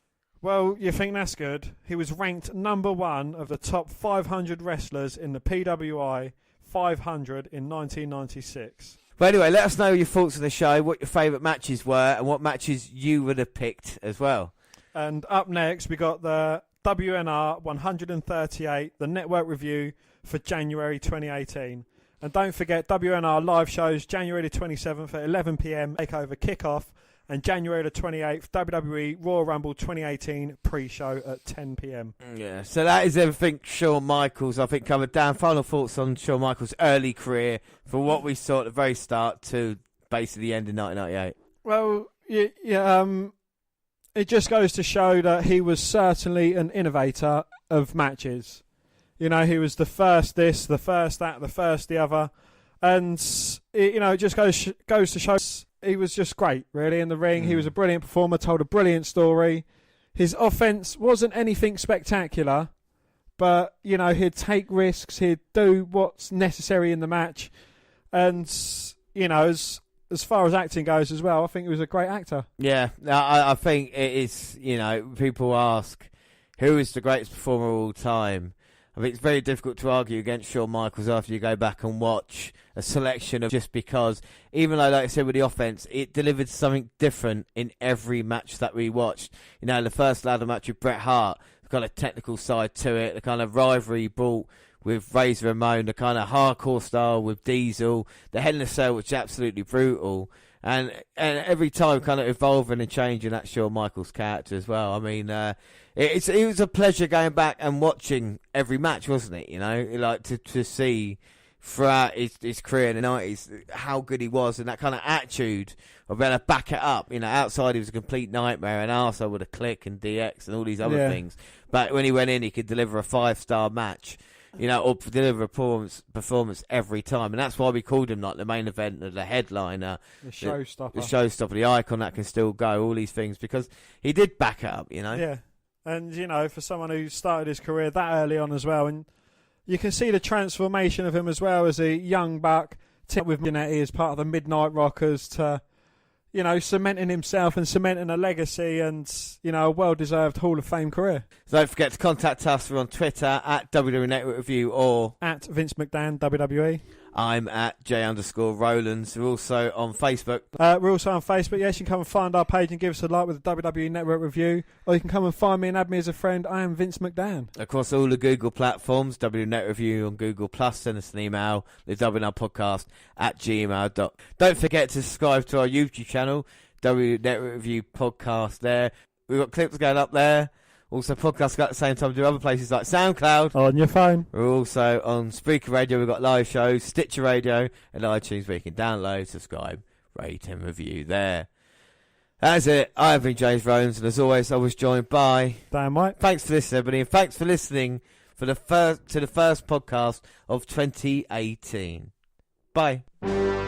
Speaker 2: Well, you think that's good? He was ranked number 1 of the top 500 wrestlers in the PWI 500 in 1996.
Speaker 1: But anyway, let us know your thoughts on the show, what your favourite matches were, and what matches you would have picked as well.
Speaker 2: And up next, we got the WNR138, the network review for January 2018. And don't forget, WNR live shows January the 27th at 11 p.m, takeover kickoff, and January the 28th, WWE Royal Rumble 2018 pre-show at 10 p.m.
Speaker 1: Yeah, so that is everything Shawn Michaels, I think, covered down. Final thoughts on Shawn Michaels' early career from what we saw at the very start to basically the end of 1998.
Speaker 2: Well, it just goes to show that he was certainly an innovator of matches. You know, he was the first this, the first that, the first the other. And, it just goes to show he was just great, really, in the ring. He was a brilliant performer, told a brilliant story. His offense wasn't anything spectacular, but, he'd take risks, he'd do what's necessary in the match. And, as far as acting goes as well, I think he was a great actor.
Speaker 1: Yeah, I think it is, people ask, who is the greatest performer of all time? I think it's very difficult to argue against Shawn Michaels after you go back and watch a selection of, just because, even though, like I said, with the offense, it delivered something different in every match that we watched. The first ladder match with Bret Hart, the kind of technical side to it, the kind of rivalry he brought with Razor Ramon, the kind of hardcore style with Diesel, the Hell in a Cell, which is absolutely brutal. And every time kind of evolving and changing that Shawn Michaels character as well. I mean, it was a pleasure going back and watching every match, wasn't it? Like to see throughout his career in the 90s how good he was, and that kind of attitude of being able to back it up. Outside he was a complete nightmare, and also with a Click and DX and all these other things. But when he went in, he could deliver a 5-star match. Or deliver a performance every time. And that's why we called him like the main event, the headliner.
Speaker 2: The showstopper.
Speaker 1: The showstopper, the icon that can still go, all these things, because he did back it up,
Speaker 2: Yeah. And, for someone who started his career that early on as well, and You can see the transformation of him as well as a young buck, with Jannety as part of the Midnight Rockers to, you know, cementing himself and cementing a legacy and, you know, a well-deserved Hall of Fame career.
Speaker 1: So don't forget to contact us. We're on Twitter at WWE Network Review or
Speaker 2: at Vince McDan WWE.
Speaker 1: I'm at J_Rowlands. We're also on Facebook.
Speaker 2: We're also on Facebook. Yes, you can come and find our page and give us a like with the WWE Network Review. Or you can come and find me and add me as a friend. I am Vince McDan.
Speaker 1: Across all the Google platforms, WWE Network Review on Google+. Send us an email, the WNR podcast at gmail.com. Don't forget to subscribe to our YouTube channel, WWE Network Review podcast there. We've got clips going up there. Also, podcasts go at the same time to other places like SoundCloud.
Speaker 2: On your phone.
Speaker 1: We're also on Spreaker Radio. We've got live shows, Stitcher Radio, and iTunes where you can download, subscribe, rate, and review there. That's it. I've been James Rhodes, and as always, I was joined by
Speaker 2: Dan White.
Speaker 1: Thanks for listening, everybody, and thanks for listening to the first podcast of 2018. Bye.